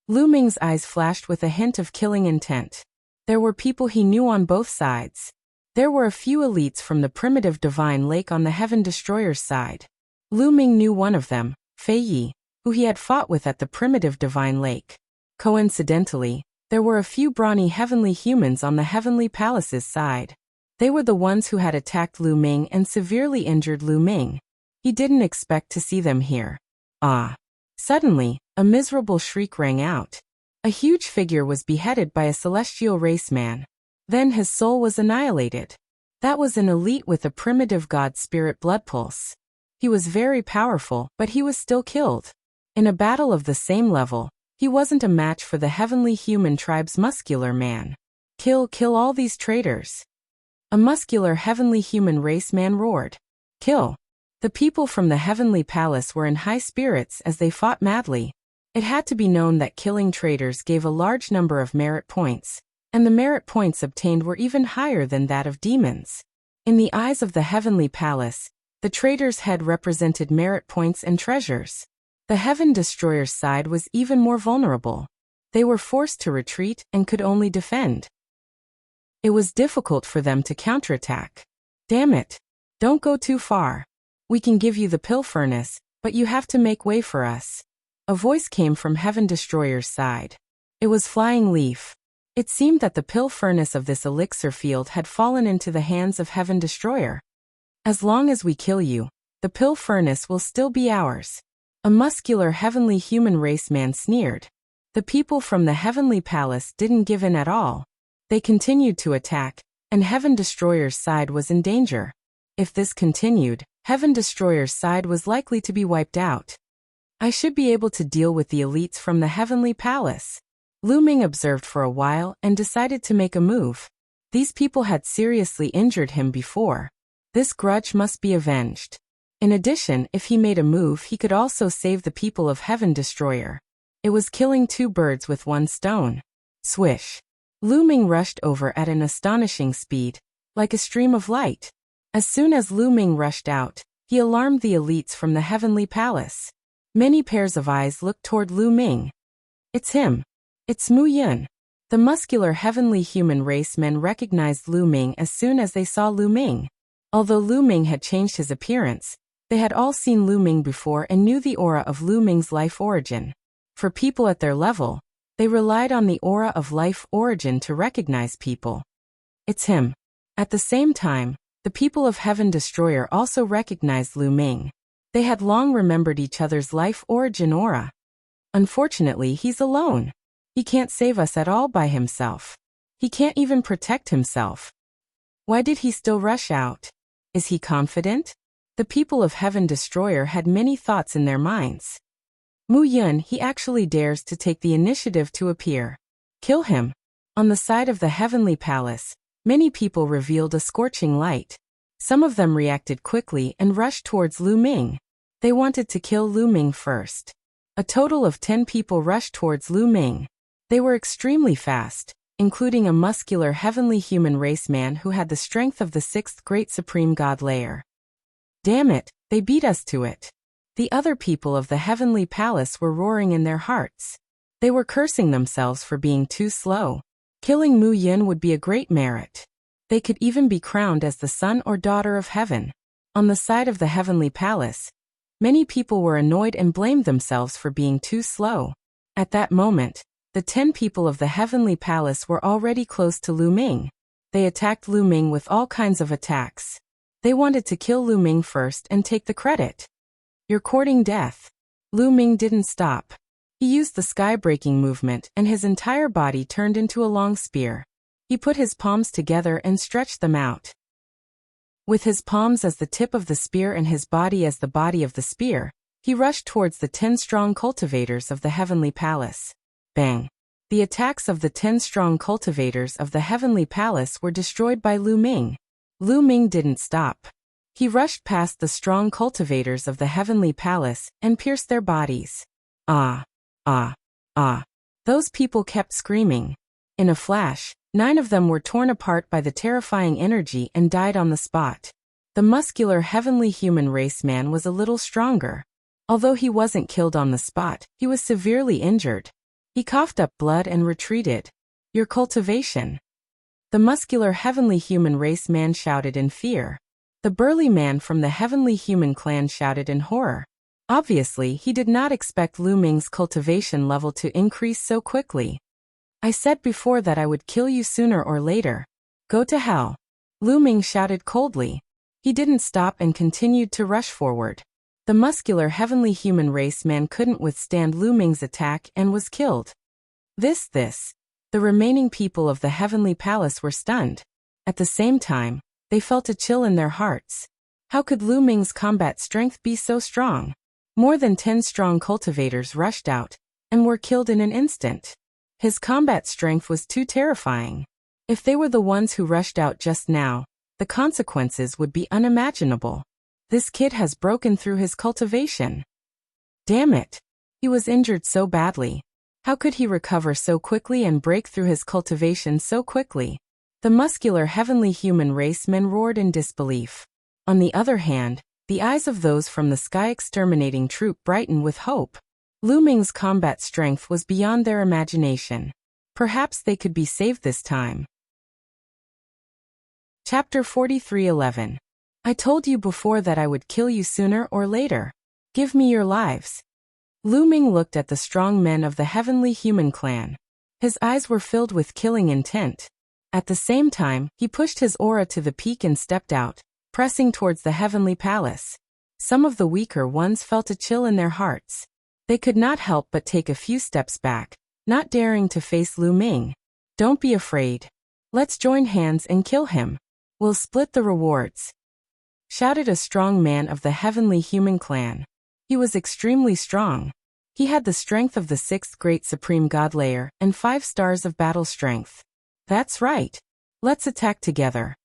Lu Ming's eyes flashed with a hint of killing intent. There were people he knew on both sides. There were a few elites from the primitive divine lake on the Heaven Destroyer's side. Lu Ming knew one of them, Fei Yi, who he had fought with at the primitive divine lake. Coincidentally, there were a few brawny heavenly humans on the heavenly palace's side. They were the ones who had attacked Lu Ming and severely injured Lu Ming. He didn't expect to see them here. Ah! Suddenly, a miserable shriek rang out. A huge figure was beheaded by a celestial race man. Then his soul was annihilated. That was an elite with a primitive god spirit blood pulse. He was very powerful, but he was still killed. In a battle of the same level, he wasn't a match for the heavenly human tribe's muscular man. Kill all these traitors. A muscular heavenly human race man roared. Kill. The people from the heavenly palace were in high spirits as they fought madly. It had to be known that killing traitors gave a large number of merit points, and the merit points obtained were even higher than that of demons. In the eyes of the heavenly palace, the traitor's head represented merit points and treasures. The Heaven Destroyer's side was even more vulnerable. They were forced to retreat and could only defend. It was difficult for them to counterattack. Damn it! Don't go too far. We can give you the pill furnace, but you have to make way for us. A voice came from Heaven Destroyer's side. It was Flying Leaf. It seemed that the pill furnace of this elixir field had fallen into the hands of Heaven Destroyer. As long as we kill you, the pill furnace will still be ours. A muscular heavenly human race man sneered. The people from the heavenly palace didn't give in at all. They continued to attack, and Heaven Destroyer's side was in danger. If this continued, Heaven Destroyer's side was likely to be wiped out. I should be able to deal with the elites from the heavenly palace. Lu Ming observed for a while and decided to make a move. These people had seriously injured him before. This grudge must be avenged. In addition, if he made a move, he could also save the people of Heaven Destroyer. It was killing 2 birds with 1 stone. Swish! Lu Ming rushed over at an astonishing speed, like a stream of light. As soon as Lu Ming rushed out, he alarmed the elites from the heavenly palace. Many pairs of eyes looked toward Lu Ming. It's him. It's Mu Yun. The muscular heavenly human race men recognized Lu Ming as soon as they saw Lu Ming. Although Lu Ming had changed his appearance, they had all seen Lu Ming before and knew the aura of Lu Ming's life origin. For people at their level, they relied on the aura of life origin to recognize people. It's him. At the same time, The people of Heaven Destroyer also recognized Lu Ming. They had long remembered each other's life origin aura. Unfortunately, he's alone. He can't save us at all by himself. He can't even protect himself. Why did he still rush out? Is he confident? The people of Heaven Destroyer had many thoughts in their minds. Mu Yun, he actually dares to take the initiative to appear. Kill him. On the side of the Heavenly Palace, many people revealed a scorching light. Some of them reacted quickly and rushed towards Lu Ming. They wanted to kill Lu Ming first. A total of 10 people rushed towards Lu Ming. They were extremely fast, including a muscular heavenly human race man who had the strength of the 6th great supreme god layer. Damn it, they beat us to it. The other people of the Heavenly Palace were roaring in their hearts. They were cursing themselves for being too slow. Killing Mu Yun would be a great merit. They could even be crowned as the son or daughter of heaven. On the side of the Heavenly Palace, many people were annoyed and blamed themselves for being too slow. At that moment, the 10 people of the Heavenly Palace were already close to Lu Ming. They attacked Lu Ming with all kinds of attacks. They wanted to kill Lu Ming first and take the credit. You're courting death. Lu Ming didn't stop. He used the sky-breaking movement and his entire body turned into a long spear. He put his palms together and stretched them out. With his palms as the tip of the spear and his body as the body of the spear, he rushed towards the 10 strong cultivators of the Heavenly Palace. Bang! The attacks of the 10 strong cultivators of the Heavenly Palace were destroyed by Lu Ming. Lu Ming didn't stop. He rushed past the strong cultivators of the Heavenly Palace and pierced their bodies. Ah! Ah! Ah! Those people kept screaming. In a flash, 9 of them were torn apart by the terrifying energy and died on the spot. The muscular heavenly human race man was a little stronger. Although he wasn't killed on the spot, he was severely injured. He coughed up blood and retreated. Your cultivation. The muscular heavenly human race man shouted in fear. The burly man from the heavenly human clan shouted in horror. Obviously, he did not expect Lu Ming's cultivation level to increase so quickly. I said before that I would kill you sooner or later. Go to hell. Lu Ming shouted coldly. He didn't stop and continued to rush forward. The muscular heavenly human race man couldn't withstand Lu Ming's attack and was killed. The remaining people of the Heavenly Palace were stunned. At the same time, they felt a chill in their hearts. How could Lu Ming's combat strength be so strong? More than 10 strong cultivators rushed out and were killed in an instant. His combat strength was too terrifying. If they were the ones who rushed out just now, the consequences would be unimaginable. This kid has broken through his cultivation. Damn it! He was injured so badly. How could he recover so quickly and break through his cultivation so quickly? The muscular heavenly human race men roared in disbelief. On the other hand, the eyes of those from the sky exterminating troop brightened with hope. Lu Ming's combat strength was beyond their imagination. Perhaps they could be saved this time. Chapter 43:11. I told you before that I would kill you sooner or later. Give me your lives. Lu Ming looked at the strong men of the heavenly human clan. His eyes were filled with killing intent. At the same time, he pushed his aura to the peak and stepped out, pressing towards the Heavenly Palace. Some of the weaker ones felt a chill in their hearts. They could not help but take a few steps back, not daring to face Lu Ming. Don't be afraid. Let's join hands and kill him. We'll split the rewards, shouted a strong man of the heavenly human clan. He was extremely strong. He had the strength of the 6th great supreme god layer and 5 stars of battle strength. That's right. Let's attack together,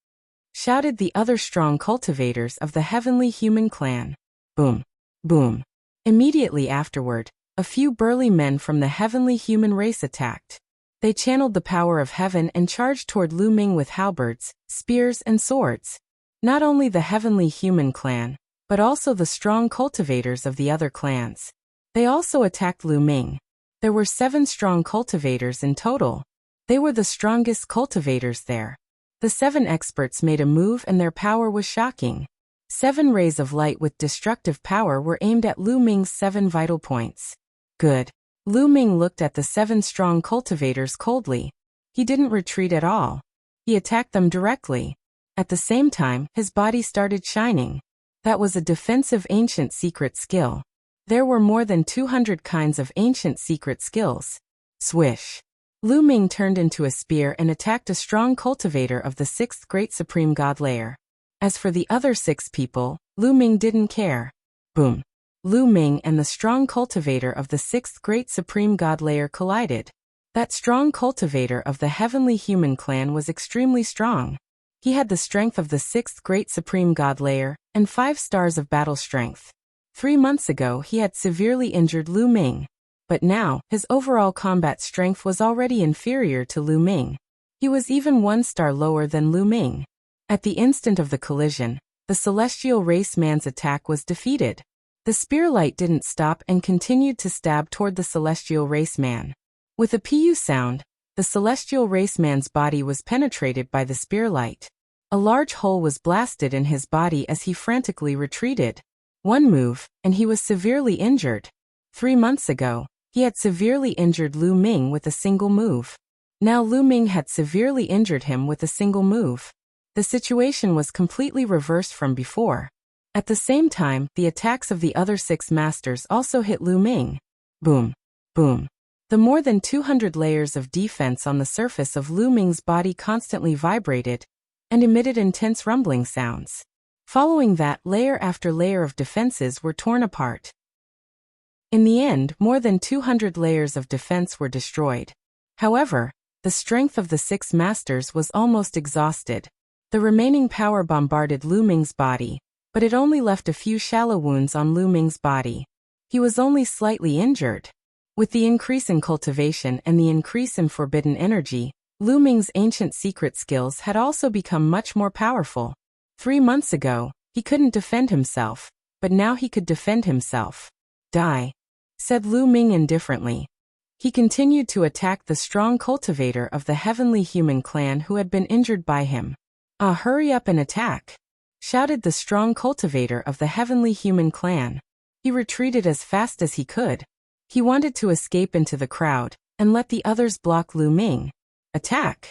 shouted the other strong cultivators of the heavenly human clan. Boom. Boom. Immediately afterward, a few burly men from the heavenly human race attacked. They channeled the power of heaven and charged toward Lu Ming with halberds, spears and swords. Not only the heavenly human clan, but also the strong cultivators of the other clans. They also attacked Lu Ming. There were 7 strong cultivators in total. They were the strongest cultivators there. The 7 experts made a move and their power was shocking. 7 rays of light with destructive power were aimed at Lu Ming's 7 vital points. Good. Lu Ming looked at the 7 strong cultivators coldly. He didn't retreat at all. He attacked them directly. At the same time, his body started shining. That was a defensive ancient secret skill. There were more than 200 kinds of ancient secret skills. Swish. Lu Ming turned into a spear and attacked a strong cultivator of the 6th Great Supreme God layer. As for the other 6 people, Lu Ming didn't care. Boom. Lu Ming and the strong cultivator of the 6th Great Supreme God layer collided. That strong cultivator of the heavenly human clan was extremely strong. He had the strength of the 6th Great Supreme God layer, and 5 stars of battle strength. 3 months ago he had severely injured Lu Ming. But now, his overall combat strength was already inferior to Lu Ming. He was even 1 star lower than Lu Ming. At the instant of the collision, the celestial race man's attack was defeated. The spearlight didn't stop and continued to stab toward the celestial race man. With a pu sound, the celestial race man's body was penetrated by the spearlight. A large hole was blasted in his body as he frantically retreated. 1 move, and he was severely injured. 3 months ago, he had severely injured Lu Ming with a single move. Now Lu Ming had severely injured him with a single move. The situation was completely reversed from before. At the same time, the attacks of the other 6 masters also hit Lu Ming. Boom. Boom. The more than 200 layers of defense on the surface of Lu Ming's body constantly vibrated and emitted intense rumbling sounds. Following that, layer after layer of defenses were torn apart. In the end, more than 200 layers of defense were destroyed. However, the strength of the 6 masters was almost exhausted. The remaining power bombarded Lu Ming's body, but it only left a few shallow wounds on Lu Ming's body. He was only slightly injured. With the increase in cultivation and the increase in forbidden energy, Lu Ming's ancient secret skills had also become much more powerful. 3 months ago, he couldn't defend himself, but now he could defend himself. Die, said Lu Ming indifferently. He continued to attack the strong cultivator of the heavenly human clan who had been injured by him. Ah, hurry up and attack, shouted the strong cultivator of the heavenly human clan. He retreated as fast as he could. He wanted to escape into the crowd and let the others block Lu Ming. Attack!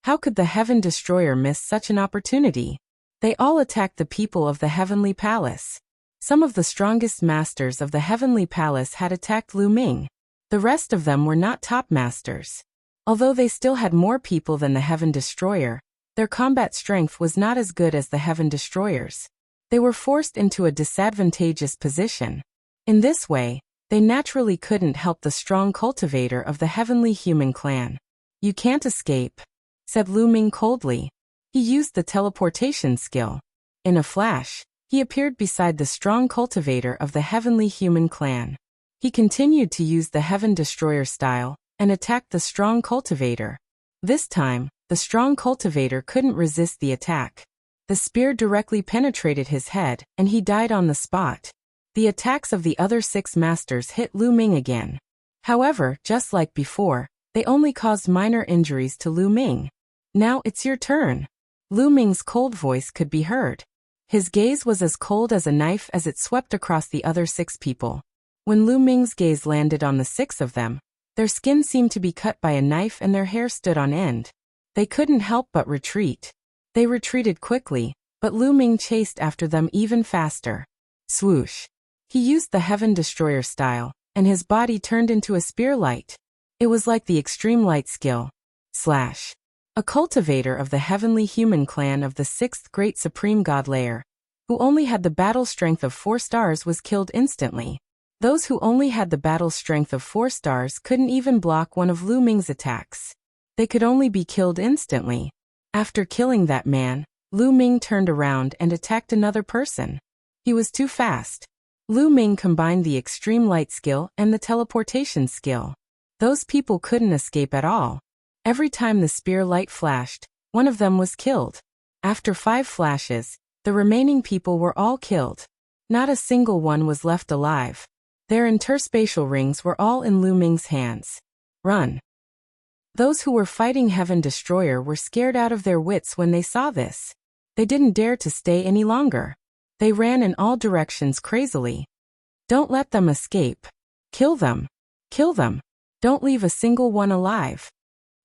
How could the Heaven Destroyer miss such an opportunity? They all attacked the people of the Heavenly Palace. Some of the strongest masters of the Heavenly Palace had attacked Lu Ming. The rest of them were not top masters. Although they still had more people than the Heaven Destroyer, their combat strength was not as good as the Heaven Destroyers. They were forced into a disadvantageous position. In this way, they naturally couldn't help the strong cultivator of the heavenly human clan. You can't escape, said Lu Ming coldly. He used the teleportation skill. In a flash, he appeared beside the strong cultivator of the heavenly human clan. He continued to use the Heaven Destroyer style and attacked the strong cultivator. This time, the strong cultivator couldn't resist the attack. The spear directly penetrated his head, and he died on the spot. The attacks of the other 6 masters hit Lu Ming again. However, just like before, they only caused minor injuries to Lu Ming. Now it's your turn. Lu Ming's cold voice could be heard. His gaze was as cold as a knife as it swept across the other 6 people. When Lu Ming's gaze landed on the 6 of them, their skin seemed to be cut by a knife and their hair stood on end. They couldn't help but retreat. They retreated quickly, but Lu Ming chased after them even faster. Swoosh. He used the Heaven Destroyer style, and his body turned into a spear light. It was like the extreme light skill. Slash. A cultivator of the heavenly human clan of the 6th Great Supreme God layer, who only had the battle strength of 4 stars, was killed instantly. Those who only had the battle strength of 4 stars couldn't even block one of Lu Ming's attacks. They could only be killed instantly. After killing that man, Lu Ming turned around and attacked another person. He was too fast. Lu Ming combined the extreme light skill and the teleportation skill. Those people couldn't escape at all. Every time the spear light flashed, one of them was killed. After 5 flashes, the remaining people were all killed. Not a single one was left alive. Their interspatial rings were all in Lu Ming's hands. Run. Those who were fighting Heaven Destroyer were scared out of their wits when they saw this. They didn't dare to stay any longer. They ran in all directions crazily. Don't let them escape. Kill them. Kill them. Don't leave a single one alive.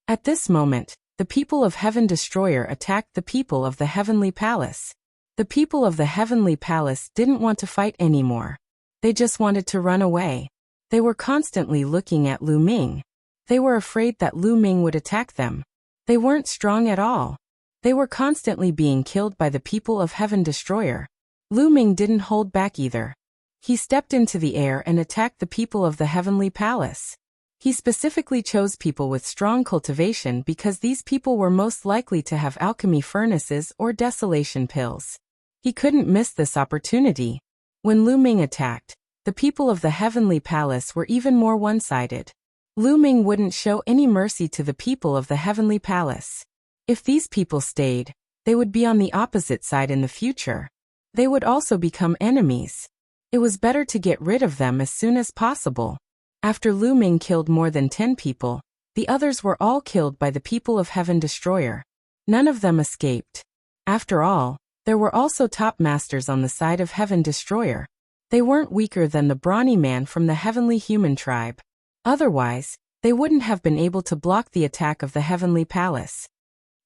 At this moment, the people of Heaven Destroyer attacked the people of the Heavenly Palace. The people of the Heavenly Palace didn't want to fight anymore. They just wanted to run away. They were constantly looking at Lu Ming. They were afraid that Lu Ming would attack them. They weren't strong at all. They were constantly being killed by the people of Heaven Destroyer. Lu Ming didn't hold back either. He stepped into the air and attacked the people of the Heavenly Palace. He specifically chose people with strong cultivation because these people were most likely to have alchemy furnaces or desolation pills. He couldn't miss this opportunity. When Lu Ming attacked, the people of the Heavenly Palace were even more one-sided. Lu Ming wouldn't show any mercy to the people of the Heavenly Palace. If these people stayed, they would be on the opposite side in the future. They would also become enemies. It was better to get rid of them as soon as possible. After Lu Ming killed more than 10 people, the others were all killed by the people of Heaven Destroyer. None of them escaped. After all, there were also top masters on the side of Heaven Destroyer. They weren't weaker than the brawny man from the Heavenly Human tribe. Otherwise, they wouldn't have been able to block the attack of the Heavenly Palace.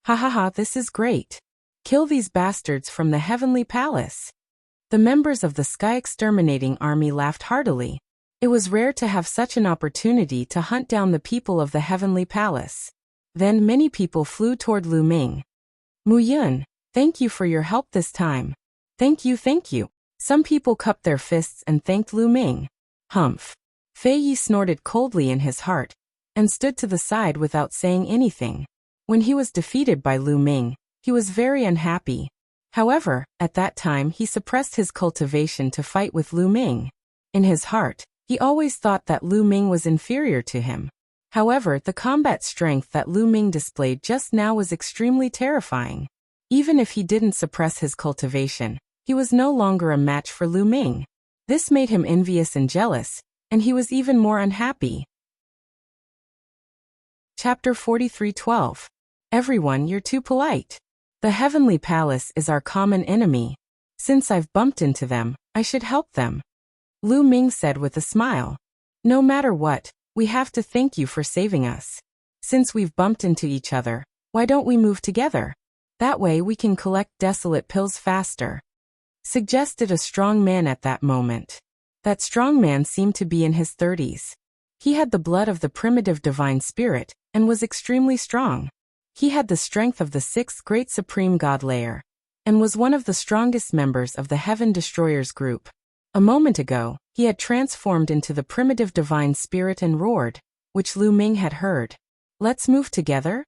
Ha ha ha, this is great. Kill these bastards from the Heavenly Palace. The members of the Sky Exterminating Army laughed heartily. It was rare to have such an opportunity to hunt down the people of the Heavenly Palace. Then many people flew toward Lu Ming. Mu Yun, thank you for your help this time. Thank you, thank you. Some people cupped their fists and thanked Lu Ming. Humph. Fei Yi snorted coldly in his heart, and stood to the side without saying anything. When he was defeated by Lu Ming, he was very unhappy. However, at that time he suppressed his cultivation to fight with Lu Ming. In his heart, he always thought that Lu Ming was inferior to him. However, the combat strength that Lu Ming displayed just now was extremely terrifying. Even if he didn't suppress his cultivation, he was no longer a match for Lu Ming. This made him envious and jealous, and he was even more unhappy. Chapter 43:12. Everyone, you're too polite. The Heavenly Palace is our common enemy. Since I've bumped into them, I should help them. Lu Ming said with a smile. No matter what, we have to thank you for saving us. Since we've bumped into each other, why don't we move together? That way we can collect desolate pills faster. Suggested a strong man at that moment. That strong man seemed to be in his 30s. He had the blood of the primitive divine spirit, and was extremely strong. He had the strength of the 6th great supreme god layer, and was one of the strongest members of the Heaven Destroyers group. A moment ago, he had transformed into the primitive divine spirit and roared, which Lu Ming had heard. Let's move together?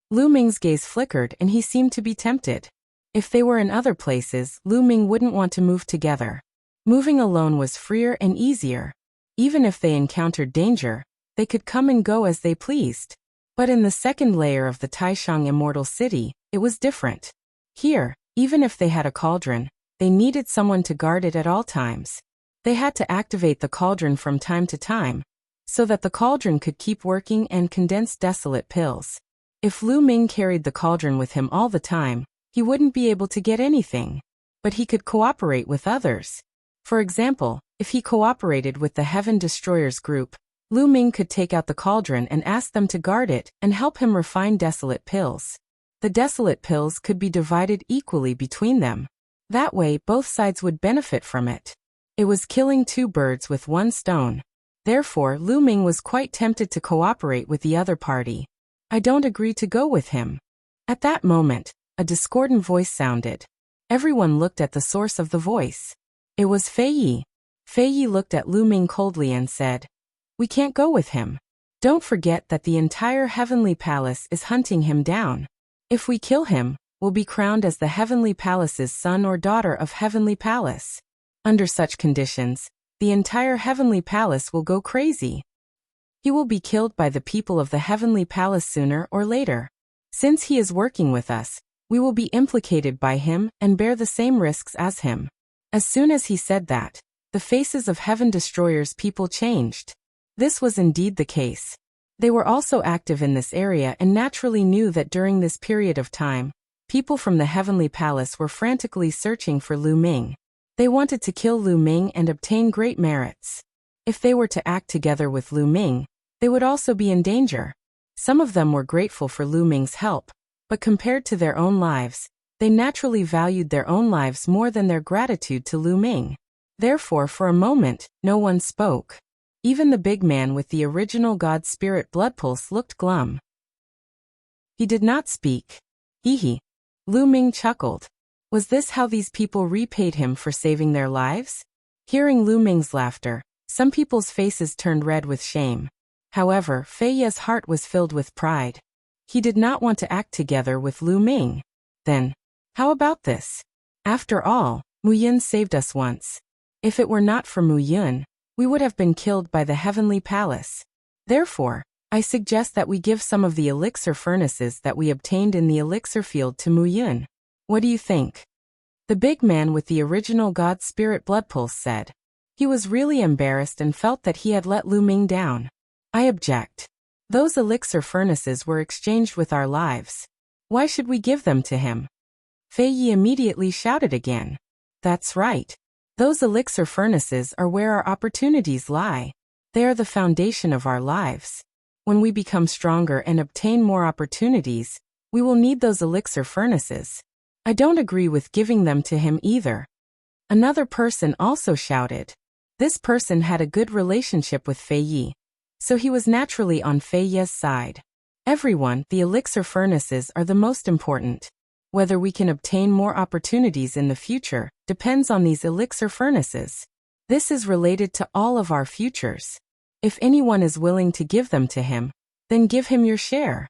Lu Ming's gaze flickered and he seemed to be tempted. If they were in other places, Lu Ming wouldn't want to move together. Moving alone was freer and easier. Even if they encountered danger, they could come and go as they pleased. But in the 2nd layer of the Taishang Immortal City, it was different. Here, even if they had a cauldron, they needed someone to guard it at all times. They had to activate the cauldron from time to time, so that the cauldron could keep working and condense desolate pills. If Lu Ming carried the cauldron with him all the time, he wouldn't be able to get anything. But he could cooperate with others. For example, if he cooperated with the Heaven Destroyers group, Lu Ming could take out the cauldron and ask them to guard it and help him refine desolate pills. The desolate pills could be divided equally between them. That way, both sides would benefit from it. It was killing 2 birds with 1 stone. Therefore, Lu Ming was quite tempted to cooperate with the other party. I don't agree to go with him. At that moment, a discordant voice sounded. Everyone looked at the source of the voice. It was Fei Yi. Fei Yi looked at Lu Ming coldly and said, We can't go with him. Don't forget that the entire Heavenly Palace is hunting him down. If we kill him, we'll be crowned as the Heavenly Palace's son or daughter of Heavenly Palace. Under such conditions, the entire Heavenly Palace will go crazy. He will be killed by the people of the Heavenly Palace sooner or later. Since he is working with us, we will be implicated by him and bear the same risks as him. As soon as he said that, the faces of Heaven Destroyer's people changed. This was indeed the case. They were also active in this area and naturally knew that during this period of time, people from the Heavenly Palace were frantically searching for Lu Ming. They wanted to kill Lu Ming and obtain great merits. If they were to act together with Lu Ming, they would also be in danger. Some of them were grateful for Lu Ming's help, but compared to their own lives, they naturally valued their own lives more than their gratitude to Lu Ming. Therefore, for a moment, no one spoke. Even the big man with the original God Spirit blood pulse looked glum. He did not speak. Hee. Lu Ming chuckled. Was this how these people repaid him for saving their lives? Hearing Lu Ming's laughter, some people's faces turned red with shame. However, Fei Ye's heart was filled with pride. He did not want to act together with Lu Ming. Then, how about this? After all, Mu Yun saved us once. If it were not for Mu Yun, we would have been killed by the heavenly palace. Therefore, I suggest that we give some of the elixir furnaces that we obtained in the elixir field to Mu Yun. What do you think? The big man with the original God Spirit blood pulse said. He was really embarrassed and felt that he had let Lu Ming down. I object. Those elixir furnaces were exchanged with our lives. Why should we give them to him? Fei Yi immediately shouted again. That's right. Those elixir furnaces are where our opportunities lie. They are the foundation of our lives. When we become stronger and obtain more opportunities, we will need those elixir furnaces. I don't agree with giving them to him either. Another person also shouted. This person had a good relationship with Fei Yi, so he was naturally on Fei Ye's side. Everyone, the elixir furnaces are the most important. Whether we can obtain more opportunities in the future depends on these elixir furnaces. This is related to all of our futures. If anyone is willing to give them to him, then give him your share.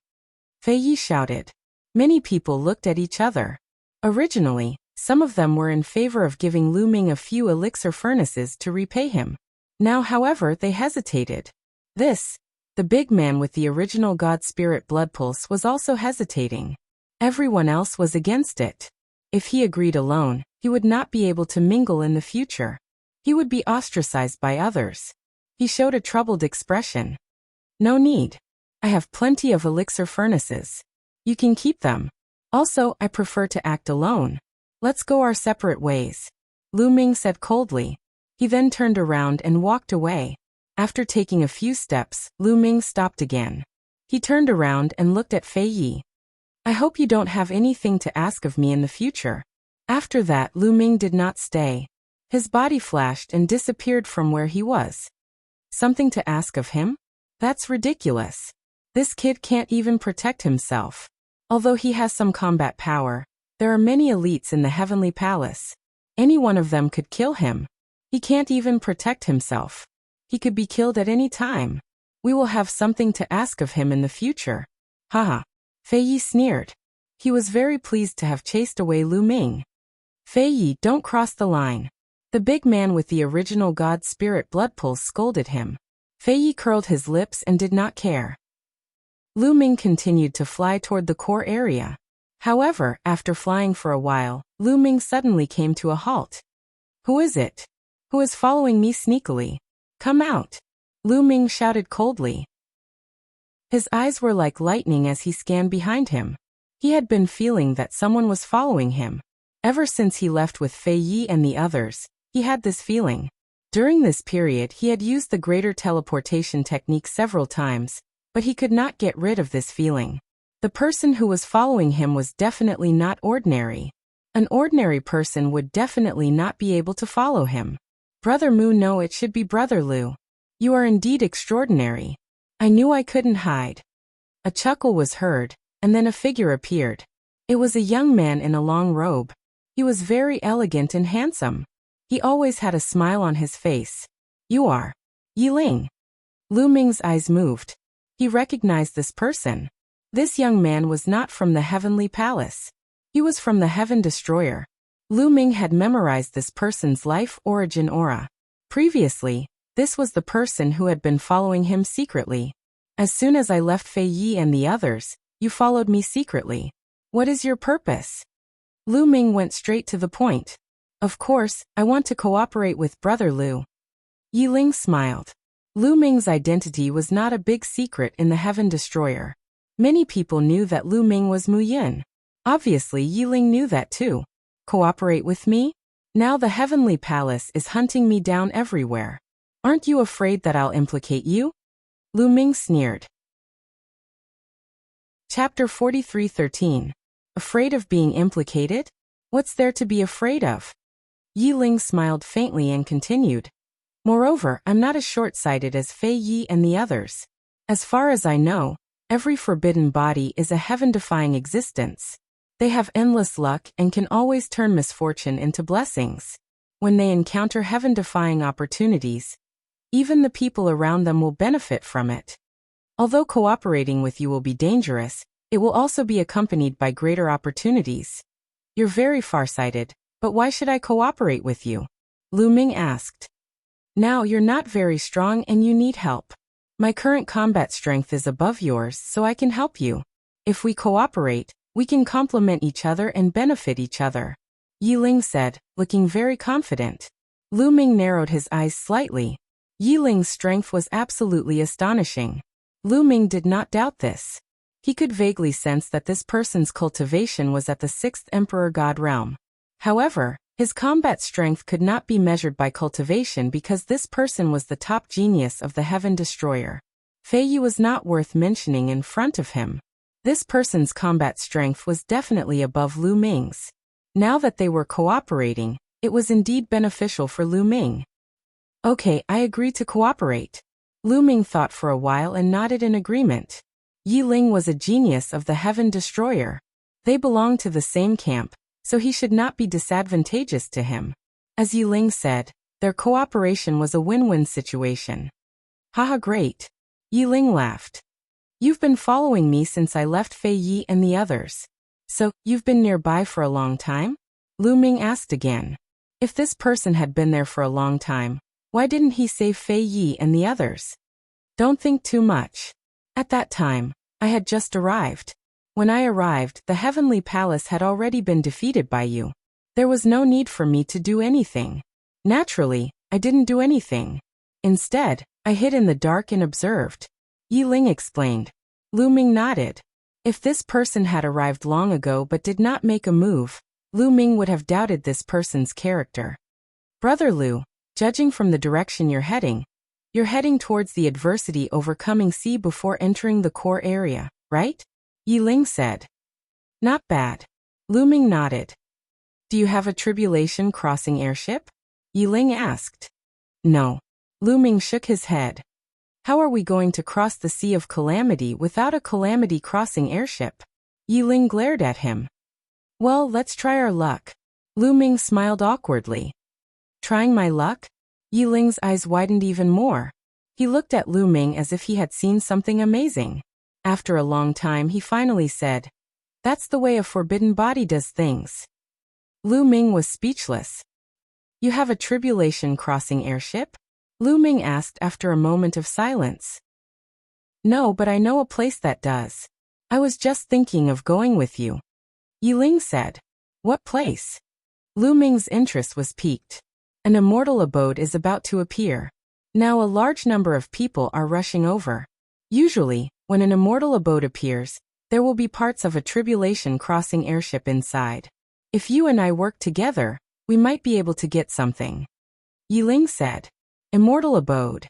Fei Yi shouted. Many people looked at each other. Originally, some of them were in favor of giving Lu Ming a few elixir furnaces to repay him. Now, however, they hesitated. The big man with the original God Spirit blood pulse was also hesitating. Everyone else was against it. If he agreed alone, he would not be able to mingle in the future. He would be ostracized by others. He showed a troubled expression. No need. I have plenty of elixir furnaces. You can keep them. Also, I prefer to act alone. Let's go our separate ways. Lu Ming said coldly. He then turned around and walked away. After taking a few steps, Lu Ming stopped again. He turned around and looked at Fei Yi. I hope you don't have anything to ask of me in the future. After that, Lu Ming did not stay. His body flashed and disappeared from where he was. Something to ask of him? That's ridiculous. This kid can't even protect himself. Although he has some combat power, there are many elites in the Heavenly Palace. Any one of them could kill him. He can't even protect himself. He could be killed at any time. We will have something to ask of him in the future. Haha. Fei Yi sneered. He was very pleased to have chased away Lu Ming. Fei Yi, don't cross the line. The big man with the original God Spirit blood pulse scolded him. Fei Yi curled his lips and did not care. Lu Ming continued to fly toward the core area. However, after flying for a while, Lu Ming suddenly came to a halt. Who is it? Who is following me sneakily? Come out! Lu Ming shouted coldly. His eyes were like lightning as he scanned behind him. He had been feeling that someone was following him. Ever since he left with Fei Yi and the others, he had this feeling. During this period, he had used the greater teleportation technique several times, but he could not get rid of this feeling. The person who was following him was definitely not ordinary. An ordinary person would definitely not be able to follow him. Brother Mu, no, it should be Brother Lu. You are indeed extraordinary. I knew I couldn't hide. A chuckle was heard, and then a figure appeared. It was a young man in a long robe. He was very elegant and handsome. He always had a smile on his face. You are Yi Ling. Lu Ming's eyes moved. He recognized this person. This young man was not from the Heavenly Palace. He was from the Heaven Destroyer. Lu Ming had memorized this person's life origin aura. Previously, this was the person who had been following him secretly. As soon as I left Fei Yi and the others, you followed me secretly. What is your purpose? Lu Ming went straight to the point. Of course, I want to cooperate with Brother Lu. Yi Ling smiled. Lu Ming's identity was not a big secret in the Heaven Destroyer. Many people knew that Lu Ming was Mu Yun. Obviously, Yi Ling knew that too. Cooperate with me? Now the Heavenly Palace is hunting me down everywhere. Aren't you afraid that I'll implicate you? Lu Ming sneered. Chapter 43:13. Afraid of being implicated? What's there to be afraid of? Yi Ling smiled faintly and continued. Moreover, I'm not as short-sighted as Fei Yi and the others. As far as I know, every forbidden body is a heaven-defying existence. They have endless luck and can always turn misfortune into blessings. When they encounter heaven-defying opportunities, even the people around them will benefit from it. Although cooperating with you will be dangerous, it will also be accompanied by greater opportunities. You're very farsighted, but why should I cooperate with you? Lu Ming asked. Now you're not very strong and you need help. My current combat strength is above yours, so I can help you. If we cooperate, we can complement each other and benefit each other. Yi Ling said, looking very confident. Lu Ming narrowed his eyes slightly. Yi Ling's strength was absolutely astonishing. Lu Ming did not doubt this. He could vaguely sense that this person's cultivation was at the 6th Emperor God realm. However, his combat strength could not be measured by cultivation because this person was the top genius of the Heaven Destroyer. Fei Yi was not worth mentioning in front of him. This person's combat strength was definitely above Lu Ming's. Now that they were cooperating, it was indeed beneficial for Lu Ming. Okay, I agree to cooperate. Lu Ming thought for a while and nodded in agreement. Yi Ling was a genius of the Heaven Destroyer. They belonged to the same camp, so he should not be disadvantageous to him. As Yi Ling said, their cooperation was a win-win situation. Haha, great. Yi Ling laughed. You've been following me since I left Fei Yi and the others. So, you've been nearby for a long time? Lu Ming asked again. If this person had been there for a long time, why didn't he save Fei Yi and the others? Don't think too much. At that time, I had just arrived. When I arrived, the Heavenly Palace had already been defeated by you. There was no need for me to do anything. Naturally, I didn't do anything. Instead, I hid in the dark and observed. Yi Ling explained. Lu Ming nodded. If this person had arrived long ago but did not make a move, Lu Ming would have doubted this person's character. Brother Lu, judging from the direction you're heading towards the adversity overcoming sea before entering the core area, right? Yi Ling said. Not bad. Lu Ming nodded. Do you have a tribulation crossing airship? Yi Ling asked. No. Lu Ming shook his head. How are we going to cross the Sea of Calamity without a calamity crossing airship? Yi Ling glared at him. Well, let's try our luck. Lu Ming smiled awkwardly. Trying my luck? Yi Ling's eyes widened even more. He looked at Lu Ming as if he had seen something amazing. After a long time he finally said, That's the way a forbidden body does things. Lu Ming was speechless. You have a tribulation crossing airship? Lu Ming asked after a moment of silence. No, but I know a place that does. I was just thinking of going with you. Yi Ling said. What place? Lu Ming's interest was piqued. An immortal abode is about to appear. Now a large number of people are rushing over. Usually, when an immortal abode appears, there will be parts of a tribulation crossing airship inside. If you and I work together, we might be able to get something. Yi Ling said. Immortal abode.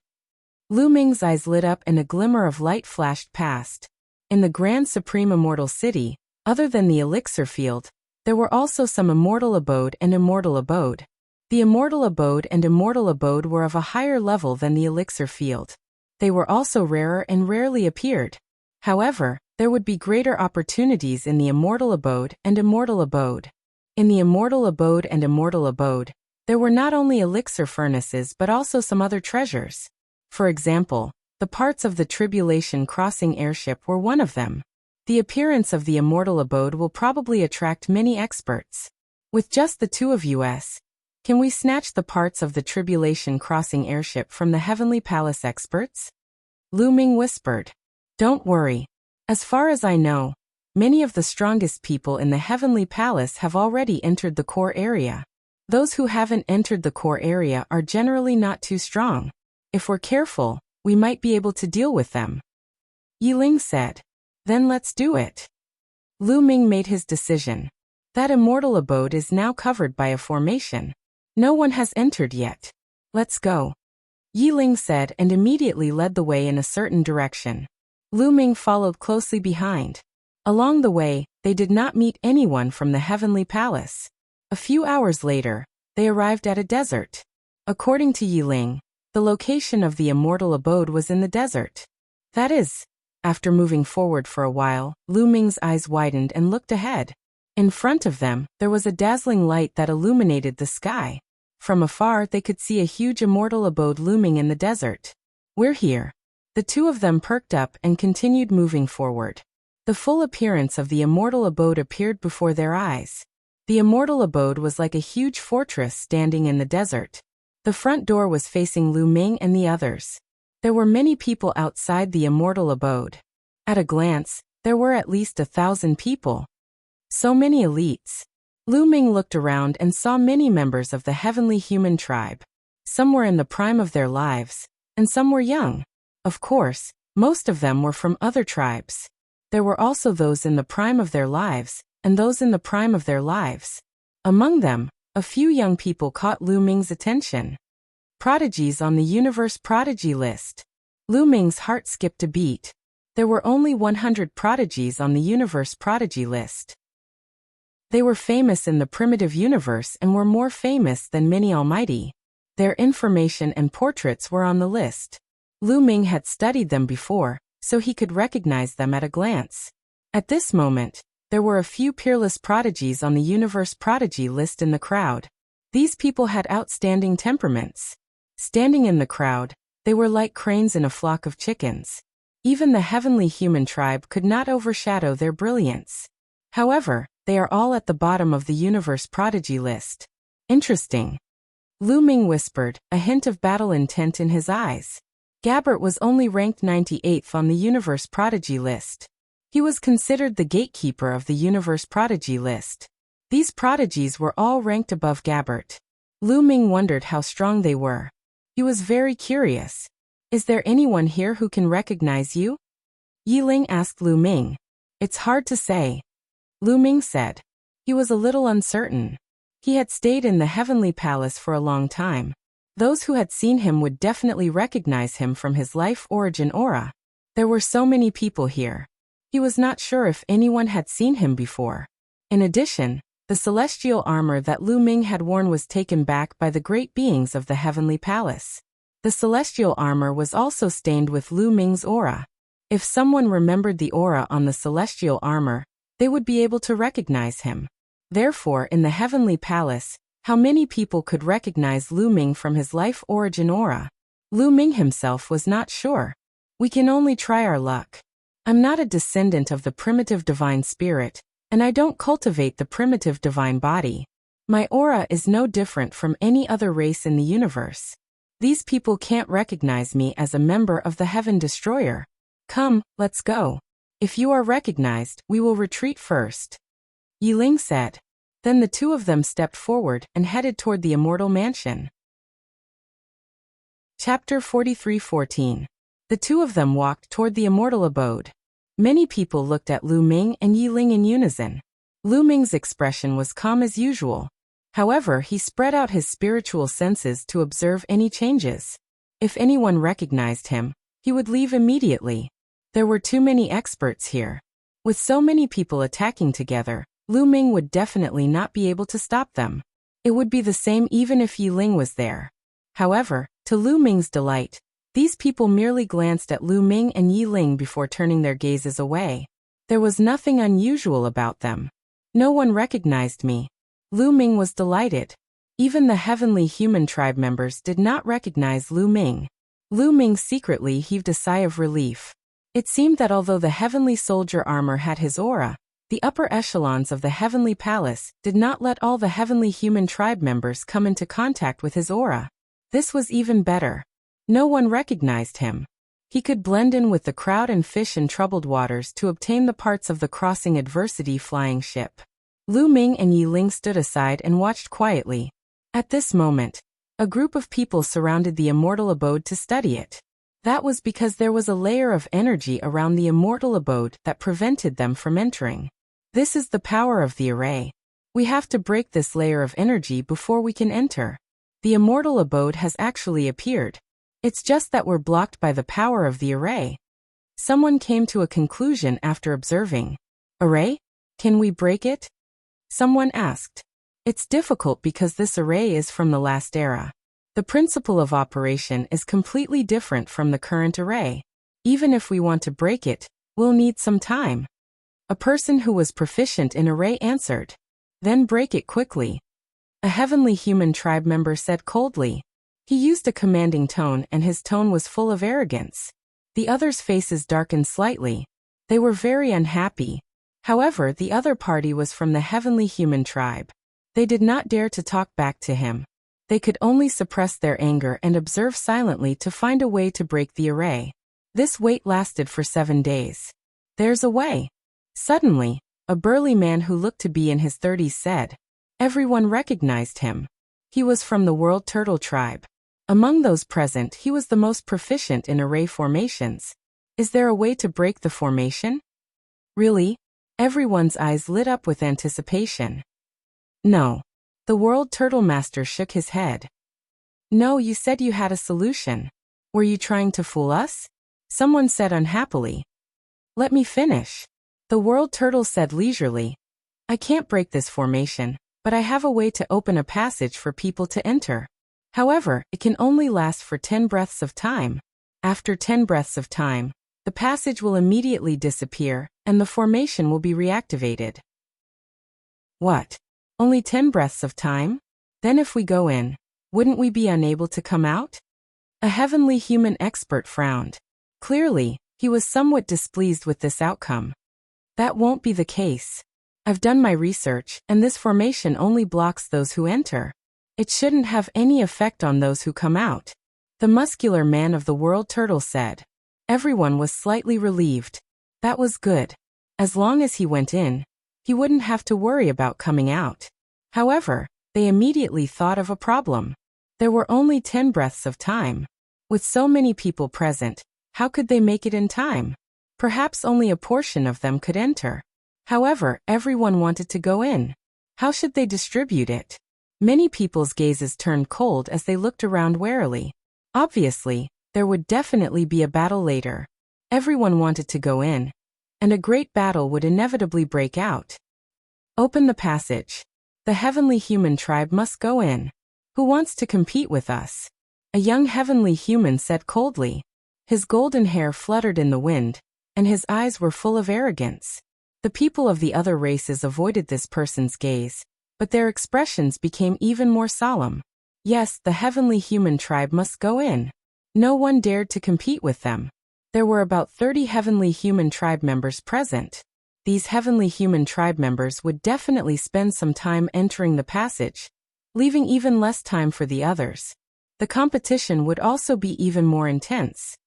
Lu Ming's eyes lit up and a glimmer of light flashed past. In the Grand Supreme Immortal City, other than the elixir field, there were also some immortal abode and immortal abode. The immortal abode and immortal abode were of a higher level than the elixir field. They were also rarer and rarely appeared. However, there would be greater opportunities in the immortal abode and immortal abode. In the immortal abode and immortal abode, there were not only elixir furnaces but also some other treasures. For example, the parts of the tribulation crossing airship were one of them. The appearance of the immortal abode will probably attract many experts. With just the two of us, can we snatch the parts of the tribulation crossing airship from the Heavenly Palace experts? Lu Ming whispered. Don't worry. As far as I know, many of the strongest people in the Heavenly Palace have already entered the core area. Those who haven't entered the core area are generally not too strong. If we're careful, we might be able to deal with them. Yi Ling said. Then let's do it. Lu Ming made his decision. That immortal abode is now covered by a formation. No one has entered yet. Let's go. Yi Ling said and immediately led the way in a certain direction. Lu Ming followed closely behind. Along the way, they did not meet anyone from the heavenly palace. A few hours later, they arrived at a desert. According to Yiling, the location of the immortal abode was in the desert. That is, after moving forward for a while, Lu Ming's eyes widened and looked ahead. In front of them, there was a dazzling light that illuminated the sky. From afar, they could see a huge immortal abode looming in the desert. "We're here." The two of them perked up and continued moving forward. The full appearance of the immortal abode appeared before their eyes. The immortal abode was like a huge fortress standing in the desert. The front door was facing Lu Ming and the others. There were many people outside the immortal abode. At a glance, there were at least 1,000 people. So many elites. Lu Ming looked around and saw many members of the heavenly human tribe. Some were in the prime of their lives, and some were young. Of course, most of them were from other tribes. There were also those in the prime of their lives, and those in the prime of their lives. Among them, a few young people caught Lu Ming's attention. Prodigies on the Universe Prodigy list. Lu Ming's heart skipped a beat. There were only 100 prodigies on the Universe Prodigy list. They were famous in the primitive universe and were more famous than many almighty. Their information and portraits were on the list. Lu Ming had studied them before, so he could recognize them at a glance. At this moment, there were a few peerless prodigies on the Universe Prodigy list in the crowd. These people had outstanding temperaments. Standing in the crowd, they were like cranes in a flock of chickens. Even the heavenly human tribe could not overshadow their brilliance. However, they are all at the bottom of the Universe Prodigy list. Interesting. Lu Ming whispered, a hint of battle intent in his eyes. Gabbert was only ranked 98th on the Universe Prodigy list. He was considered the gatekeeper of the Universe Prodigy list. These prodigies were all ranked above Gabbert. Lu Ming wondered how strong they were. He was very curious. "Is there anyone here who can recognize you?" Yiling asked Lu Ming. "It's hard to say," Lu Ming said. He was a little uncertain. He had stayed in the heavenly palace for a long time. Those who had seen him would definitely recognize him from his life origin aura. There were so many people here. He was not sure if anyone had seen him before. In addition, the celestial armor that Lu Ming had worn was taken back by the great beings of the heavenly palace. The celestial armor was also stained with Lu Ming's aura. If someone remembered the aura on the celestial armor, they would be able to recognize him. Therefore, in the heavenly palace, how many people could recognize Lu Ming from his life origin aura? Lu Ming himself was not sure. "We can only try our luck. I'm not a descendant of the primitive divine spirit, and I don't cultivate the primitive divine body. My aura is no different from any other race in the universe. These people can't recognize me as a member of the Heaven Destroyer. Come, let's go. If you are recognized, we will retreat first," Yiling said. Then the two of them stepped forward and headed toward the immortal mansion. Chapter 43:14. The two of them walked toward the immortal abode. Many people looked at Lu Ming and Yiling in unison. Lu Ming's expression was calm as usual. However, he spread out his spiritual senses to observe any changes. If anyone recognized him, he would leave immediately. There were too many experts here. With so many people attacking together, Lu Ming would definitely not be able to stop them. It would be the same even if Yiling was there. However, to Lu Ming's delight, these people merely glanced at Lu Ming and Yiling before turning their gazes away. There was nothing unusual about them. "No one recognized me." Lu Ming was delighted. Even the heavenly human tribe members did not recognize Lu Ming. Lu Ming secretly heaved a sigh of relief. It seemed that although the heavenly soldier armor had his aura, the upper echelons of the heavenly palace did not let all the heavenly human tribe members come into contact with his aura. This was even better. No one recognized him. He could blend in with the crowd and fish in troubled waters to obtain the parts of the crossing adversity flying ship. Lu Ming and Yiling stood aside and watched quietly. At this moment, a group of people surrounded the immortal abode to study it. That was because there was a layer of energy around the immortal abode that prevented them from entering. This is the power of the array. We have to break this layer of energy before we can enter. The immortal abode has actually appeared. It's just that we're blocked by the power of the array. Someone came to a conclusion after observing. Array? Can we break it? Someone asked. It's difficult because this array is from the last era. The principle of operation is completely different from the current array. Even if we want to break it, we'll need some time. A person who was proficient in array answered. Then break it quickly. A heavenly human tribe member said coldly. He used a commanding tone and his tone was full of arrogance. The others' faces darkened slightly. They were very unhappy. However, the other party was from the heavenly human tribe. They did not dare to talk back to him. They could only suppress their anger and observe silently to find a way to break the array. This wait lasted for 7 days. There's a way. Suddenly, a burly man who looked to be in his 30s said. Everyone recognized him. He was from the World Turtle tribe. Among those present, he was the most proficient in array formations. Is there a way to break the formation? Really? Everyone's eyes lit up with anticipation. No. The World Turtle Master shook his head. No, you said you had a solution. Were you trying to fool us? Someone said unhappily. Let me finish. The World Turtle said leisurely. I can't break this formation, but I have a way to open a passage for people to enter. However, it can only last for 10 breaths of time. After 10 breaths of time, the passage will immediately disappear, and the formation will be reactivated. What? Only 10 breaths of time? Then if we go in, wouldn't we be unable to come out? A heavenly human expert frowned. Clearly, he was somewhat displeased with this outcome. That won't be the case. I've done my research, and this formation only blocks those who enter. It shouldn't have any effect on those who come out. The muscular man of the World Turtle said. Everyone was slightly relieved. That was good. As long as he went in, he wouldn't have to worry about coming out. However, they immediately thought of a problem. There were only 10 breaths of time. With so many people present, how could they make it in time? Perhaps only a portion of them could enter. However, everyone wanted to go in. How should they distribute it? Many people's gazes turned cold as they looked around warily. Obviously, there would definitely be a battle later. Everyone wanted to go in, and a great battle would inevitably break out. Open the passage. The heavenly human tribe must go in. Who wants to compete with us? A young heavenly human said coldly. His golden hair fluttered in the wind, and his eyes were full of arrogance. The people of the other races avoided this person's gaze, but their expressions became even more solemn. Yes, the heavenly human tribe must go in. No one dared to compete with them. There were about 30 heavenly human tribe members present. These heavenly human tribe members would definitely spend some time entering the passage, leaving even less time for the others. The competition would also be even more intense.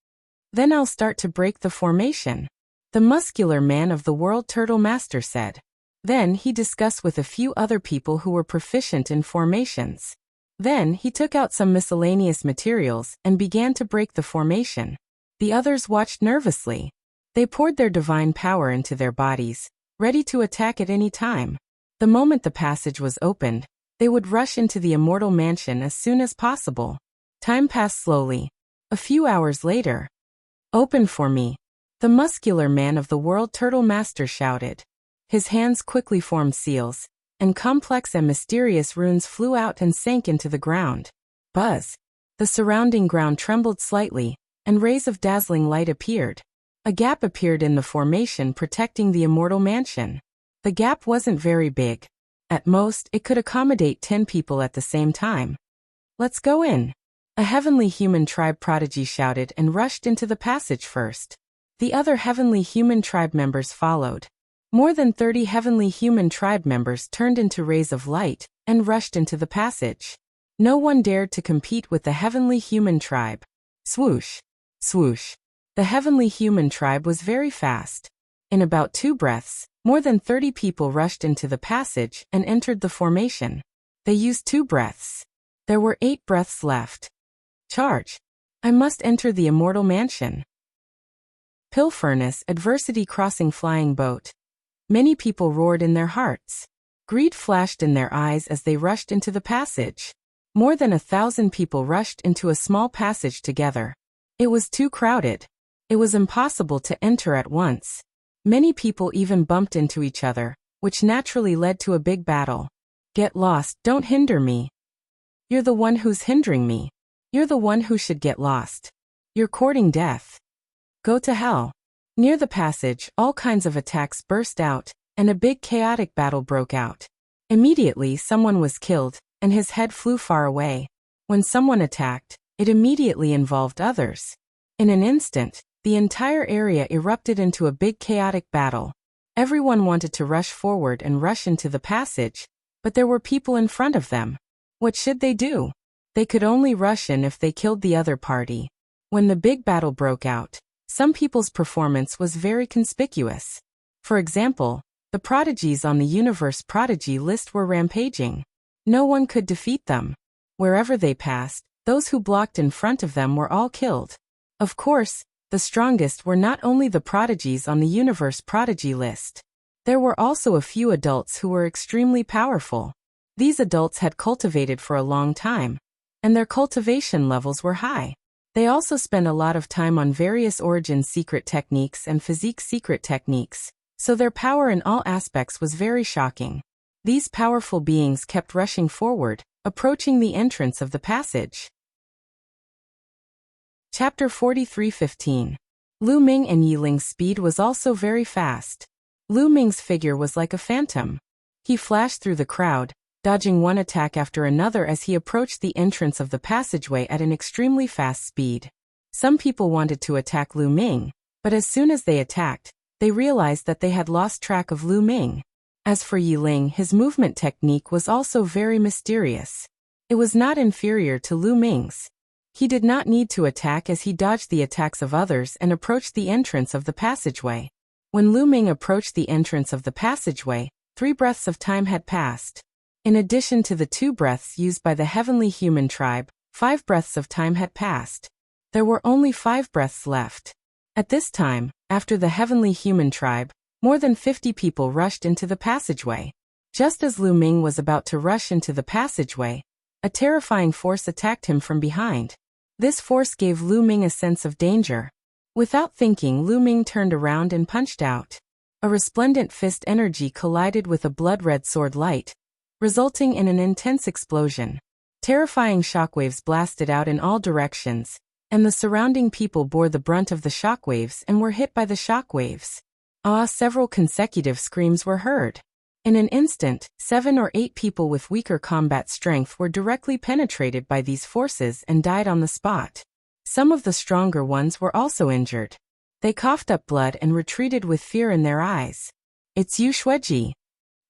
Then I'll start to break the formation. The muscular man of the World Turtle Master said. Then he discussed with a few other people who were proficient in formations. Then he took out some miscellaneous materials and began to break the formation. The others watched nervously. They poured their divine power into their bodies, ready to attack at any time. The moment the passage was opened, they would rush into the immortal mansion as soon as possible. Time passed slowly. A few hours later. Open for me. The muscular man of the World Turtle Master shouted. His hands quickly formed seals, and complex and mysterious runes flew out and sank into the ground. Buzz. The surrounding ground trembled slightly, and rays of dazzling light appeared. A gap appeared in the formation protecting the immortal mansion. The gap wasn't very big. At most, it could accommodate 10 people at the same time. Let's go in. A heavenly human tribe prodigy shouted and rushed into the passage first. The other heavenly human tribe members followed. More than 30 heavenly human tribe members turned into rays of light and rushed into the passage. No one dared to compete with the heavenly human tribe. Swoosh. Swoosh. The heavenly human tribe was very fast. In about 2 breaths, more than 30 people rushed into the passage and entered the formation. They used 2 breaths. There were 8 breaths left. Charge. I must enter the immortal mansion. Pill furnace, adversity crossing flying boat. Many people roared in their hearts. Greed flashed in their eyes as they rushed into the passage. More than 1,000 people rushed into a small passage together. It was too crowded. It was impossible to enter at once. Many people even bumped into each other, which naturally led to a big battle. Get lost, don't hinder me. You're the one who's hindering me. You're the one who should get lost. You're courting death. Go to hell. Near the passage, all kinds of attacks burst out, and a big chaotic battle broke out. Immediately someone was killed, and his head flew far away. When someone attacked, it immediately involved others. In an instant, the entire area erupted into a big chaotic battle. Everyone wanted to rush forward and rush into the passage, but there were people in front of them. What should they do? They could only rush in if they killed the other party. When the big battle broke out, some people's performance was very conspicuous. For example, the prodigies on the Universe Prodigy list were rampaging. No one could defeat them. Wherever they passed, those who blocked in front of them were all killed. Of course, the strongest were not only the prodigies on the Universe Prodigy list. There were also a few adults who were extremely powerful. These adults had cultivated for a long time, and their cultivation levels were high. They also spent a lot of time on various origin secret techniques and physique secret techniques, so their power in all aspects was very shocking. These powerful beings kept rushing forward, approaching the entrance of the passage. Chapter 43:15. Lu Ming and Yi Ling's speed was also very fast. Lu Ming's figure was like a phantom. He flashed through the crowd, dodging one attack after another as he approached the entrance of the passageway at an extremely fast speed. Some people wanted to attack Lu Ming, but as soon as they attacked, they realized that they had lost track of Lu Ming. As for Yi Ling, his movement technique was also very mysterious. It was not inferior to Lu Ming's. He did not need to attack as he dodged the attacks of others and approached the entrance of the passageway. When Lu Ming approached the entrance of the passageway, 3 breaths of time had passed. In addition to the 2 breaths used by the heavenly human tribe, 5 breaths of time had passed. There were only 5 breaths left. At this time, after the heavenly human tribe, more than 50 people rushed into the passageway. Just as Lu Ming was about to rush into the passageway, a terrifying force attacked him from behind. This force gave Lu Ming a sense of danger. Without thinking, Lu Ming turned around and punched out. A resplendent fist energy collided with a blood-red sword light, resulting in an intense explosion. Terrifying shockwaves blasted out in all directions, and the surrounding people bore the brunt of the shockwaves and were hit by the shockwaves. Several consecutive screams were heard. In an instant, 7 or 8 people with weaker combat strength were directly penetrated by these forces and died on the spot. Some of the stronger ones were also injured. They coughed up blood and retreated with fear in their eyes. "It's you, Shueji,"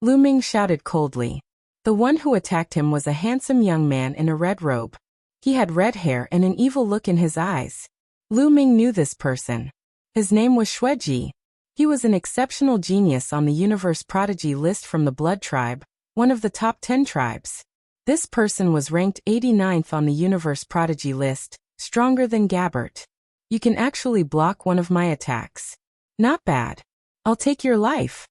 Lu Ming shouted coldly. The one who attacked him was a handsome young man in a red robe. He had red hair and an evil look in his eyes. Lu Ming knew this person. His name was Shueji. He was an exceptional genius on the Universe Prodigy list from the Blood Tribe, one of the top 10 tribes. This person was ranked 89th on the Universe Prodigy list, stronger than Gabbert. "You can actually block one of my attacks. Not bad. I'll take your life."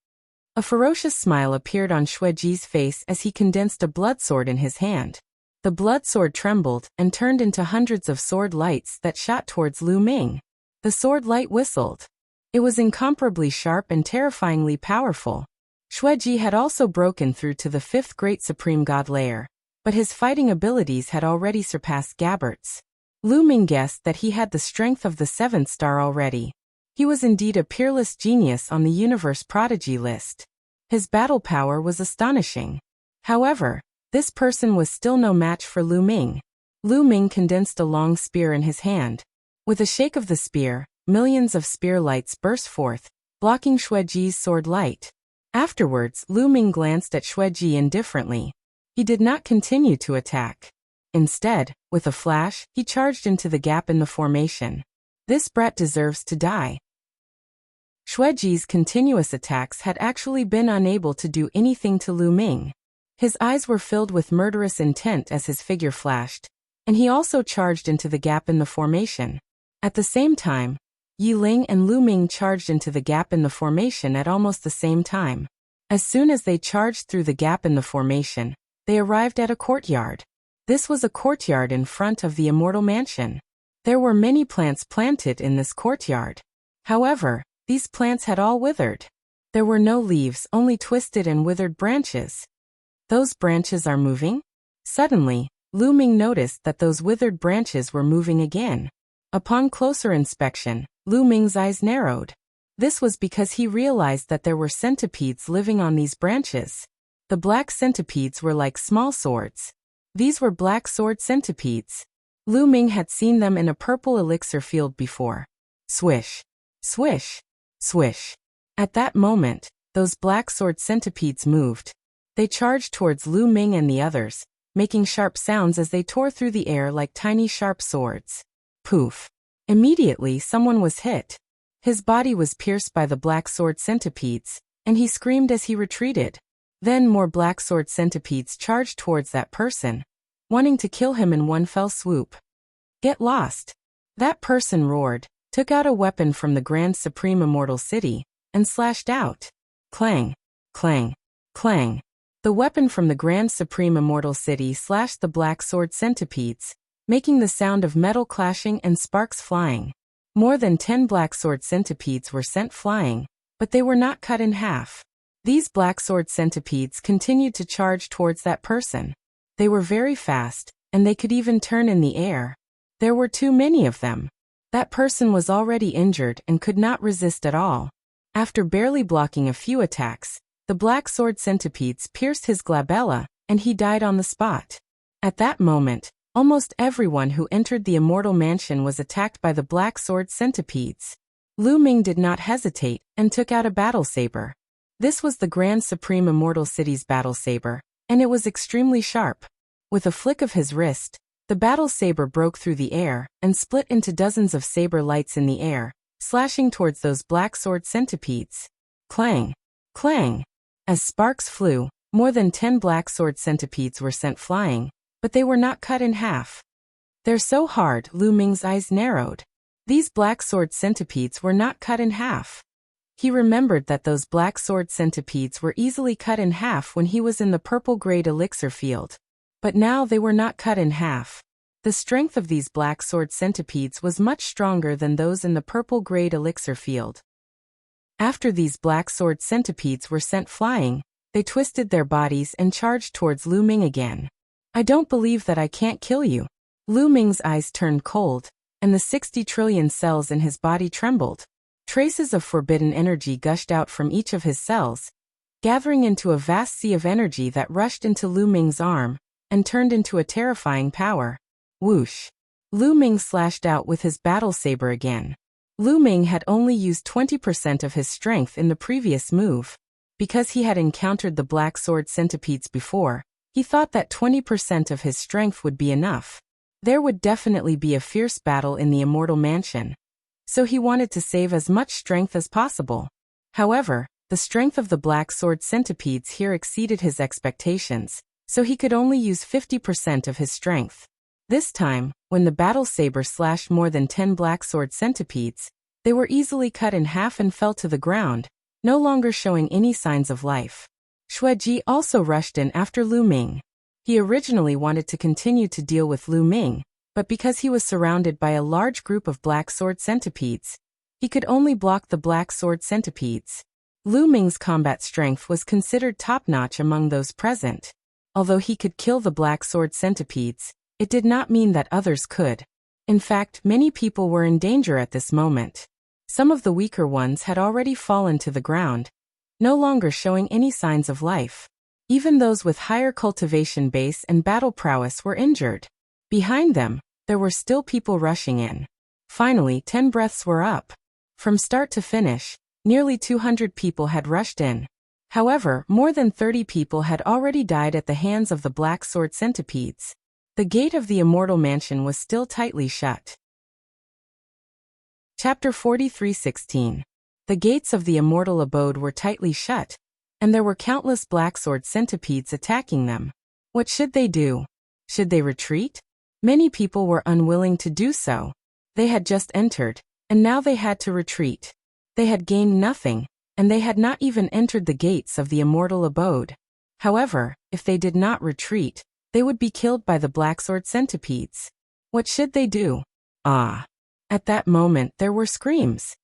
A ferocious smile appeared on Shueji's face as he condensed a blood sword in his hand. The blood sword trembled and turned into hundreds of sword lights that shot towards Lu Ming. The sword light whistled. It was incomparably sharp and terrifyingly powerful. Shueji had also broken through to the 5th Great Supreme God layer, but his fighting abilities had already surpassed Gabbert's. Lu Ming guessed that he had the strength of the 7th star already. He was indeed a peerless genius on the Universe Prodigy list. His battle power was astonishing. However, this person was still no match for Lu Ming. Lu Ming condensed a long spear in his hand. With a shake of the spear, millions of spear lights burst forth, blocking Shueji's sword light. Afterwards, Lu Ming glanced at Shueji indifferently. He did not continue to attack. Instead, with a flash, he charged into the gap in the formation. This brat deserves to die. Shueji's continuous attacks had actually been unable to do anything to Lu Ming. His eyes were filled with murderous intent as his figure flashed, and he also charged into the gap in the formation. At the same time, Yi Ling and Lu Ming charged into the gap in the formation at almost the same time. As soon as they charged through the gap in the formation, they arrived at a courtyard. This was a courtyard in front of the Immortal Mansion. There were many plants planted in this courtyard. However, These plants had all withered. There were no leaves, only twisted and withered branches. Those branches are moving? Suddenly, Lu Ming noticed that those withered branches were moving again. Upon closer inspection, Lu Ming's eyes narrowed. This was because he realized that there were centipedes living on these branches. The black centipedes were like small swords. These were black sword centipedes. Lu Ming had seen them in a purple elixir field before. Swish, swish, swish. At that moment, those black sword centipedes moved. They charged towards Lu Ming and the others, making sharp sounds as they tore through the air like tiny sharp swords. Poof! Immediately someone was hit. His body was pierced by the black sword centipedes, and he screamed as he retreated. Then more black sword centipedes charged towards that person, wanting to kill him in one fell swoop. Get lost! That person roared, took out a weapon from the Grand Supreme Immortal City, and slashed out. Clang! Clang! Clang! The weapon from the Grand Supreme Immortal City slashed the black sword centipedes, making the sound of metal clashing and sparks flying. More than 10 black sword centipedes were sent flying, but they were not cut in half. These black sword centipedes continued to charge towards that person. They were very fast, and they could even turn in the air. There were too many of them. That person was already injured and could not resist at all. After barely blocking a few attacks, the black sword centipedes pierced his glabella, and he died on the spot. At that moment, almost everyone who entered the Immortal Mansion was attacked by the black sword centipedes. Lu Ming did not hesitate, and took out a battle saber. This was the Grand Supreme Immortal City's battle saber, and it was extremely sharp. With a flick of his wrist, the battle saber broke through the air, and split into dozens of saber lights in the air, slashing towards those black sword centipedes. Clang! Clang! As sparks flew, more than 10 black sword centipedes were sent flying, but they were not cut in half. They're so hard, Lu Ming's eyes narrowed. These black sword centipedes were not cut in half. He remembered that those black sword centipedes were easily cut in half when he was in the purple-grade elixir field. But now they were not cut in half. The strength of these black sword centipedes was much stronger than those in the purple-grade elixir field. After these black sword centipedes were sent flying, they twisted their bodies and charged towards Lu Ming again. I don't believe that I can't kill you. Lu Ming's eyes turned cold, and the 60 trillion cells in his body trembled. Traces of forbidden energy gushed out from each of his cells, gathering into a vast sea of energy that rushed into Lu Ming's arm, and turned into a terrifying power. Whoosh! Lu Ming slashed out with his battle saber again. Lu Ming had only used 20% of his strength in the previous move. Because he had encountered the black sword centipedes before, he thought that 20% of his strength would be enough. There would definitely be a fierce battle in the Immortal Mansion. So he wanted to save as much strength as possible. However, the strength of the black sword centipedes here exceeded his expectations, so he could only use 50% of his strength. This time, when the battle saber slashed more than 10 black sword centipedes, they were easily cut in half and fell to the ground, no longer showing any signs of life. Xueji also rushed in after Lu Ming. He originally wanted to continue to deal with Lu Ming, but because he was surrounded by a large group of black sword centipedes, he could only block the black sword centipedes. Lu Ming's combat strength was considered top-notch among those present. Although he could kill the black sword centipedes, it did not mean that others could. In fact, many people were in danger at this moment. Some of the weaker ones had already fallen to the ground, no longer showing any signs of life. Even those with higher cultivation base and battle prowess were injured. Behind them, there were still people rushing in. Finally, 10 breaths were up. From start to finish, nearly 200 people had rushed in. However, more than 30 people had already died at the hands of the black sword centipedes. The gate of the Immortal Mansion was still tightly shut. Chapter 43:16. The gates of the Immortal Abode were tightly shut, and there were countless black sword centipedes attacking them. What should they do? Should they retreat? Many people were unwilling to do so. They had just entered, and now they had to retreat. They had gained nothing, and they had not even entered the gates of the Immortal Abode. However, if they did not retreat, they would be killed by the black sword centipedes. What should they do? Ah! At that moment there were screams.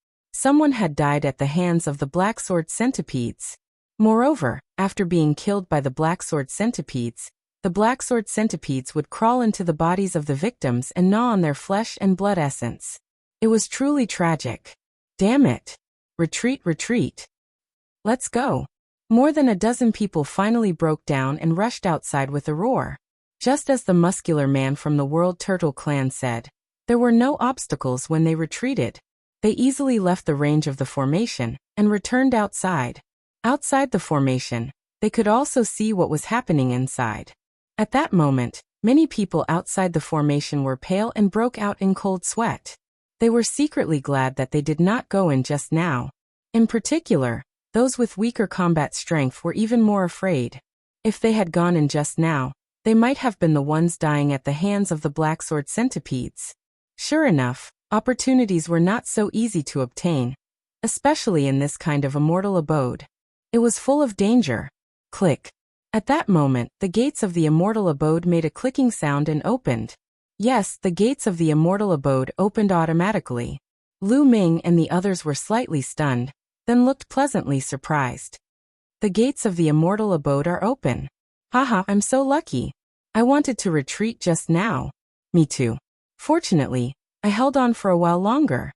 Someone had died at the hands of the black sword centipedes. Moreover, after being killed by the black sword centipedes, the black sword centipedes would crawl into the bodies of the victims and gnaw on their flesh and blood essence. It was truly tragic. Damn it. Retreat, retreat. Let's go. More than a dozen people finally broke down and rushed outside with a roar. Just as the muscular man from the World Turtle Clan said, there were no obstacles when they retreated. They easily left the range of the formation and returned outside. Outside the formation, they could also see what was happening inside. At that moment, many people outside the formation were pale and broke out in cold sweat. They were secretly glad that they did not go in just now. In particular, those with weaker combat strength were even more afraid. If they had gone in just now, they might have been the ones dying at the hands of the black sword centipedes. Sure enough, opportunities were not so easy to obtain, especially in this kind of immortal abode. It was full of danger. Click. At that moment, the gates of the immortal abode made a clicking sound and opened. Yes, the gates of the immortal abode opened automatically. Lu Ming and the others were slightly stunned, then looked pleasantly surprised. The gates of the immortal abode are open. Haha, I'm so lucky. I wanted to retreat just now. Me too. Fortunately, I held on for a while longer.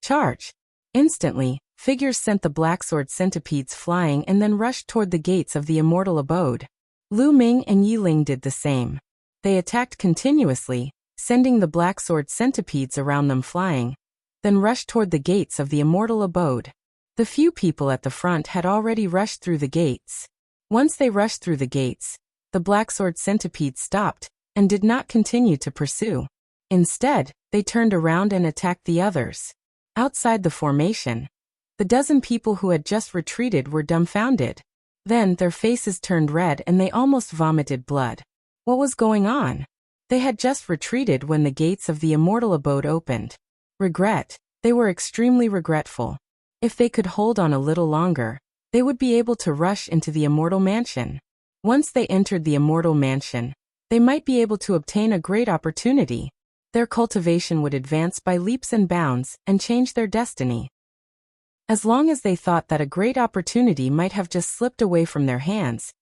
Charge. Instantly, figures sent the black sword centipedes flying and then rushed toward the gates of the immortal abode. Lu Ming and Yi Ling did the same. They attacked continuously, sending the black sword centipedes around them flying, then rushed toward the gates of the immortal abode. The few people at the front had already rushed through the gates. Once they rushed through the gates, the black sword centipedes stopped and did not continue to pursue. Instead, they turned around and attacked the others. Outside the formation, the dozen people who had just retreated were dumbfounded. Then their faces turned red and they almost vomited blood. What was going on? They had just retreated when the gates of the immortal abode opened. Regret. They were extremely regretful. If they could hold on a little longer, they would be able to rush into the immortal mansion. Once they entered the immortal mansion, they might be able to obtain a great opportunity. Their cultivation would advance by leaps and bounds and change their destiny. As long as they thought that a great opportunity might have just slipped away from their hands,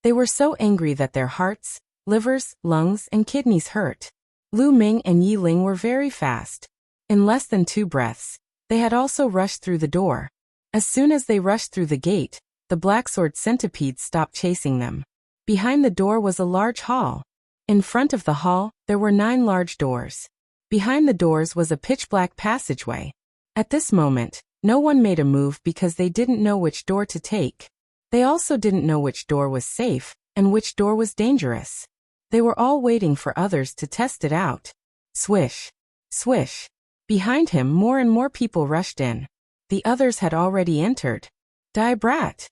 they were so angry that their hearts, livers, lungs, and kidneys hurt. Lu Ming and Yi Ling were very fast. In less than 2 breaths, they had also rushed through the door. As soon as they rushed through the gate, the black sword centipedes stopped chasing them. Behind the door was a large hall. In front of the hall, there were 9 large doors. Behind the doors was a pitch-black passageway. At this moment, no one made a move because they didn't know which door to take. They also didn't know which door was safe and which door was dangerous. They were all waiting for others to test it out. Swish. Swish. Behind him, more and more people rushed in. The others had already entered. Die brat.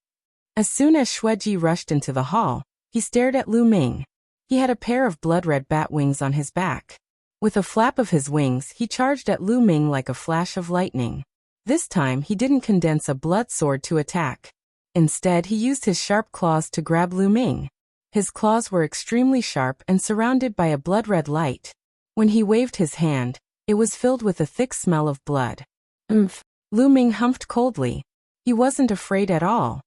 As soon as Shueji rushed into the hall, he stared at Lu Ming. He had a pair of blood-red bat wings on his back. With a flap of his wings, he charged at Lu Ming like a flash of lightning. This time, he didn't condense a blood sword to attack. Instead, he used his sharp claws to grab Lu Ming. His claws were extremely sharp and surrounded by a blood-red light. When he waved his hand, it was filled with a thick smell of blood. Lu Ming humphed coldly. He wasn't afraid at all.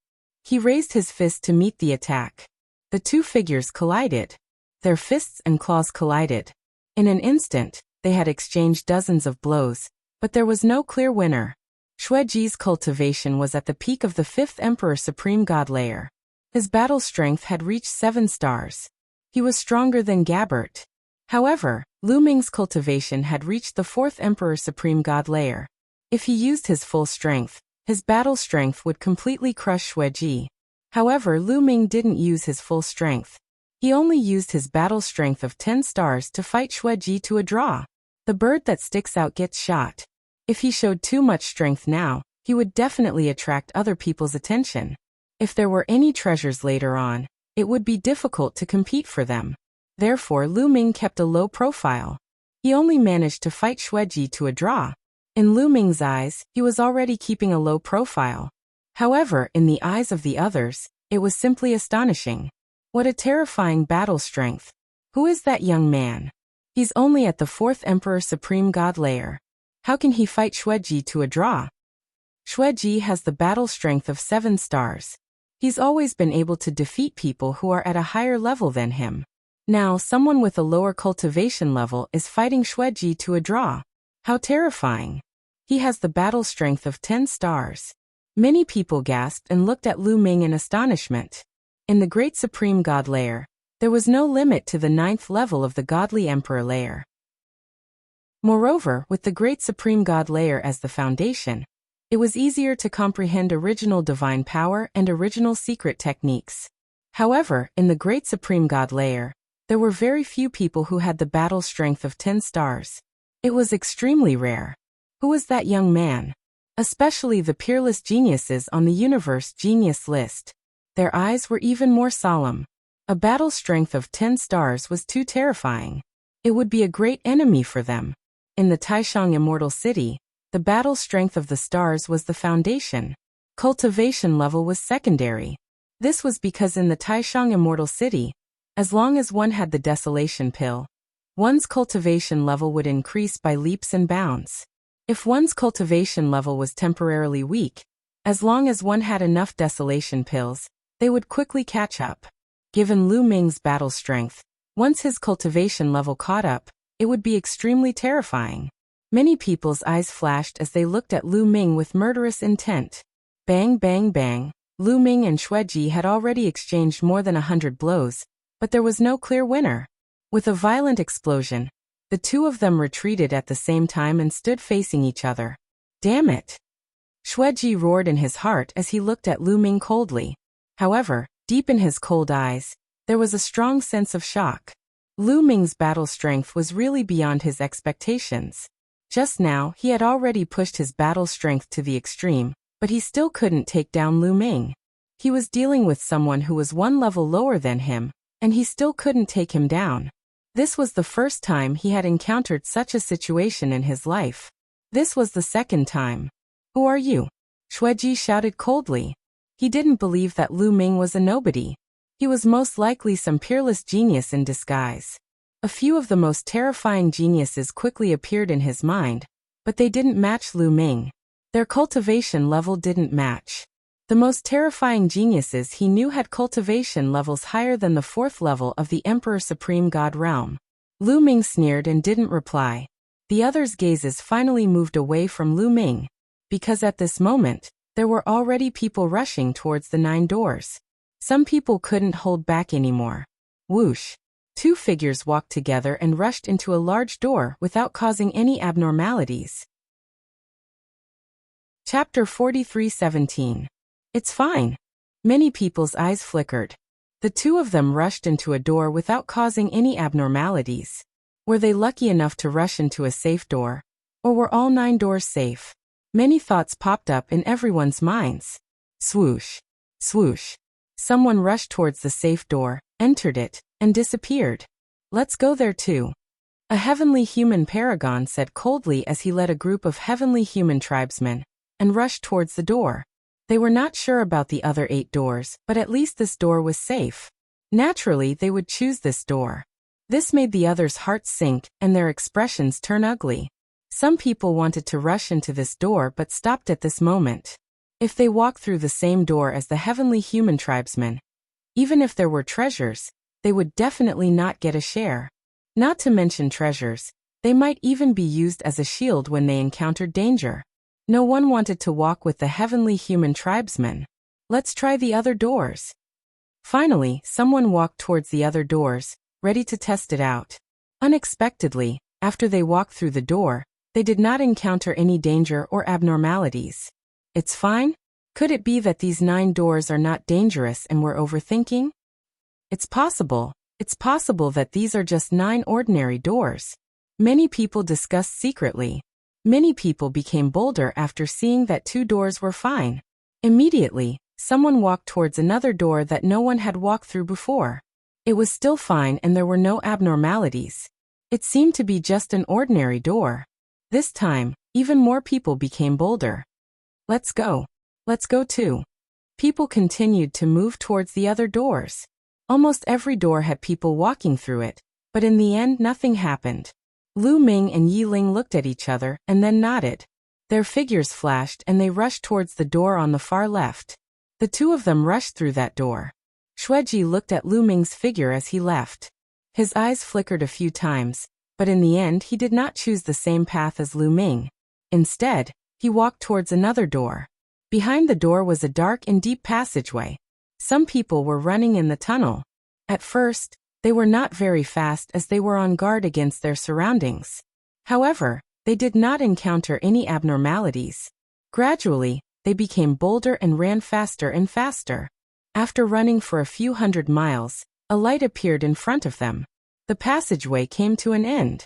He raised his fist to meet the attack. The 2 figures collided. Their fists and claws collided. In an instant, they had exchanged dozens of blows, but there was no clear winner. Shueji's cultivation was at the peak of the 5th Emperor Supreme God layer. His battle strength had reached 7 stars. He was stronger than Gabbert. However, Lu Ming's cultivation had reached the 4th Emperor Supreme God layer. If he used his full strength, his battle strength would completely crush Shueji. However, Lu Ming didn't use his full strength. He only used his battle strength of 10 stars to fight Shueji to a draw. The bird that sticks out gets shot. If he showed too much strength now, he would definitely attract other people's attention. If there were any treasures later on, it would be difficult to compete for them. Therefore, Lu Ming kept a low profile. He only managed to fight Shueji to a draw. In Lu Ming's eyes, he was already keeping a low profile. However, in the eyes of the others, it was simply astonishing. What a terrifying battle strength. Who is that young man? He's only at the 4th Emperor Supreme God layer. How can he fight Shueji to a draw? Xueji has the battle strength of 7 stars. He's always been able to defeat people who are at a higher level than him. Now, someone with a lower cultivation level is fighting Xueji to a draw. How terrifying. He has the battle strength of 10 stars. Many people gasped and looked at Lu Ming in astonishment. In the Great Supreme God layer, there was no limit to the 9th level of the Godly Emperor layer. Moreover, with the Great Supreme God layer as the foundation, it was easier to comprehend original divine power and original secret techniques. However, in the Great Supreme God layer, there were very few people who had the battle strength of 10 stars. It was extremely rare. Who was that young man? Especially the peerless geniuses on the universe genius list. Their eyes were even more solemn. A battle strength of 10 stars was too terrifying. It would be a great enemy for them. In the Taishang Immortal City, the battle strength of the stars was the foundation. Cultivation level was secondary. This was because in the Taishang Immortal City, as long as one had the Desolation Pill, one's cultivation level would increase by leaps and bounds. If one's cultivation level was temporarily weak, as long as one had enough Desolation Pills, they would quickly catch up. Given Lu Ming's battle strength, once his cultivation level caught up, it would be extremely terrifying. Many people's eyes flashed as they looked at Lu Ming with murderous intent. Bang bang bang, Lu Ming and Xueji had already exchanged more than 100 blows, but there was no clear winner. With a violent explosion, the two of them retreated at the same time and stood facing each other. Damn it! Xueji roared in his heart as he looked at Lu Ming coldly. However, deep in his cold eyes, there was a strong sense of shock. Lu Ming's battle strength was really beyond his expectations. Just now, he had already pushed his battle strength to the extreme, but he still couldn't take down Lu Ming. He was dealing with someone who was 1 level lower than him, and he still couldn't take him down. This was the first time he had encountered such a situation in his life. This was the second time. Who are you? Xueji shouted coldly. He didn't believe that Lu Ming was a nobody. He was most likely some peerless genius in disguise. A few of the most terrifying geniuses quickly appeared in his mind, but they didn't match Lu Ming. Their cultivation level didn't match. The most terrifying geniuses he knew had cultivation levels higher than the 4th level of the Emperor Supreme God realm. Lu Ming sneered and didn't reply. The others' gazes finally moved away from Lu Ming, because at this moment, there were already people rushing towards the 9 doors. Some people couldn't hold back anymore. Whoosh! 2 figures walked together and rushed into a large door without causing any abnormalities. Chapter 43:17. It's fine. Many people's eyes flickered. The 2 of them rushed into a door without causing any abnormalities. Were they lucky enough to rush into a safe door? Or were all 9 doors safe? Many thoughts popped up in everyone's minds. Swoosh! Swoosh! Someone rushed towards the safe door, entered it, and disappeared. Let's go there too. A heavenly human paragon said coldly as he led a group of heavenly human tribesmen, and rushed towards the door. They were not sure about the other 8 doors, but at least this door was safe. Naturally, they would choose this door. This made the others' hearts sink and their expressions turn ugly. Some people wanted to rush into this door but stopped at this moment. If they walked through the same door as the heavenly human tribesmen, even if there were treasures, they would definitely not get a share. Not to mention treasures, they might even be used as a shield when they encountered danger. No one wanted to walk with the heavenly human tribesmen. Let's try the other doors. Finally, someone walked towards the other doors, ready to test it out. Unexpectedly, after they walked through the door, they did not encounter any danger or abnormalities. It's fine? Could it be that these 9 doors are not dangerous and we're overthinking? It's possible that these are just 9 ordinary doors. Many people discussed secretly. Many people became bolder after seeing that 2 doors were fine. Immediately, someone walked towards another door that no one had walked through before. It was still fine and there were no abnormalities. It seemed to be just an ordinary door. This time, even more people became bolder. Let's go. Let's go too. People continued to move towards the other doors. Almost every door had people walking through it, but in the end nothing happened. Lu Ming and Yi Ling looked at each other and then nodded. Their figures flashed and they rushed towards the door on the far left. The two of them rushed through that door. Xueji looked at Lu Ming's figure as he left. His eyes flickered a few times, but in the end he did not choose the same path as Lu Ming. Instead, he walked towards another door. Behind the door was a dark and deep passageway. Some people were running in the tunnel. At first, they were not very fast as they were on guard against their surroundings. However, they did not encounter any abnormalities. Gradually, they became bolder and ran faster and faster. After running for a few hundred miles, a light appeared in front of them. The passageway came to an end.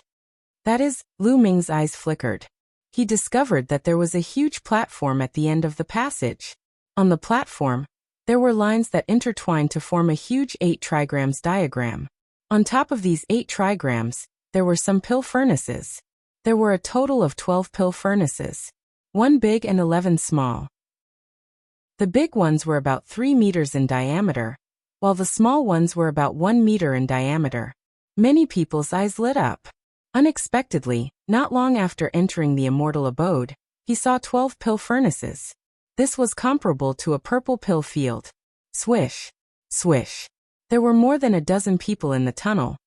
That is, Lu Ming's eyes flickered. He discovered that there was a huge platform at the end of the passage. On the platform, there were lines that intertwined to form a huge 8 trigrams diagram. On top of these 8 trigrams, there were some pill furnaces. There were a total of 12 pill furnaces. 1 big and 11 small. The big ones were about 3 meters in diameter, while the small ones were about 1 meter in diameter. Many people's eyes lit up. Unexpectedly, not long after entering the immortal abode, he saw 12 pill furnaces. This was comparable to a purple pill field. Swish. Swish. There were more than a dozen people in the tunnel,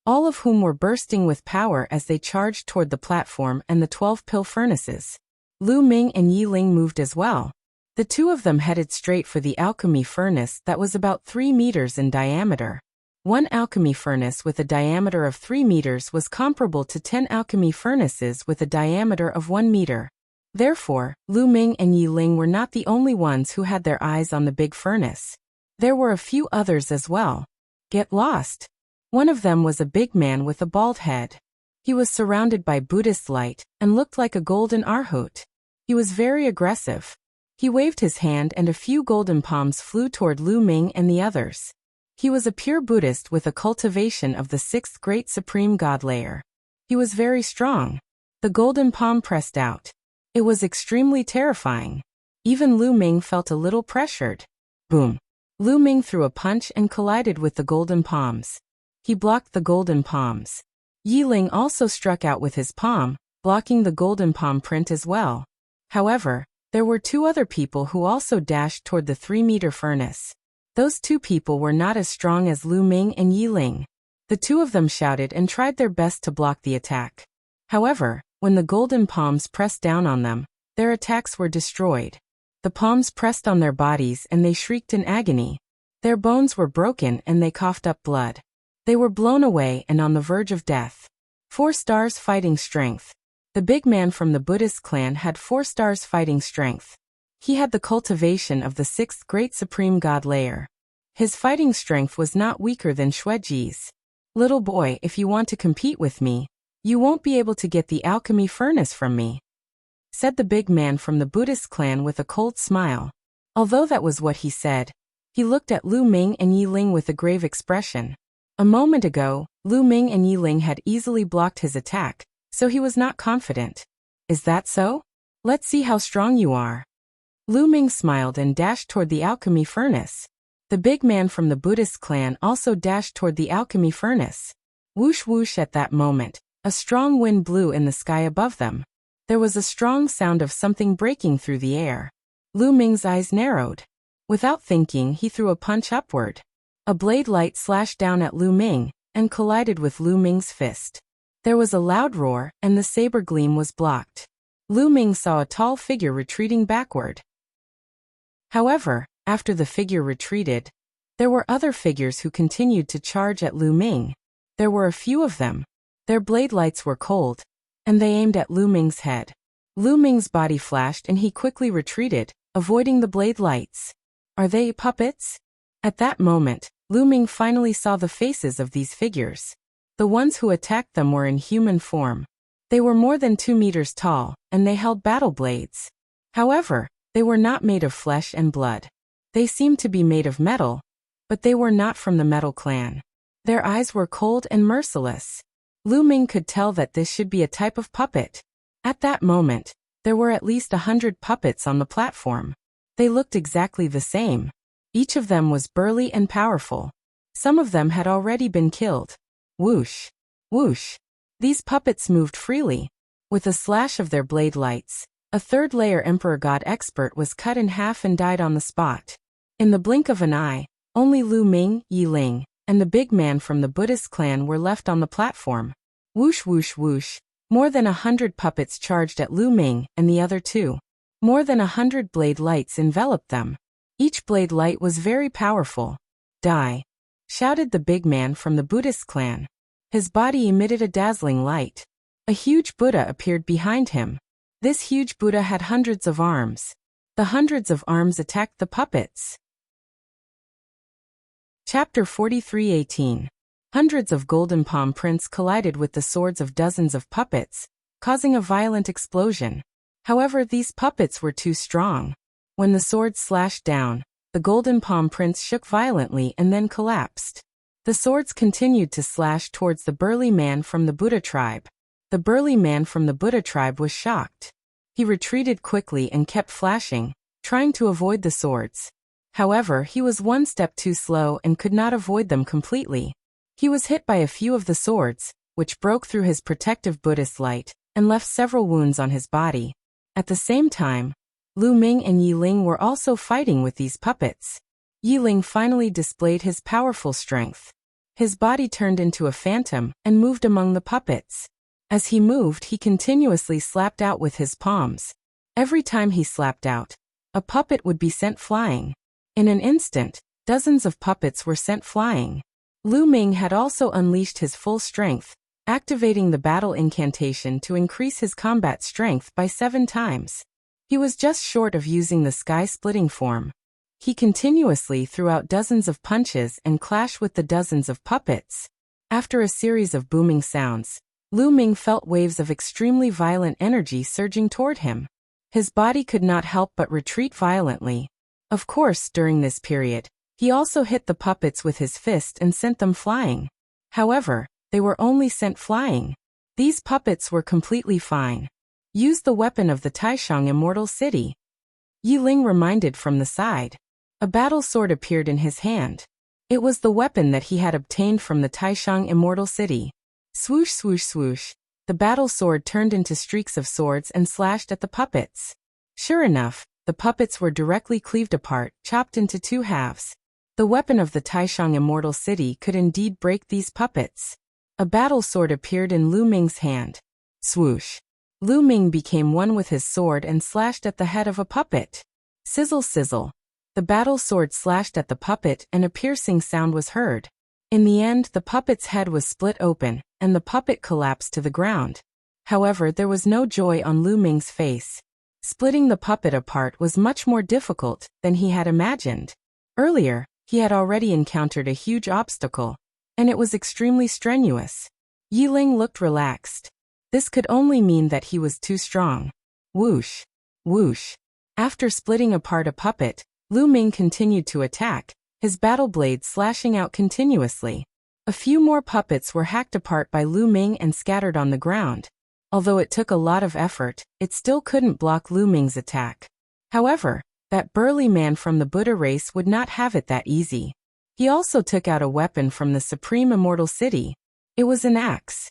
all of whom were bursting with power as they charged toward the platform and the 12 pill furnaces. Lu Ming and Yi Ling moved as well. The two of them headed straight for the alchemy furnace that was about 3 meters in diameter. One alchemy furnace with a diameter of 3 meters was comparable to 10 alchemy furnaces with a diameter of 1 meter. Therefore, Lu Ming and Yi Ling were not the only ones who had their eyes on the big furnace. There were a few others as well. Get lost. One of them was a big man with a bald head. He was surrounded by Buddhist light and looked like a golden arhat. He was very aggressive. He waved his hand and a few golden palms flew toward Lu Ming and the others. He was a pure Buddhist with a cultivation of the 6th great supreme God layer. He was very strong. The golden palm pressed out. It was extremely terrifying. Even Lu Ming felt a little pressured. Boom. Lu Ming threw a punch and collided with the golden palms. He blocked the golden palms. Yi Ling also struck out with his palm, blocking the golden palm print as well. However, there were 2 other people who also dashed toward the 3-meter furnace. Those 2 people were not as strong as Lu Ming and Yi Ling. The 2 of them shouted and tried their best to block the attack. However, when the golden palms pressed down on them, their attacks were destroyed. The palms pressed on their bodies and they shrieked in agony. Their bones were broken and they coughed up blood. They were blown away and on the verge of death. 4 stars fighting strength. The big man from the Buddhist clan had 4 stars fighting strength. He had the cultivation of the 6th great supreme God layer. His fighting strength was not weaker than Xueji's. Little boy, if you want to compete with me, you won't be able to get the alchemy furnace from me, said the big man from the Buddhist clan with a cold smile. Although that was what he said, he looked at Lu Ming and Yi Ling with a grave expression. A moment ago, Lu Ming and Yi Ling had easily blocked his attack, so he was not confident. Is that so? Let's see how strong you are. Lu Ming smiled and dashed toward the alchemy furnace. The big man from the Buddhist clan also dashed toward the alchemy furnace. Whoosh whoosh at that moment, a strong wind blew in the sky above them. There was a strong sound of something breaking through the air. Lu Ming's eyes narrowed. Without thinking, he threw a punch upward. A blade light slashed down at Lu Ming and collided with Lu Ming's fist. There was a loud roar, and the saber gleam was blocked. Lu Ming saw a tall figure retreating backward. However, after the figure retreated, there were other figures who continued to charge at Lu Ming. There were a few of them. Their blade lights were cold, and they aimed at Lu Ming's head. Lu Ming's body flashed and he quickly retreated, avoiding the blade lights. Are they puppets? At that moment, Lu Ming finally saw the faces of these figures. The ones who attacked them were in human form. They were more than 2 meters tall, and they held battle blades. However, they were not made of flesh and blood. They seemed to be made of metal, but they were not from the Metal Clan. Their eyes were cold and merciless. Lu Ming could tell that this should be a type of puppet. At that moment, there were at least 100 puppets on the platform. They looked exactly the same. Each of them was burly and powerful. Some of them had already been killed. Whoosh! Whoosh! These puppets moved freely. With a slash of their blade lights, A third-layer Emperor God expert was cut in half and died on the spot. In the blink of an eye, only Lu Ming, Yi Ling, and the big man from the Buddhist clan were left on the platform. Whoosh whoosh whoosh. More than 100 puppets charged at Lu Ming and the other two. More than 100 blade lights enveloped them. Each blade light was very powerful. Die! Shouted the big man from the Buddhist clan. His body emitted a dazzling light. A huge Buddha appeared behind him. This huge Buddha had hundreds of arms. The hundreds of arms attacked the puppets. Chapter 43:18. Hundreds of golden palm prints collided with the swords of dozens of puppets, causing a violent explosion. However, these puppets were too strong. When the swords slashed down, the golden palm prints shook violently and then collapsed. The swords continued to slash towards the burly man from the Buddha tribe. The burly man from the Buddha tribe was shocked. He retreated quickly and kept flashing, trying to avoid the swords. However, he was one step too slow and could not avoid them completely. He was hit by a few of the swords, which broke through his protective Buddhist light, and left several wounds on his body. At the same time, Lu Ming and Yi Ling were also fighting with these puppets. Yi Ling finally displayed his powerful strength. His body turned into a phantom and moved among the puppets. As he moved, he continuously slapped out with his palms. Every time he slapped out, a puppet would be sent flying. In an instant, dozens of puppets were sent flying. Lu Ming had also unleashed his full strength, activating the battle incantation to increase his combat strength by 7 times. He was just short of using the sky-splitting form. He continuously threw out dozens of punches and clashed with the dozens of puppets. After a series of booming sounds, Lu Ming felt waves of extremely violent energy surging toward him. His body could not help but retreat violently. Of course, during this period, he also hit the puppets with his fist and sent them flying. However, they were only sent flying. These puppets were completely fine. Use the weapon of the Taishang Immortal City. Yi Ling reminded from the side. A battle sword appeared in his hand. It was the weapon that he had obtained from the Taishang Immortal City. Swoosh swoosh swoosh. The battle sword turned into streaks of swords and slashed at the puppets. Sure enough, the puppets were directly cleaved apart, chopped into 2 halves. The weapon of the Taishang Immortal City could indeed break these puppets. A battle sword appeared in Lu Ming's hand. Swoosh. Lu Ming became one with his sword and slashed at the head of a puppet. Sizzle sizzle. The battle sword slashed at the puppet and a piercing sound was heard. In the end, the puppet's head was split open, and the puppet collapsed to the ground. However, there was no joy on Lu Ming's face. Splitting the puppet apart was much more difficult than he had imagined. Earlier, he had already encountered a huge obstacle, and it was extremely strenuous. Yi Ling looked relaxed. This could only mean that he was too strong. Whoosh. Whoosh. After splitting apart a puppet, Lu Ming continued to attack, his battle blade slashing out continuously. A few more puppets were hacked apart by Lu Ming and scattered on the ground. Although it took a lot of effort, it still couldn't block Lu Ming's attack. However, that burly man from the Buddha race would not have it that easy. He also took out a weapon from the Supreme Immortal City. It was an axe.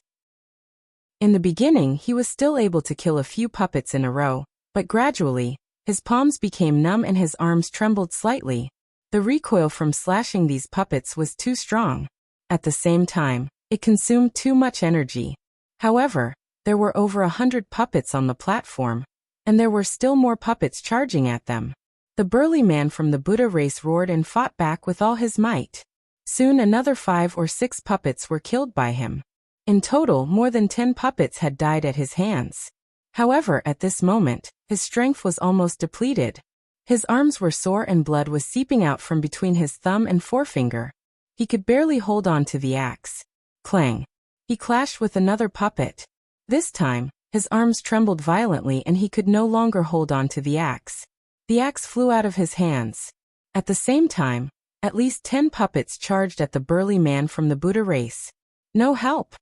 In the beginning, he was still able to kill a few puppets in a row, but gradually, his palms became numb and his arms trembled slightly. The recoil from slashing these puppets was too strong. At the same time, it consumed too much energy. However, there were over 100 puppets on the platform, and there were still more puppets charging at them. The burly man from the Buddha race roared and fought back with all his might. Soon another 5 or 6 puppets were killed by him. In total, more than 10 puppets had died at his hands. However, at this moment, his strength was almost depleted. His arms were sore and blood was seeping out from between his thumb and forefinger. He could barely hold on to the axe. Clang. He clashed with another puppet. This time, his arms trembled violently and he could no longer hold on to the axe. The axe flew out of his hands. At the same time, at least 10 puppets charged at the burly man from the Buddha race. No help.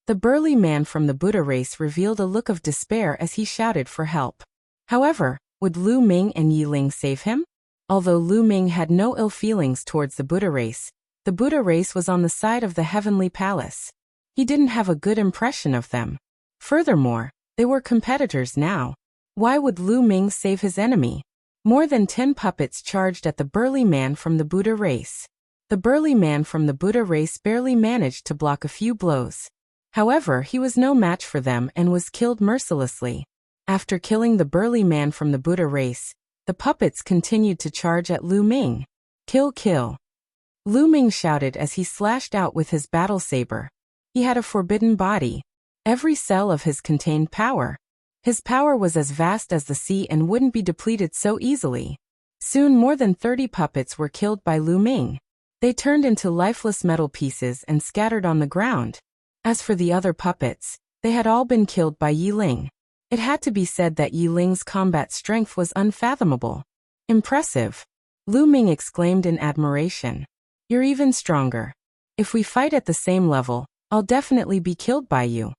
The burly man from the Buddha race revealed a look of despair as he shouted for help. However, would Lu Ming and Yi Ling save him? Although Lu Ming had no ill feelings towards the Buddha race was on the side of the heavenly palace. He didn't have a good impression of them. Furthermore, they were competitors now. Why would Lu Ming save his enemy? More than 10 puppets charged at the burly man from the Buddha race. The burly man from the Buddha race barely managed to block a few blows. However, he was no match for them and was killed mercilessly. After killing the burly man from the Buddha race, the puppets continued to charge at Lu Ming. Kill, kill. Lu Ming shouted as he slashed out with his battle saber. He had a forbidden body. Every cell of his contained power. His power was as vast as the sea and wouldn't be depleted so easily. Soon more than 30 puppets were killed by Lu Ming. They turned into lifeless metal pieces and scattered on the ground. As for the other puppets, they had all been killed by Yi Ling. It had to be said that Yi Ling's combat strength was unfathomable. Impressive. Lu Ming exclaimed in admiration. You're even stronger. If we fight at the same level, I'll definitely be killed by you.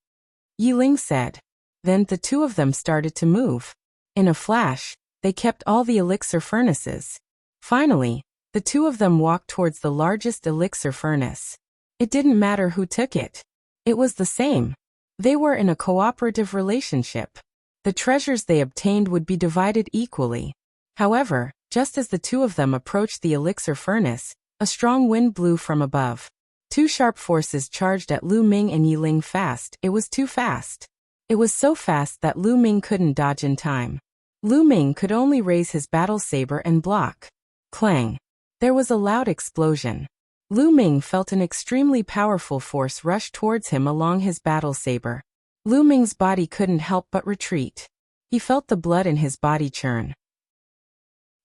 Yi Ling said. Then the two of them started to move. In a flash, they kept all the elixir furnaces. Finally, the two of them walked towards the largest elixir furnace. It didn't matter who took it. It was the same. They were in a cooperative relationship. The treasures they obtained would be divided equally. However, just as the two of them approached the elixir furnace, a strong wind blew from above. Two sharp forces charged at Lu Ming and Yi Ling fast. It was too fast. It was so fast that Lu Ming couldn't dodge in time. Lu Ming could only raise his battle saber and block. Clang. There was a loud explosion. Lu Ming felt an extremely powerful force rush towards him along his battle saber. Lu Ming's body couldn't help but retreat. He felt the blood in his body churn.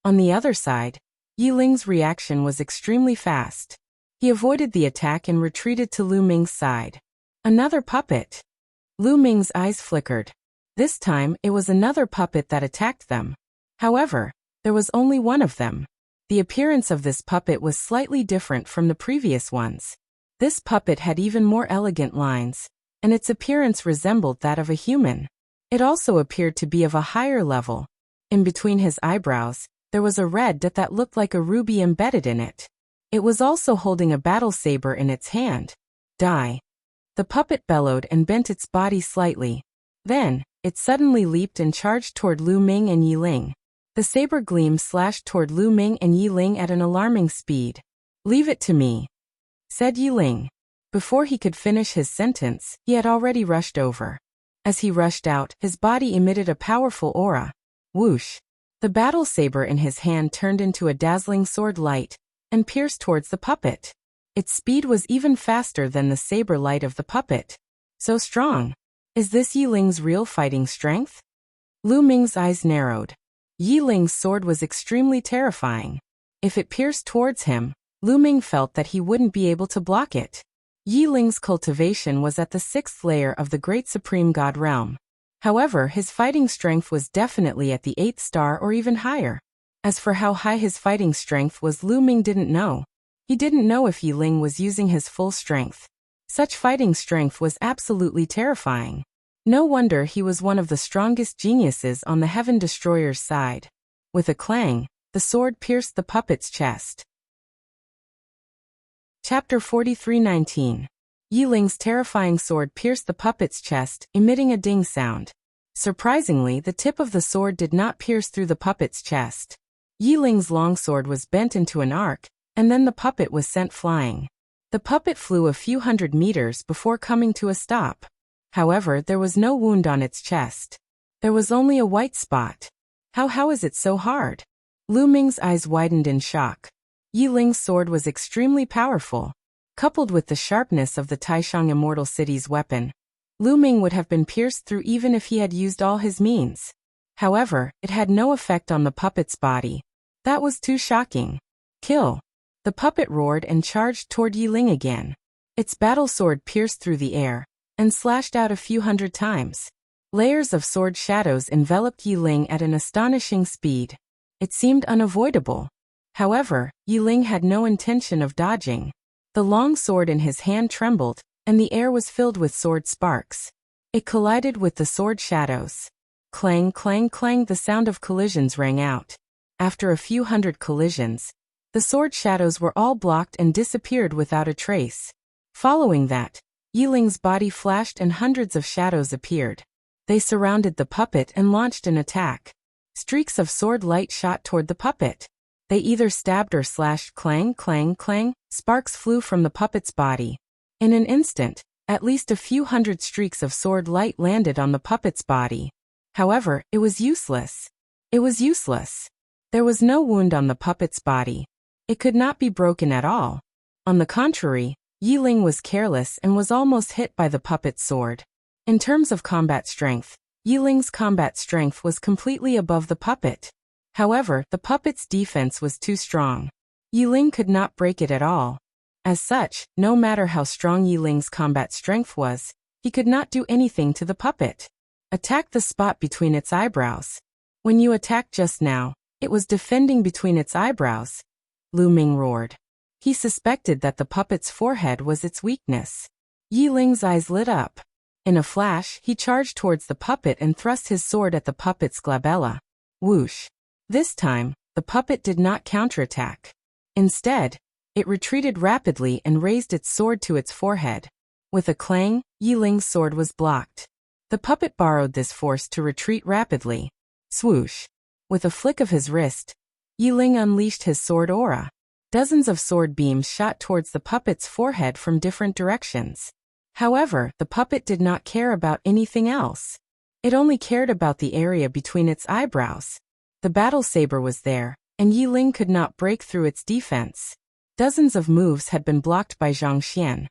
On the other side, Yi Ling's reaction was extremely fast. He avoided the attack and retreated to Lu Ming's side. Another puppet. Lu Ming's eyes flickered. This time, it was another puppet that attacked them. However, there was only one of them. The appearance of this puppet was slightly different from the previous ones. This puppet had even more elegant lines, and its appearance resembled that of a human. It also appeared to be of a higher level. In between his eyebrows, there was a red dot that looked like a ruby embedded in it. It was also holding a battle saber in its hand. Die. The puppet bellowed and bent its body slightly. Then, it suddenly leaped and charged toward Lu Ming and Yi Ling. The saber gleam slashed toward Lu Ming and Yi Ling at an alarming speed. Leave it to me, said Yi Ling. Before he could finish his sentence, he had already rushed over. As he rushed out, his body emitted a powerful aura. Whoosh! The battle saber in his hand turned into a dazzling sword light and pierced towards the puppet. Its speed was even faster than the saber light of the puppet. So strong. Is this Yi Ling's real fighting strength? Lu Ming's eyes narrowed. Yi Ling's sword was extremely terrifying. If it pierced towards him, Lu Ming felt that he wouldn't be able to block it. Yi Ling's cultivation was at the 6th layer of the Great Supreme God realm. However, his fighting strength was definitely at the 8th star or even higher. As for how high his fighting strength was, Lu Ming didn't know. He didn't know if Yi Ling was using his full strength. Such fighting strength was absolutely terrifying. No wonder he was one of the strongest geniuses on the Heaven Destroyer's side. With a clang, the sword pierced the puppet's chest. Chapter 43:19. Yi Ling's terrifying sword pierced the puppet's chest, emitting a ding sound. Surprisingly, the tip of the sword did not pierce through the puppet's chest. Yi Ling's longsword was bent into an arc, and then the puppet was sent flying. The puppet flew a few hundred meters before coming to a stop. However, there was no wound on its chest. There was only a white spot. How is it so hard? Lu Ming's eyes widened in shock. Yi Ling's sword was extremely powerful. Coupled with the sharpness of the Taishang Immortal City's weapon, Lu Ming would have been pierced through even if he had used all his means. However, it had no effect on the puppet's body. That was too shocking. Kill! The puppet roared and charged toward Yi Ling again. Its battle sword pierced through the air and slashed out a few hundred times. Layers of sword shadows enveloped Yi Ling at an astonishing speed. It seemed unavoidable. However, Yi Ling had no intention of dodging. The long sword in his hand trembled, and the air was filled with sword sparks. It collided with the sword shadows. Clang, clang, clang, the sound of collisions rang out. After a few hundred collisions, the sword shadows were all blocked and disappeared without a trace. Following that, Yi Ling's body flashed and hundreds of shadows appeared. They surrounded the puppet and launched an attack. Streaks of sword light shot toward the puppet. They either stabbed or slashed. Clang, clang, clang. Sparks flew from the puppet's body. In an instant, at least a few hundred streaks of sword light landed on the puppet's body. However, it was useless. It was useless. There was no wound on the puppet's body. It could not be broken at all. On the contrary, Yiling was careless and was almost hit by the puppet's sword. In terms of combat strength, Yiling's combat strength was completely above the puppet. However, the puppet's defense was too strong. Yiling could not break it at all. As such, no matter how strong Yiling's combat strength was, he could not do anything to the puppet. Attack the spot between its eyebrows. When you attacked just now, it was defending between its eyebrows. Lu Ming roared. He suspected that the puppet's forehead was its weakness. Yiling's eyes lit up. In a flash, he charged towards the puppet and thrust his sword at the puppet's glabella. Whoosh! This time, the puppet did not counterattack. Instead, it retreated rapidly and raised its sword to its forehead. With a clang, Yiling's sword was blocked. The puppet borrowed this force to retreat rapidly. Swoosh! With a flick of his wrist, Yiling unleashed his sword aura. Dozens of sword beams shot towards the puppet's forehead from different directions. However, the puppet did not care about anything else. It only cared about the area between its eyebrows. The battle saber was there, and Yiling could not break through its defense. Dozens of moves had been blocked by Zhang Xian.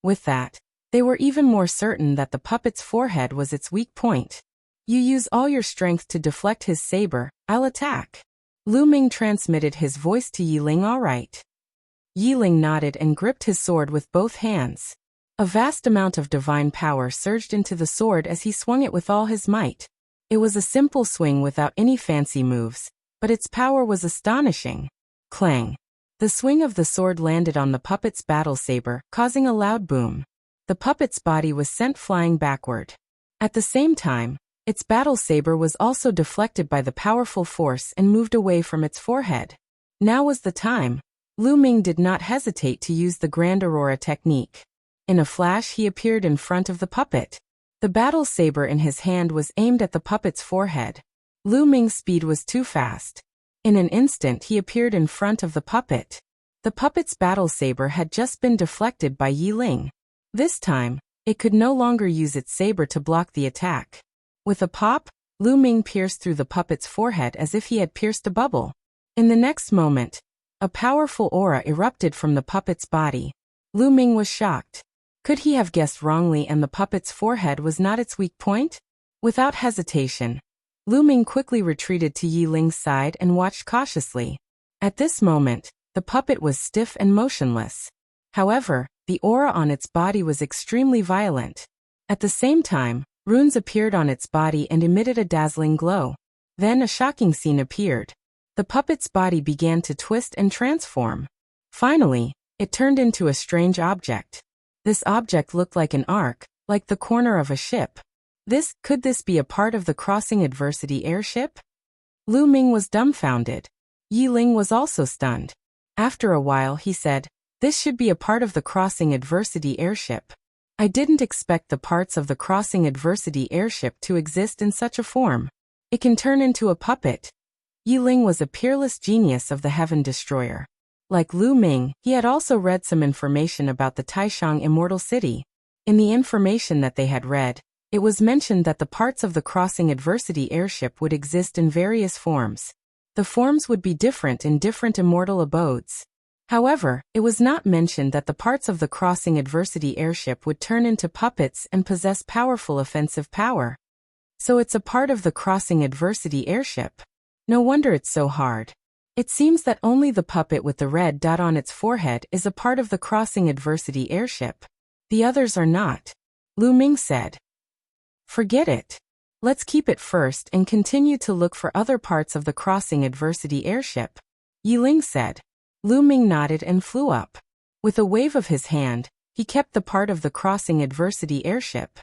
With that, they were even more certain that the puppet's forehead was its weak point. You use all your strength to deflect his saber, I'll attack. Lu Ming transmitted his voice to Yiling. All right. Yiling nodded and gripped his sword with both hands. A vast amount of divine power surged into the sword as he swung it with all his might. It was a simple swing without any fancy moves, but its power was astonishing. Clang! The swing of the sword landed on the puppet's battle saber, causing a loud boom. The puppet's body was sent flying backward. At the same time, its battle saber was also deflected by the powerful force and moved away from its forehead. Now was the time. Lu Ming did not hesitate to use the Grand Aurora technique. In a flash, he appeared in front of the puppet. The battle saber in his hand was aimed at the puppet's forehead. Lu Ming's speed was too fast. In an instant, he appeared in front of the puppet. The puppet's battle saber had just been deflected by Yiling. This time, it could no longer use its saber to block the attack. With a pop, Lu Ming pierced through the puppet's forehead as if he had pierced a bubble. In the next moment, a powerful aura erupted from the puppet's body. Lu Ming was shocked. Could he have guessed wrongly and the puppet's forehead was not its weak point? Without hesitation, Lu Ming quickly retreated to Yiling's side and watched cautiously. At this moment, the puppet was stiff and motionless. However, the aura on its body was extremely violent. At the same time, runes appeared on its body and emitted a dazzling glow. Then a shocking scene appeared. The puppet's body began to twist and transform. Finally, it turned into a strange object. This object looked like an arc, like the corner of a ship. Could this be a part of the crossing adversity airship? Lu Ming was dumbfounded. Yiling was also stunned. After a while he said, "This should be a part of the crossing adversity airship. I didn't expect the parts of the crossing adversity airship to exist in such a form. It can turn into a puppet." Yiling was a peerless genius of the Heaven Destroyer. Like Lu Ming, he had also read some information about the Taishang Immortal City. In the information that they had read, it was mentioned that the parts of the crossing adversity airship would exist in various forms. The forms would be different in different immortal abodes. However, it was not mentioned that the parts of the crossing adversity airship would turn into puppets and possess powerful offensive power. So it's a part of the crossing adversity airship. No wonder it's so hard. It seems that only the puppet with the red dot on its forehead is a part of the crossing adversity airship. The others are not. Lu Ming said. Forget it. Let's keep it first and continue to look for other parts of the crossing adversity airship. Yiling said. Lu Ming nodded and flew up. With a wave of his hand, he kept the part of the crossing adversity airship.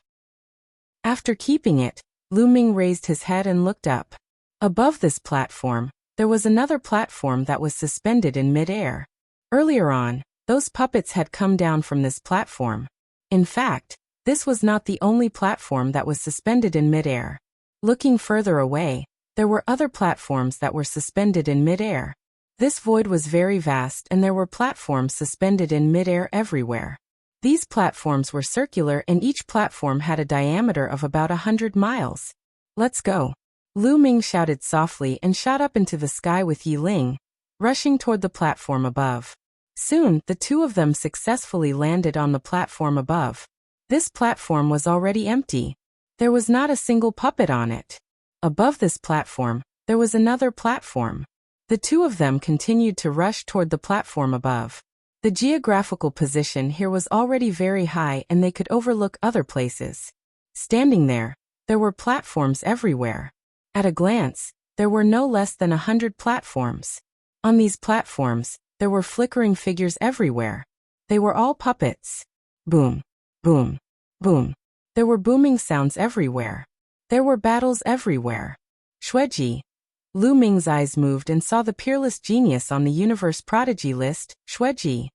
After keeping it, Lu Ming raised his head and looked up. Above this platform, there was another platform that was suspended in mid-air. Earlier on, those puppets had come down from this platform. In fact, This was not the only platform that was suspended in midair. Looking further away, there were other platforms that were suspended in midair. This void was very vast and there were platforms suspended in midair everywhere. These platforms were circular and each platform had a diameter of about 100 miles. Let's go. Lu Ming shouted softly and shot up into the sky with Yi Ling, rushing toward the platform above. Soon, the two of them successfully landed on the platform above. This platform was already empty. There was not a single puppet on it. Above this platform, there was another platform. The two of them continued to rush toward the platform above. The geographical position here was already very high and they could overlook other places. Standing there, there were platforms everywhere. At a glance, there were no less than 100 platforms. On these platforms, there were flickering figures everywhere. They were all puppets. Boom, boom, boom. There were booming sounds everywhere. There were battles everywhere. Xueji. Lu Ming's eyes moved and saw the peerless genius on the universe prodigy list, Xueji.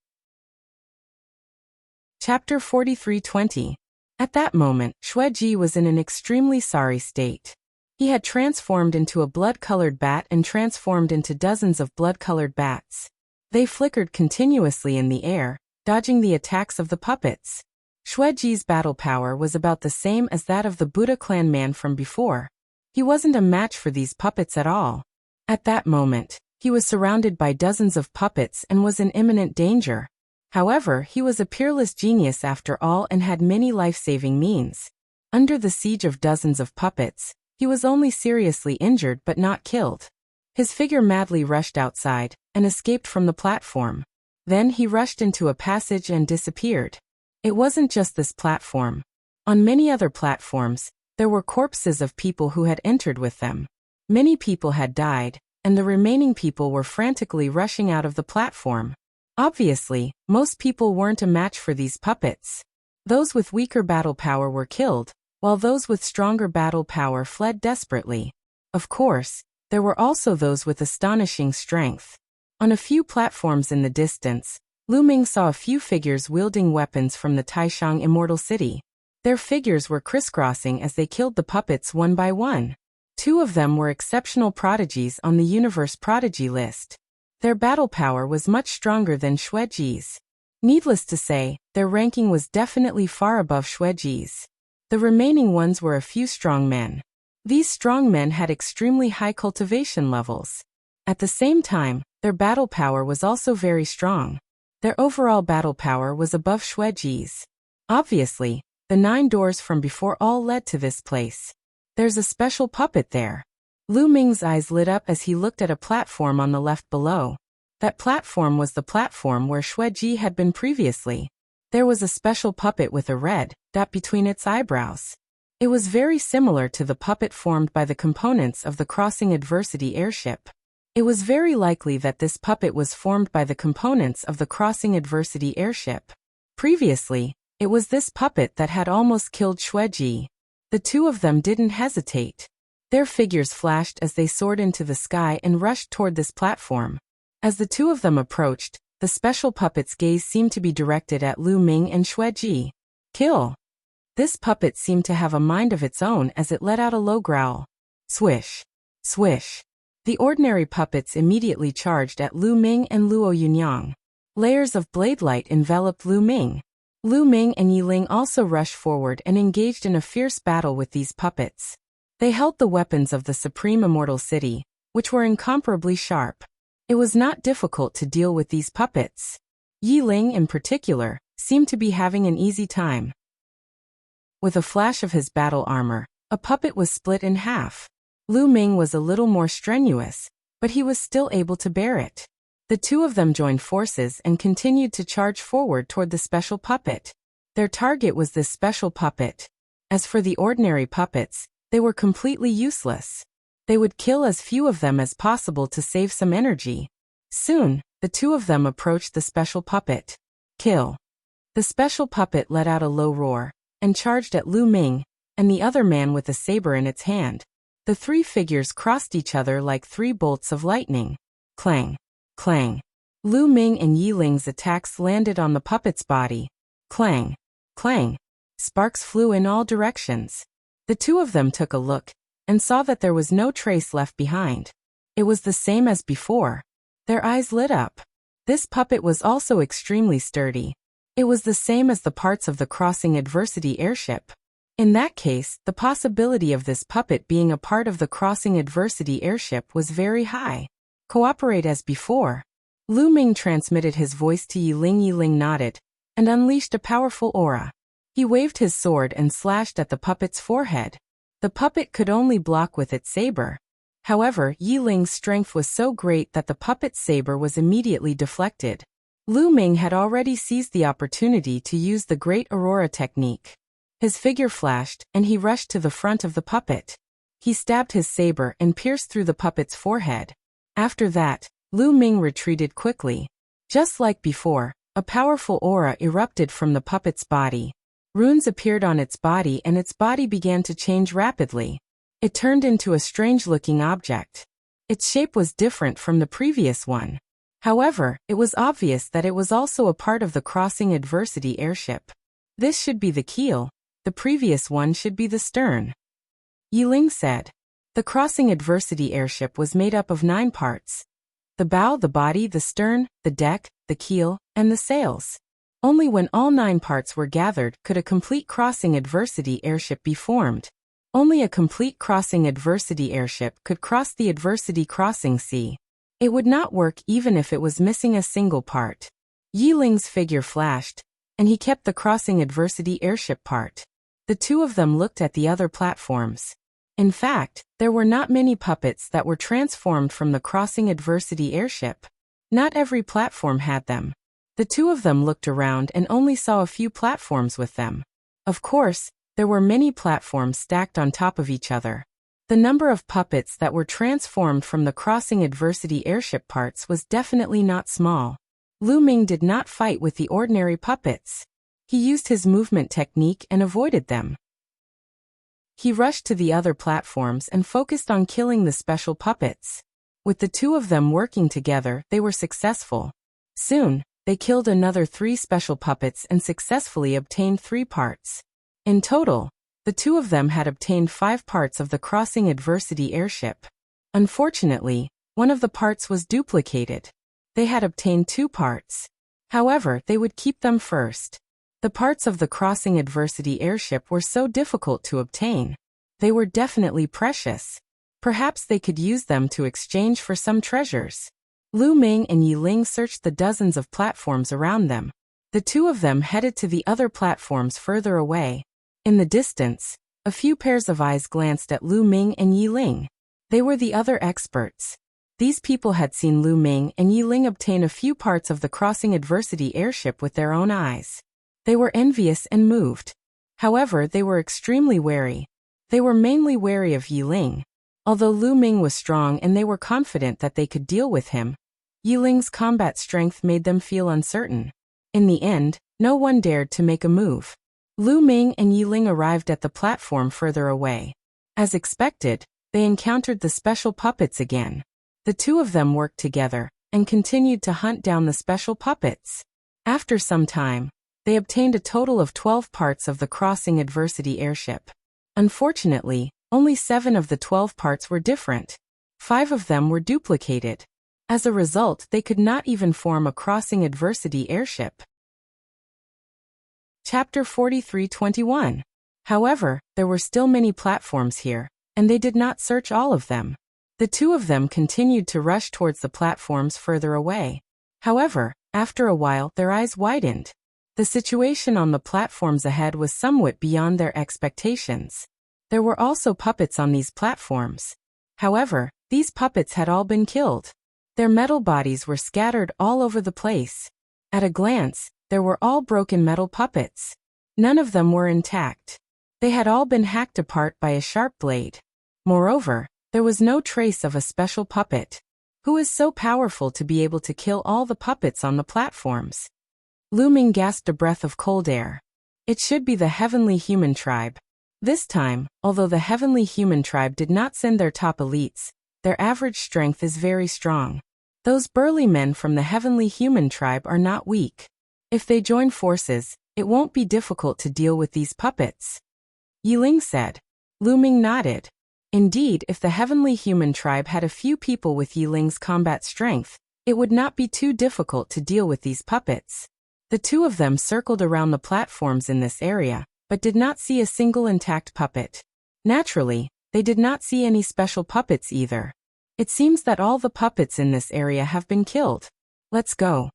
Chapter 43:20. At that moment, Xueji was in an extremely sorry state. He had transformed into a blood-colored bat and transformed into dozens of blood-colored bats. They flickered continuously in the air, dodging the attacks of the puppets. Xueji's battle power was about the same as that of the Buddha clan man from before. He wasn't a match for these puppets at all. At that moment, he was surrounded by dozens of puppets and was in imminent danger. However, he was a peerless genius after all and had many life-saving means. Under the siege of dozens of puppets, he was only seriously injured but not killed. His figure madly rushed outside and escaped from the platform. Then he rushed into a passage and disappeared. It wasn't just this platform. On many other platforms, there were corpses of people who had entered with them. Many people had died, and the remaining people were frantically rushing out of the platform. Obviously, most people weren't a match for these puppets. Those with weaker battle power were killed, while those with stronger battle power fled desperately. Of course, there were also those with astonishing strength. On a few platforms in the distance, Lu Ming saw a few figures wielding weapons from the Taishang Immortal City. Their figures were crisscrossing as they killed the puppets one by one. Two of them were exceptional prodigies on the universe prodigy list. Their battle power was much stronger than Xueji's. Needless to say, their ranking was definitely far above Xueji's. The remaining ones were a few strong men. These strong men had extremely high cultivation levels. At the same time, their battle power was also very strong. Their overall battle power was above Xueji's. Obviously, the 9 doors from before all led to this place. There's a special puppet there. Lu Ming's eyes lit up as he looked at a platform on the left below. That platform was the platform where Xueji had been previously. There was a special puppet with a red dot between its eyebrows. It was very similar to the puppet formed by the components of the Crossing Adversity airship. It was very likely that this puppet was formed by the components of the Crossing Adversity airship. Previously, it was this puppet that had almost killed Xueji. The two of them didn't hesitate. Their figures flashed as they soared into the sky and rushed toward this platform. As the two of them approached, the special puppet's gaze seemed to be directed at Lu Ming and Xueji. Kill! This puppet seemed to have a mind of its own as it let out a low growl. Swish! Swish! The ordinary puppets immediately charged at Lu Ming and Luo Yunyang. Layers of blade light enveloped Lu Ming. Lu Ming and Yi Ling also rushed forward and engaged in a fierce battle with these puppets. They held the weapons of the Supreme Immortal City, which were incomparably sharp. It was not difficult to deal with these puppets. Yi Ling, in particular, seemed to be having an easy time. With a flash of his battle armor, a puppet was split in half. Lu Ming was a little more strenuous, but he was still able to bear it. The two of them joined forces and continued to charge forward toward the special puppet. Their target was this special puppet. As for the ordinary puppets, they were completely useless. They would kill as few of them as possible to save some energy. Soon, the two of them approached the special puppet. Kill! The special puppet let out a low roar and charged at Lu Ming and the other man with a saber in its hand. The three figures crossed each other like 3 bolts of lightning. Clang! Clang! Lu Ming and Yi Ling's attacks landed on the puppet's body. Clang! Clang! Sparks flew in all directions. The two of them took a look and saw that there was no trace left behind. It was the same as before. Their eyes lit up. This puppet was also extremely sturdy. It was the same as the parts of the Crossing Adversity airship. In that case, the possibility of this puppet being a part of the Crossing Adversity airship was very high. Cooperate as before. Lu Ming transmitted his voice to Yi Ling. Yi Ling nodded and unleashed a powerful aura. He waved his sword and slashed at the puppet's forehead. The puppet could only block with its saber. However, Yi Ling's strength was so great that the puppet's saber was immediately deflected. Lu Ming had already seized the opportunity to use the Great Aurora technique. His figure flashed, and he rushed to the front of the puppet. He stabbed his saber and pierced through the puppet's forehead. After that, Lu Ming retreated quickly. Just like before, a powerful aura erupted from the puppet's body. Runes appeared on its body and its body began to change rapidly. It turned into a strange-looking object. Its shape was different from the previous one. However, it was obvious that it was also a part of the Crossing Adversity airship. This should be the keel. The previous one should be the stern. Yi Ling said. The Crossing Adversity airship was made up of 9 parts. The bow, the body, the stern, the deck, the keel, and the sails. Only when all 9 parts were gathered could a complete Crossing Adversity airship be formed. Only a complete Crossing Adversity airship could cross the Adversity Crossing Sea. It would not work even if it was missing a single part. Yi Ling's figure flashed, and he kept the Crossing Adversity airship part. The two of them looked at the other platforms. In fact, there were not many puppets that were transformed from the Crossing Adversity airship. Not every platform had them. The two of them looked around and only saw a few platforms with them. Of course, there were many platforms stacked on top of each other. The number of puppets that were transformed from the Crossing Adversity airship parts was definitely not small. Lu Ming did not fight with the ordinary puppets. He used his movement technique and avoided them. He rushed to the other platforms and focused on killing the special puppets. With the two of them working together, they were successful. Soon, they killed another 3 special puppets and successfully obtained 3 parts. In total, the two of them had obtained 5 parts of the Crossing Adversity airship. Unfortunately, one of the parts was duplicated. They had obtained 2 parts. However, they would keep them first. The parts of the Crossing Adversity airship were so difficult to obtain. They were definitely precious. Perhaps they could use them to exchange for some treasures. Lu Ming and Yi Ling searched the dozens of platforms around them. The two of them headed to the other platforms further away. In the distance, a few pairs of eyes glanced at Lu Ming and Yi Ling. They were the other experts. These people had seen Lu Ming and Yi Ling obtain a few parts of the Crossing Adversity airship with their own eyes. They were envious and moved. However, they were extremely wary. They were mainly wary of Yi Ling. Although Lu Ming was strong and they were confident that they could deal with him, Yi Ling's combat strength made them feel uncertain. In the end, no one dared to make a move. Lu Ming and Yi Ling arrived at the platform further away. As expected, they encountered the special puppets again. The two of them worked together and continued to hunt down the special puppets. After some time, they obtained a total of 12 parts of the Crossing Adversity airship. Unfortunately, only 7 of the 12 parts were different. 5 of them were duplicated. As a result, they could not even form a Crossing Adversity airship. Chapter 43:21. However, there were still many platforms here, and they did not search all of them. The two of them continued to rush towards the platforms further away. However, after a while, their eyes widened. The situation on the platforms ahead was somewhat beyond their expectations. There were also puppets on these platforms. However, these puppets had all been killed. Their metal bodies were scattered all over the place. At a glance, there were all broken metal puppets. None of them were intact. They had all been hacked apart by a sharp blade. Moreover, there was no trace of a special puppet. Who is so powerful to be able to kill all the puppets on the platforms? Lu Ming gasped a breath of cold air. It should be the Heavenly Human Tribe. This time, although the Heavenly Human Tribe did not send their top elites, their average strength is very strong. Those burly men from the Heavenly Human Tribe are not weak. If they join forces, it won't be difficult to deal with these puppets. Yiling said. Lu Ming nodded. Indeed, if the heavenly human tribe had a few people with Yiling's combat strength, it would not be too difficult to deal with these puppets. The two of them circled around the platforms in this area, but did not see a single intact puppet. Naturally, they did not see any special puppets either. It seems that all the puppets in this area have been killed. Let's go.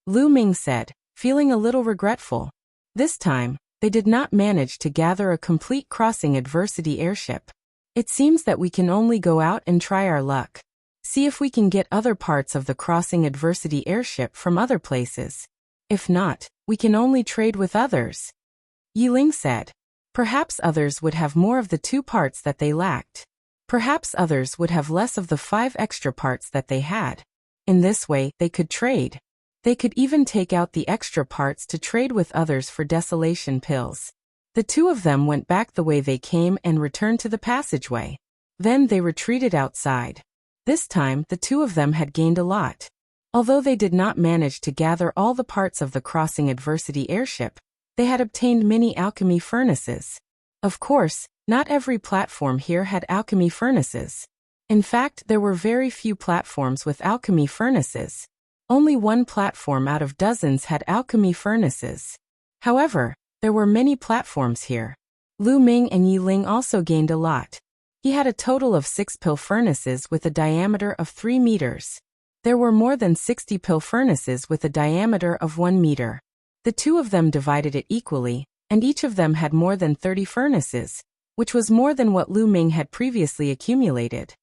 Lu Ming said, feeling a little regretful. This time, they did not manage to gather a complete crossing adversity airship. It seems that we can only go out and try our luck. See if we can get other parts of the crossing adversity airship from other places. If not, we can only trade with others. Yiling said. Perhaps others would have more of the 2 parts that they lacked. Perhaps others would have less of the 5 extra parts that they had. In this way, they could trade. They could even take out the extra parts to trade with others for desolation pills. The two of them went back the way they came and returned to the passageway. Then they retreated outside. This time, the two of them had gained a lot. Although they did not manage to gather all the parts of the crossing adversity airship, they had obtained many alchemy furnaces. Of course, not every platform here had alchemy furnaces. In fact, there were very few platforms with alchemy furnaces. Only one platform out of dozens had alchemy furnaces. However, there were many platforms here. Lu Ming and Yiling also gained a lot. He had a total of 6 pill furnaces with a diameter of 3 meters. There were more than 60 pill furnaces with a diameter of 1 meter. The two of them divided it equally, and each of them had more than 30 furnaces, which was more than what Lu Ming had previously accumulated.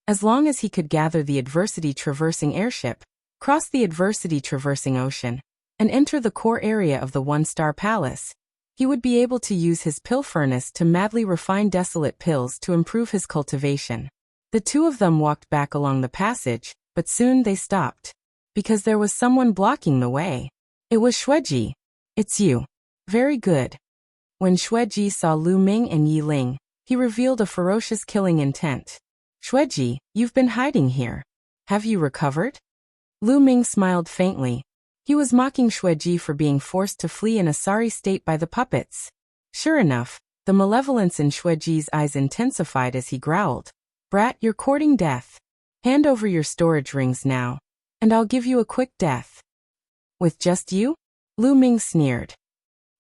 As long as he could gather the adversity-traversing airship, cross the adversity-traversing ocean, and enter the core area of the one-star palace, he would be able to use his pill furnace to madly refine desolate pills to improve his cultivation. The two of them walked back along the passage, but soon they stopped. Because there was someone blocking the way. It was Xueji. It's you. Very good. When Xueji saw Lu Ming and Yiling, he revealed a ferocious killing intent. Xueji, you've been hiding here. Have you recovered? Lu Ming smiled faintly. He was mocking Xueji for being forced to flee in a sorry state by the puppets. Sure enough, the malevolence in Xueji's eyes intensified as he growled. Brat, you're courting death. Hand over your storage rings now, and I'll give you a quick death. With just you? Lu Ming sneered.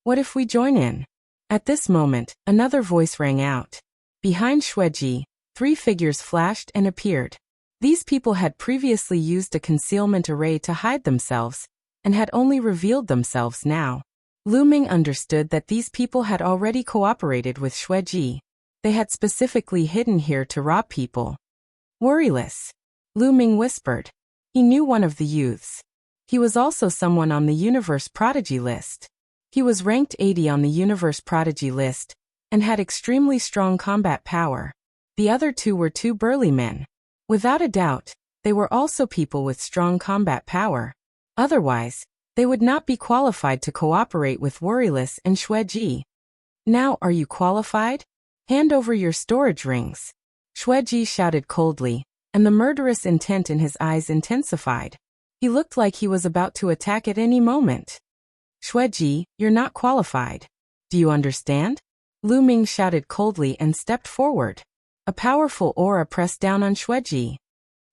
What if we join in? At this moment, another voice rang out. Behind Xueji, 3 figures flashed and appeared. These people had previously used a concealment array to hide themselves, and had only revealed themselves now. Lu Ming understood that these people had already cooperated with Xueji. They had specifically hidden here to rob people. Worryless. Lu Ming whispered. He knew one of the youths. He was also someone on the Universe Prodigy list. He was ranked 80 on the Universe Prodigy list, and had extremely strong combat power. The other 2 were 2 burly men. Without a doubt, they were also people with strong combat power. Otherwise, they would not be qualified to cooperate with Worryless and Xueji. Now are you qualified? Hand over your storage rings. Xueji shouted coldly, and the murderous intent in his eyes intensified. He looked like he was about to attack at any moment. Xueji, you're not qualified. Do you understand? Lu Ming shouted coldly and stepped forward. A powerful aura pressed down on Xueji.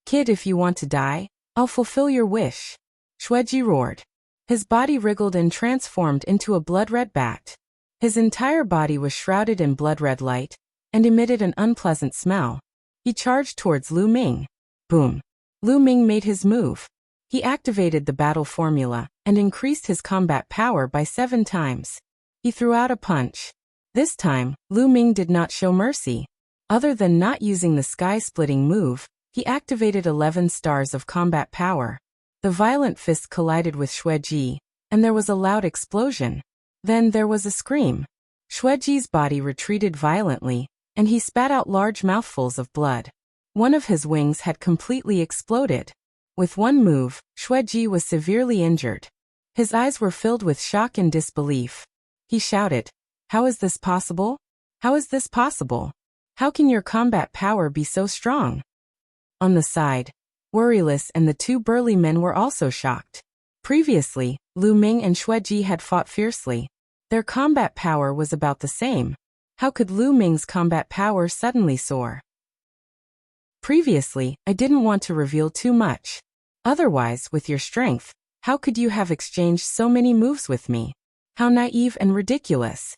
Kid, if you want to die, I'll fulfill your wish. Xueji roared. His body wriggled and transformed into a blood-red bat. His entire body was shrouded in blood-red light, and emitted an unpleasant smell. He charged towards Lu Ming. Boom. Lu Ming made his move. He activated the battle formula, and increased his combat power by 7 times. He threw out a punch. This time, Lu Ming did not show mercy. Other than not using the sky-splitting move, he activated 11 stars of combat power. The violent fist collided with Xueji, and there was a loud explosion. Then there was a scream. Xueji's body retreated violently, and he spat out large mouthfuls of blood. One of his wings had completely exploded. With one move, Xueji was severely injured. His eyes were filled with shock and disbelief. He shouted, "How is this possible? How is this possible? How can your combat power be so strong?" On the side, Worryless and the 2 burly men were also shocked. Previously, Lu Ming and Xueji had fought fiercely. Their combat power was about the same. How could Lu Ming's combat power suddenly soar? Previously, I didn't want to reveal too much. Otherwise, with your strength, how could you have exchanged so many moves with me? How naive and ridiculous.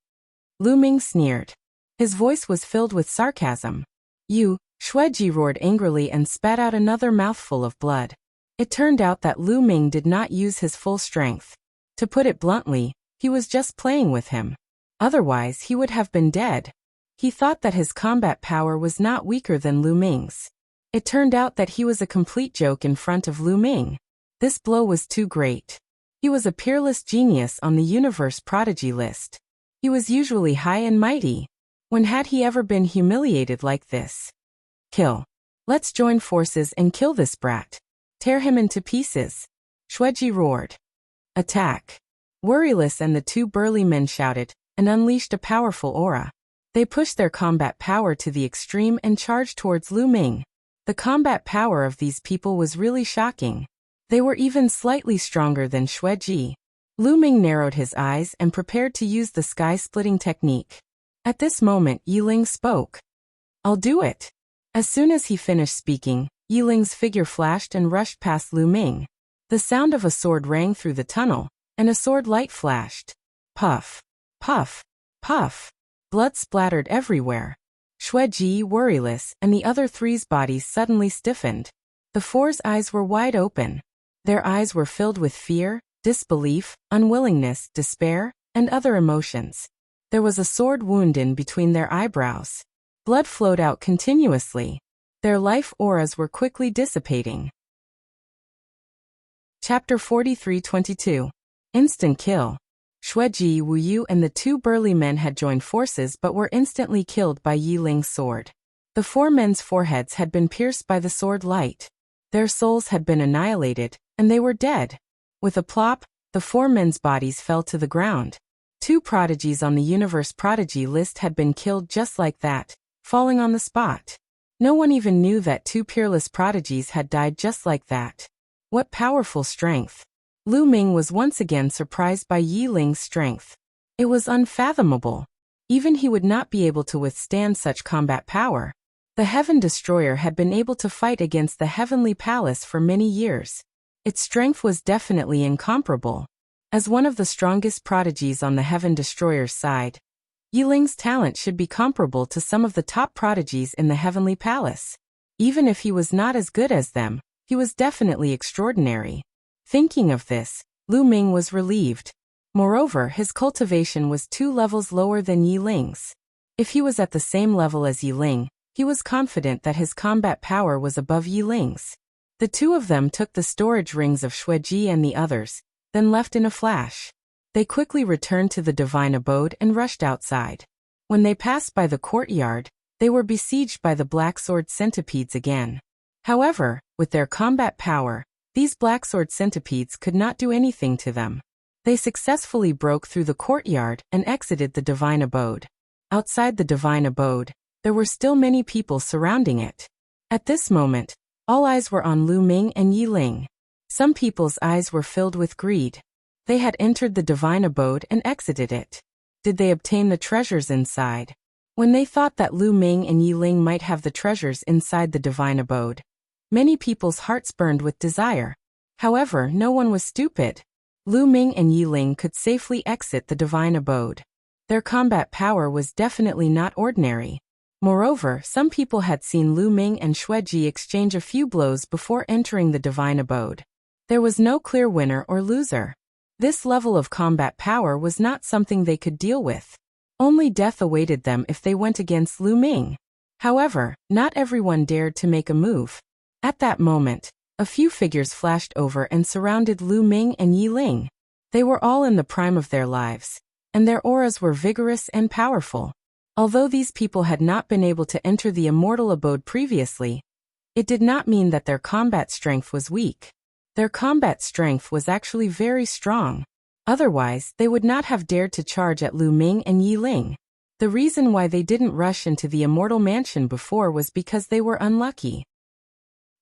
Lu Ming sneered. His voice was filled with sarcasm. You, Xueji roared angrily and spat out another mouthful of blood. It turned out that Lu Ming did not use his full strength. To put it bluntly, he was just playing with him. Otherwise, he would have been dead. He thought that his combat power was not weaker than Lu Ming's. It turned out that he was a complete joke in front of Lu Ming. This blow was too great. He was a peerless genius on the universe prodigy list. He was usually high and mighty. When had he ever been humiliated like this? Kill. Let's join forces and kill this brat. Tear him into pieces. Xueji roared. Attack. Worryless and the two burly men shouted, and unleashed a powerful aura. They pushed their combat power to the extreme and charged towards Lu Ming. The combat power of these people was really shocking. They were even slightly stronger than Xueji. Lu Ming narrowed his eyes and prepared to use the sky-splitting technique. At this moment, Yiling spoke. I'll do it. As soon as he finished speaking, Yiling's figure flashed and rushed past Lu Ming. The sound of a sword rang through the tunnel, and a sword light flashed. Puff. Puff. Puff. Blood splattered everywhere. Xueji, worryless, and the other three's bodies suddenly stiffened. The four's eyes were wide open. Their eyes were filled with fear, disbelief, unwillingness, despair, and other emotions. There was a sword wound in between their eyebrows. Blood flowed out continuously. Their life auras were quickly dissipating. Chapter 43-22. Instant kill. Xueji, Wu Yu and the two burly men had joined forces but were instantly killed by Yiling's sword. The four men's foreheads had been pierced by the sword light. Their souls had been annihilated, and they were dead. With a plop, the four men's bodies fell to the ground. Two prodigies on the universe prodigy list had been killed just like that, falling on the spot. No one even knew that two peerless prodigies had died just like that. What powerful strength! Lu Ming was once again surprised by Yiling's strength. It was unfathomable. Even he would not be able to withstand such combat power. The Heaven Destroyer had been able to fight against the Heavenly Palace for many years. Its strength was definitely incomparable. As one of the strongest prodigies on the Heaven Destroyer's side, Yiling's talent should be comparable to some of the top prodigies in the Heavenly Palace. Even if he was not as good as them, he was definitely extraordinary. Thinking of this, Lu Ming was relieved. Moreover, his cultivation was 2 levels lower than Yiling's. If he was at the same level as Yiling, he was confident that his combat power was above Yiling's. The two of them took the storage rings of Xueji and the others, then left in a flash. They quickly returned to the divine abode and rushed outside. When they passed by the courtyard, they were besieged by the black sword centipedes again. However, with their combat power, these black sword centipedes could not do anything to them. They successfully broke through the courtyard and exited the divine abode. Outside the divine abode, there were still many people surrounding it. At this moment, all eyes were on Lu Ming and Yiling. Some people's eyes were filled with greed. They had entered the divine abode and exited it. Did they obtain the treasures inside? When they thought that Lu Ming and Yiling might have the treasures inside the divine abode, many people's hearts burned with desire. However, no one was stupid. Lu Ming and Yiling could safely exit the divine abode. Their combat power was definitely not ordinary. Moreover, some people had seen Lu Ming and Xueji exchange a few blows before entering the divine abode. There was no clear winner or loser. This level of combat power was not something they could deal with. Only death awaited them if they went against Lu Ming. However, not everyone dared to make a move. At that moment, a few figures flashed over and surrounded Lu Ming and Yiling. They were all in the prime of their lives, and their auras were vigorous and powerful. Although these people had not been able to enter the immortal abode previously, it did not mean that their combat strength was weak. Their combat strength was actually very strong. Otherwise, they would not have dared to charge at Lu Ming and Yiling. The reason why they didn't rush into the immortal mansion before was because they were unlucky.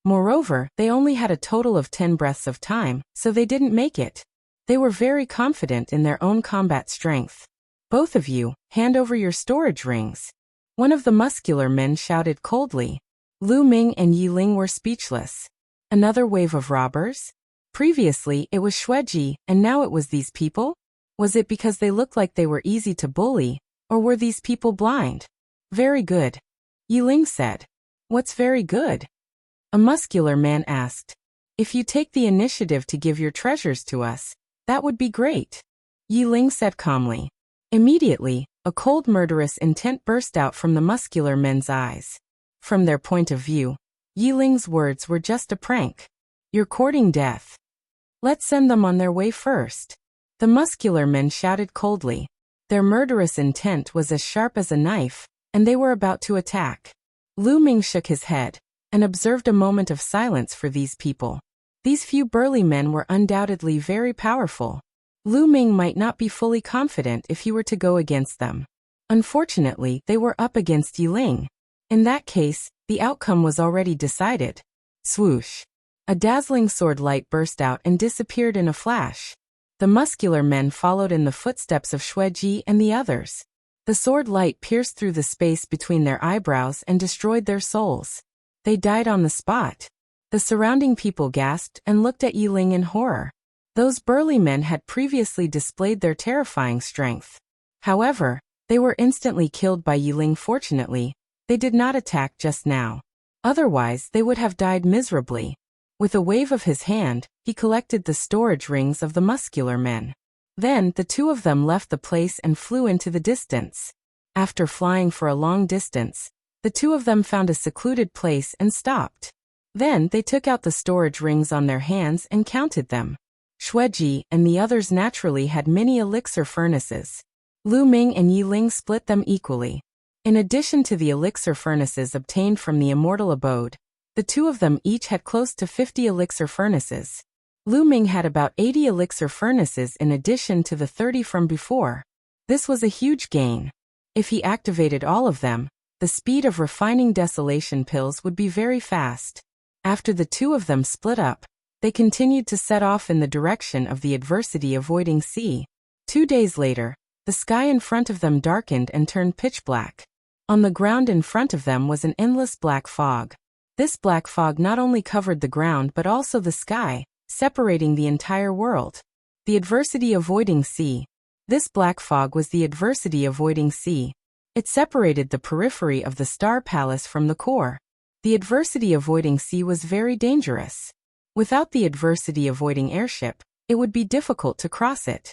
Moreover, they only had a total of 10 breaths of time, so they didn't make it. They were very confident in their own combat strength. "Both of you, hand over your storage rings," one of the muscular men shouted coldly. Lu Ming and Yi Ling were speechless. Another wave of robbers? Previously it was Xueji, and now it was these people? Was it because they looked like they were easy to bully, or were these people blind? "Very good," Yi Ling said. "What's very good?" a muscular man asked. "If you take the initiative to give your treasures to us, that would be great," Yi Ling said calmly. Immediately, a cold murderous intent burst out from the muscular men's eyes. From their point of view, Yi Ling's words were just a prank. "You're courting death. Let's send them on their way first," the muscular men shouted coldly. Their murderous intent was as sharp as a knife, and they were about to attack. Lu Ming shook his head and observed a moment of silence for these people. These few burly men were undoubtedly very powerful. Lu Ming might not be fully confident if he were to go against them. Unfortunately, they were up against Yi Ling. In that case, the outcome was already decided. Swoosh! A dazzling sword light burst out and disappeared in a flash. The muscular men followed in the footsteps of Xueji and the others. The sword light pierced through the space between their eyebrows and destroyed their souls. They died on the spot. The surrounding people gasped and looked at Yi Ling in horror. Those burly men had previously displayed their terrifying strength. However, they were instantly killed by Yi Ling. Fortunately, they did not attack just now. Otherwise, they would have died miserably. With a wave of his hand, he collected the storage rings of the muscular men. Then, the two of them left the place and flew into the distance. After flying for a long distance, the two of them found a secluded place and stopped. Then, they took out the storage rings on their hands and counted them. Xueji and the others naturally had many elixir furnaces. Lu Ming and Yi Ling split them equally. In addition to the elixir furnaces obtained from the immortal abode, the two of them each had close to 50 elixir furnaces. Lu Ming had about 80 elixir furnaces in addition to the 30 from before. This was a huge gain. If he activated all of them, the speed of refining desolation pills would be very fast. After the two of them split up, they continued to set off in the direction of the adversity-avoiding sea. 2 days later, the sky in front of them darkened and turned pitch black. On the ground in front of them was an endless black fog. This black fog not only covered the ground but also the sky, separating the entire world. The adversity-avoiding sea. This black fog was the adversity-avoiding sea. It separated the periphery of the Star Palace from the core. The adversity-avoiding sea was very dangerous. Without the adversity-avoiding airship, it would be difficult to cross it.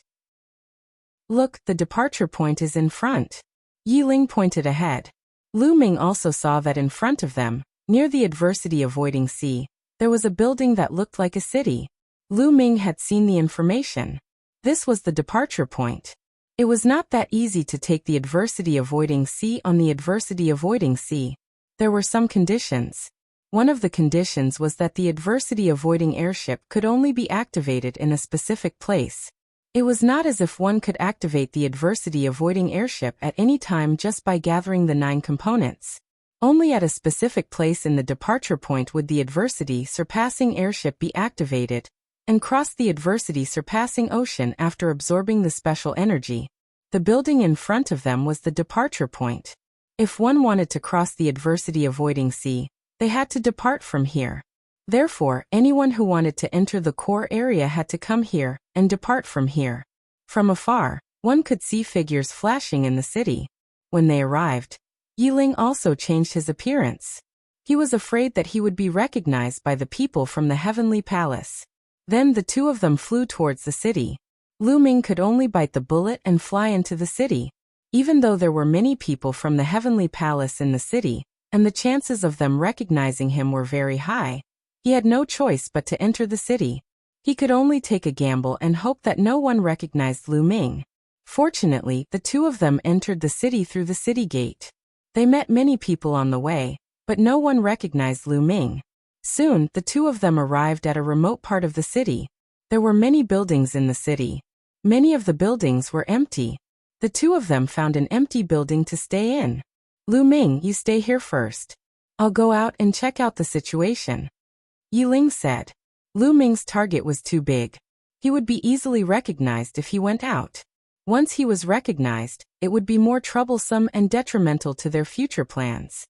"Look, the departure point is in front." Yi Ling pointed ahead. Lu Ming also saw that in front of them, near the adversity-avoiding sea, there was a building that looked like a city. Lu Ming had seen the information. This was the departure point. It was not that easy to take the adversity-avoiding sea on the adversity-avoiding sea. There were some conditions. One of the conditions was that the adversity-avoiding airship could only be activated in a specific place. It was not as if one could activate the adversity-avoiding airship at any time just by gathering the 9 components. Only at a specific place in the departure point would the adversity-surpassing airship be activated, and cross the adversity-surpassing ocean after absorbing the special energy. The building in front of them was the departure point. If one wanted to cross the adversity-avoiding sea, they had to depart from here. Therefore, anyone who wanted to enter the core area had to come here and depart from here. From afar, one could see figures flashing in the city. When they arrived, Yi Ling also changed his appearance. He was afraid that he would be recognized by the people from the heavenly palace. Then the two of them flew towards the city. Lu Ming could only bite the bullet and fly into the city. Even though there were many people from the heavenly palace in the city, and the chances of them recognizing him were very high, he had no choice but to enter the city. He could only take a gamble and hope that no one recognized Lu Ming. Fortunately, the two of them entered the city through the city gate. They met many people on the way, but no one recognized Lu Ming. Soon, the two of them arrived at a remote part of the city. There were many buildings in the city. Many of the buildings were empty. The two of them found an empty building to stay in. "Lu Ming, you stay here first. I'll go out and check out the situation," Yi Ling said. Lu Ming's target was too big. He would be easily recognized if he went out. Once he was recognized, it would be more troublesome and detrimental to their future plans.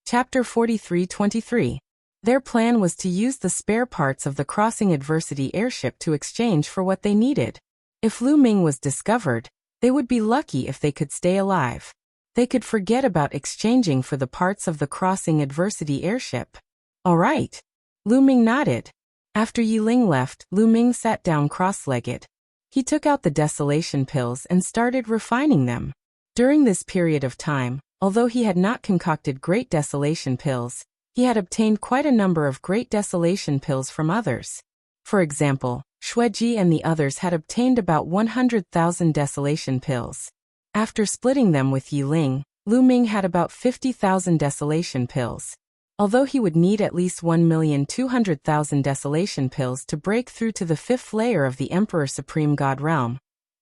Chapter 43:23. Their plan was to use the spare parts of the Crossing Adversity airship to exchange for what they needed. If Lu Ming was discovered, they would be lucky if they could stay alive. They could forget about exchanging for the parts of the Crossing Adversity airship. All right. Lu Ming nodded. After Yiling left, Lu Ming sat down cross-legged. He took out the desolation pills and started refining them. During this period of time, although he had not concocted great desolation pills, he had obtained quite a number of great desolation pills from others. For example, Xueji and the others had obtained about 100,000 desolation pills. After splitting them with Yiling, Lu Ming had about 50,000 desolation pills. Although he would need at least 1,200,000 desolation pills to break through to the 5th layer of the Emperor Supreme God realm,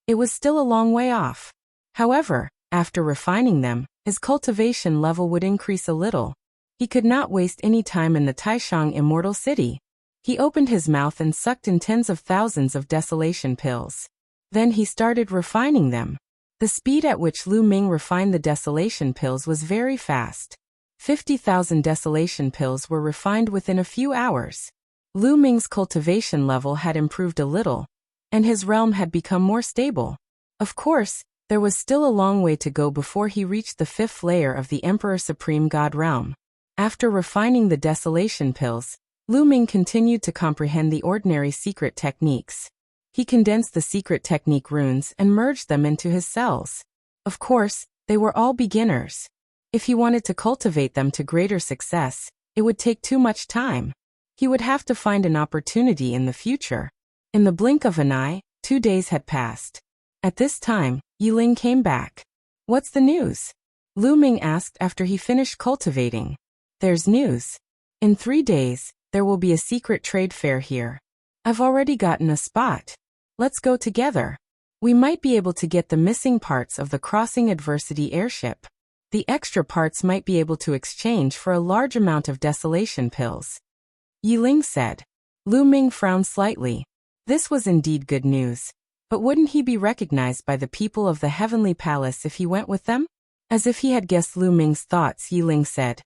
it was still a long way off. However, after refining them, his cultivation level would increase a little. He could not waste any time in the Taishang Immortal City. He opened his mouth and sucked in tens of thousands of desolation pills. Then he started refining them. The speed at which Lu Ming refined the desolation pills was very fast. 50,000 desolation pills were refined within a few hours. Lu Ming's cultivation level had improved a little, and his realm had become more stable. Of course, there was still a long way to go before he reached the 5th layer of the Emperor Supreme God realm. After refining the desolation pills, Lu Ming continued to comprehend the ordinary secret techniques. He condensed the secret technique runes and merged them into his cells. Of course, they were all beginners. If he wanted to cultivate them to greater success, it would take too much time. He would have to find an opportunity in the future. In the blink of an eye, 2 days had passed. At this time, Yiling came back. "What's the news?" Lu Ming asked after he finished cultivating. "There's news. In 3 days, there will be a secret trade fair here. I've already gotten a spot. Let's go together. We might be able to get the missing parts of the Crossing Adversity airship. The extra parts might be able to exchange for a large amount of desolation pills," Yiling said. Lu Ming frowned slightly. This was indeed good news. But wouldn't he be recognized by the people of the Heavenly Palace if he went with them? As if he had guessed Lu Ming's thoughts, Yiling said,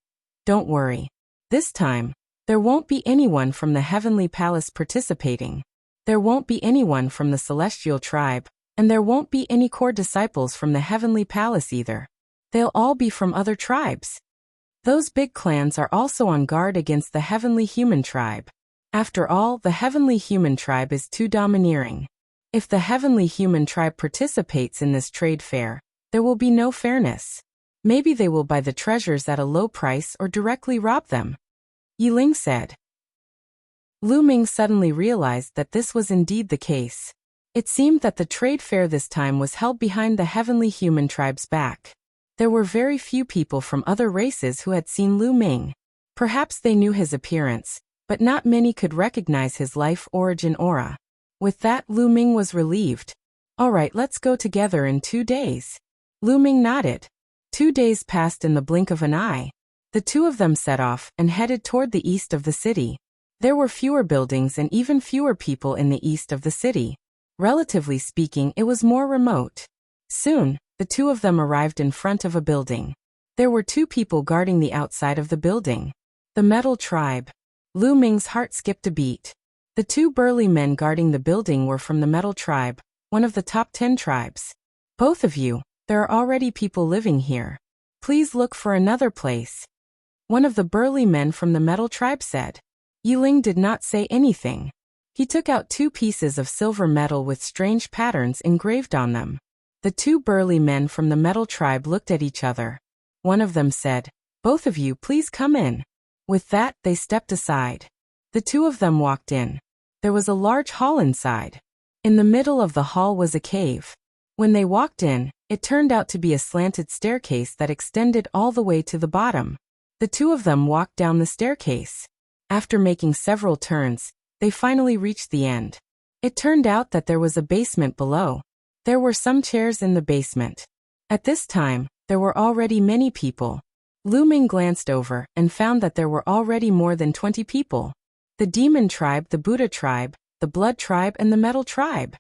"Don't worry. This time, there won't be anyone from the Heavenly Palace participating. There won't be anyone from the Celestial Tribe, and there won't be any core disciples from the Heavenly Palace either. They'll all be from other tribes. Those big clans are also on guard against the Heavenly Human Tribe. After all, the Heavenly Human Tribe is too domineering. If the Heavenly Human Tribe participates in this trade fair, there will be no fairness. Maybe they will buy the treasures at a low price or directly rob them," Yiling said. Lu Ming suddenly realized that this was indeed the case. It seemed that the trade fair this time was held behind the Heavenly Human Tribe's back. There were very few people from other races who had seen Lu Ming. Perhaps they knew his appearance, but not many could recognize his life origin aura. With that, Lu Ming was relieved. "All right, let's go together in 2 days." Lu Ming nodded. 2 days passed in the blink of an eye. The two of them set off and headed toward the east of the city. There were fewer buildings and even fewer people in the east of the city. Relatively speaking, it was more remote. Soon, the two of them arrived in front of a building. There were 2 people guarding the outside of the building. The Metal Tribe. Lu Ming's heart skipped a beat. The 2 burly men guarding the building were from the Metal Tribe, one of the top 10 tribes. "Both of you, there are already people living here. Please look for another place," one of the burly men from the Metal Tribe said. Yiling did not say anything. He took out 2 pieces of silver metal with strange patterns engraved on them. The 2 burly men from the Metal Tribe looked at each other. One of them said, "Both of you, please come in." With that, they stepped aside. The 2 of them walked in. There was a large hall inside. In the middle of the hall was a cave. When they walked in, it turned out to be a slanted staircase that extended all the way to the bottom. The 2 of them walked down the staircase. After making several turns, they finally reached the end. It turned out that there was a basement below. There were some chairs in the basement. At this time, there were already many people. Lu Ming glanced over and found that there were already more than 20 people. The Demon Tribe, the Buddha Tribe, the blood tribe, and the metal tribe.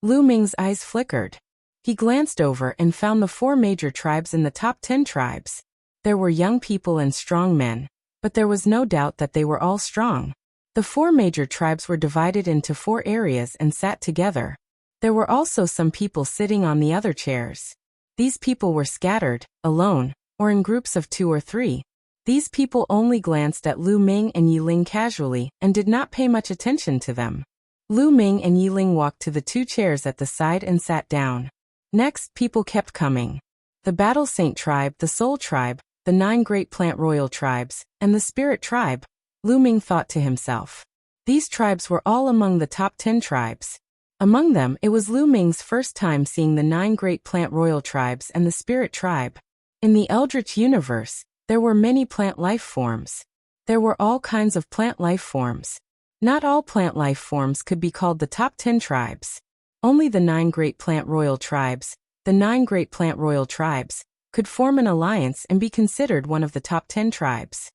Lu Ming's eyes flickered. He glanced over and found the 4 major tribes in the top 10 tribes. There were young people and strong men, but there was no doubt that they were all strong. The 4 major tribes were divided into 4 areas and sat together. There were also some people sitting on the other chairs. These people were scattered, alone, or in groups of 2 or 3. These people only glanced at Lu Ming and Yiling casually and did not pay much attention to them. Lu Ming and Yiling walked to the 2 chairs at the side and sat down. Next, people kept coming. The Battle Saint tribe, the Soul tribe, the 9 great plant royal tribes, and the Spirit tribe. Lu Ming thought to himself. These tribes were all among the top 10 tribes. Among them, it was Lu Ming's first time seeing the 9 great plant royal tribes and the Spirit tribe. In the Eldritch universe, there were many plant life forms. There were all kinds of plant life forms. Not all plant life forms could be called the top 10 tribes. Only the 9 great plant royal tribes, the 9 great plant royal tribes, could form an alliance and be considered one of the top 10 tribes.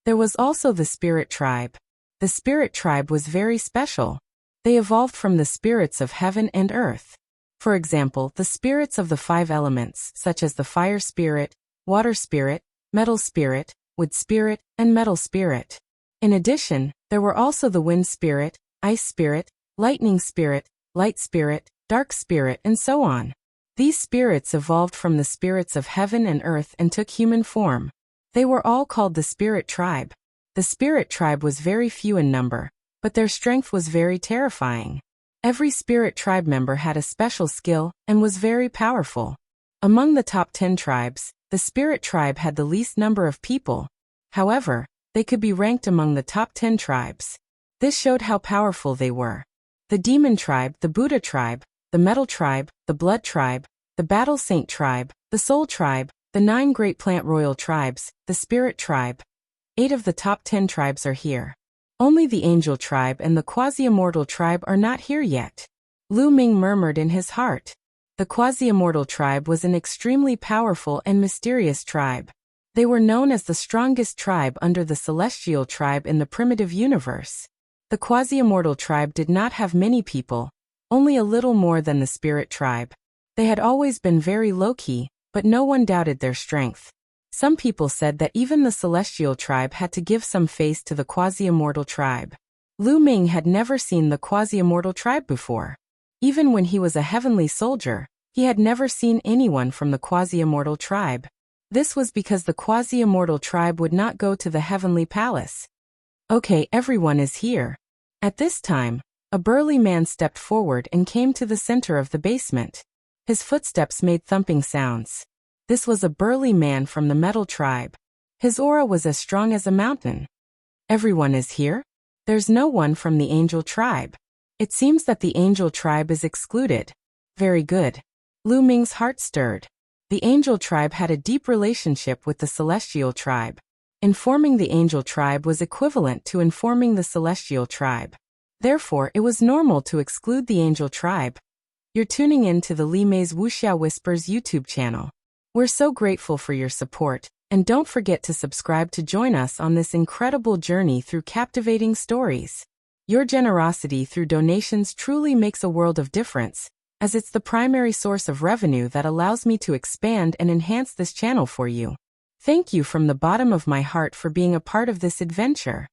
There was also the Spirit tribe. The Spirit tribe was very special. They evolved from the spirits of heaven and earth. For example, the spirits of the 5 elements, such as the fire spirit, water spirit, metal spirit, wood spirit, and metal spirit. In addition, there were also the wind spirit, ice spirit, lightning spirit, light spirit, dark spirit, and so on. These spirits evolved from the spirits of heaven and earth and took human form. They were all called the Spirit tribe. The Spirit tribe was very few in number, but their strength was very terrifying. Every Spirit tribe member had a special skill and was very powerful. Among the top 10 tribes, the Spirit tribe had the least number of people. However, they could be ranked among the top 10 tribes. This showed how powerful they were. The Demon tribe, the Buddha tribe, the Metal tribe, the Blood tribe, the Battle Saint tribe, the Soul tribe, the 9 great plant royal tribes, the Spirit tribe. 8 of the top 10 tribes are here. Only the Angel tribe and the Quasi-Immortal tribe are not here yet. Lu Ming murmured in his heart. The Quasi-Immortal tribe was an extremely powerful and mysterious tribe. They were known as the strongest tribe under the Celestial tribe in the primitive universe. The Quasi-Immortal tribe did not have many people, only a little more than the Spirit tribe. They had always been very low-key, but no one doubted their strength. Some people said that even the Celestial tribe had to give some face to the Quasi-Immortal tribe. Lu Ming had never seen the Quasi-Immortal tribe before. Even when he was a heavenly soldier, he had never seen anyone from the Quasi-Immortal tribe. This was because the Quasi-Immortal tribe would not go to the heavenly palace. Okay, everyone is here. At this time, a burly man stepped forward and came to the center of the basement. His footsteps made thumping sounds. This was a burly man from the Metal tribe. His aura was as strong as a mountain. Everyone is here? There's no one from the Angel tribe. It seems that the Angel tribe is excluded. Very good. Lu Ming's heart stirred. The Angel tribe had a deep relationship with the Celestial tribe. Informing the Angel tribe was equivalent to informing the Celestial tribe. Therefore, it was normal to exclude the Angel tribe. You're tuning in to the Li Mei's Wuxia Whispers YouTube channel. We're so grateful for your support, and don't forget to subscribe to join us on this incredible journey through captivating stories. Your generosity through donations truly makes a world of difference, as it's the primary source of revenue that allows me to expand and enhance this channel for you. Thank you from the bottom of my heart for being a part of this adventure.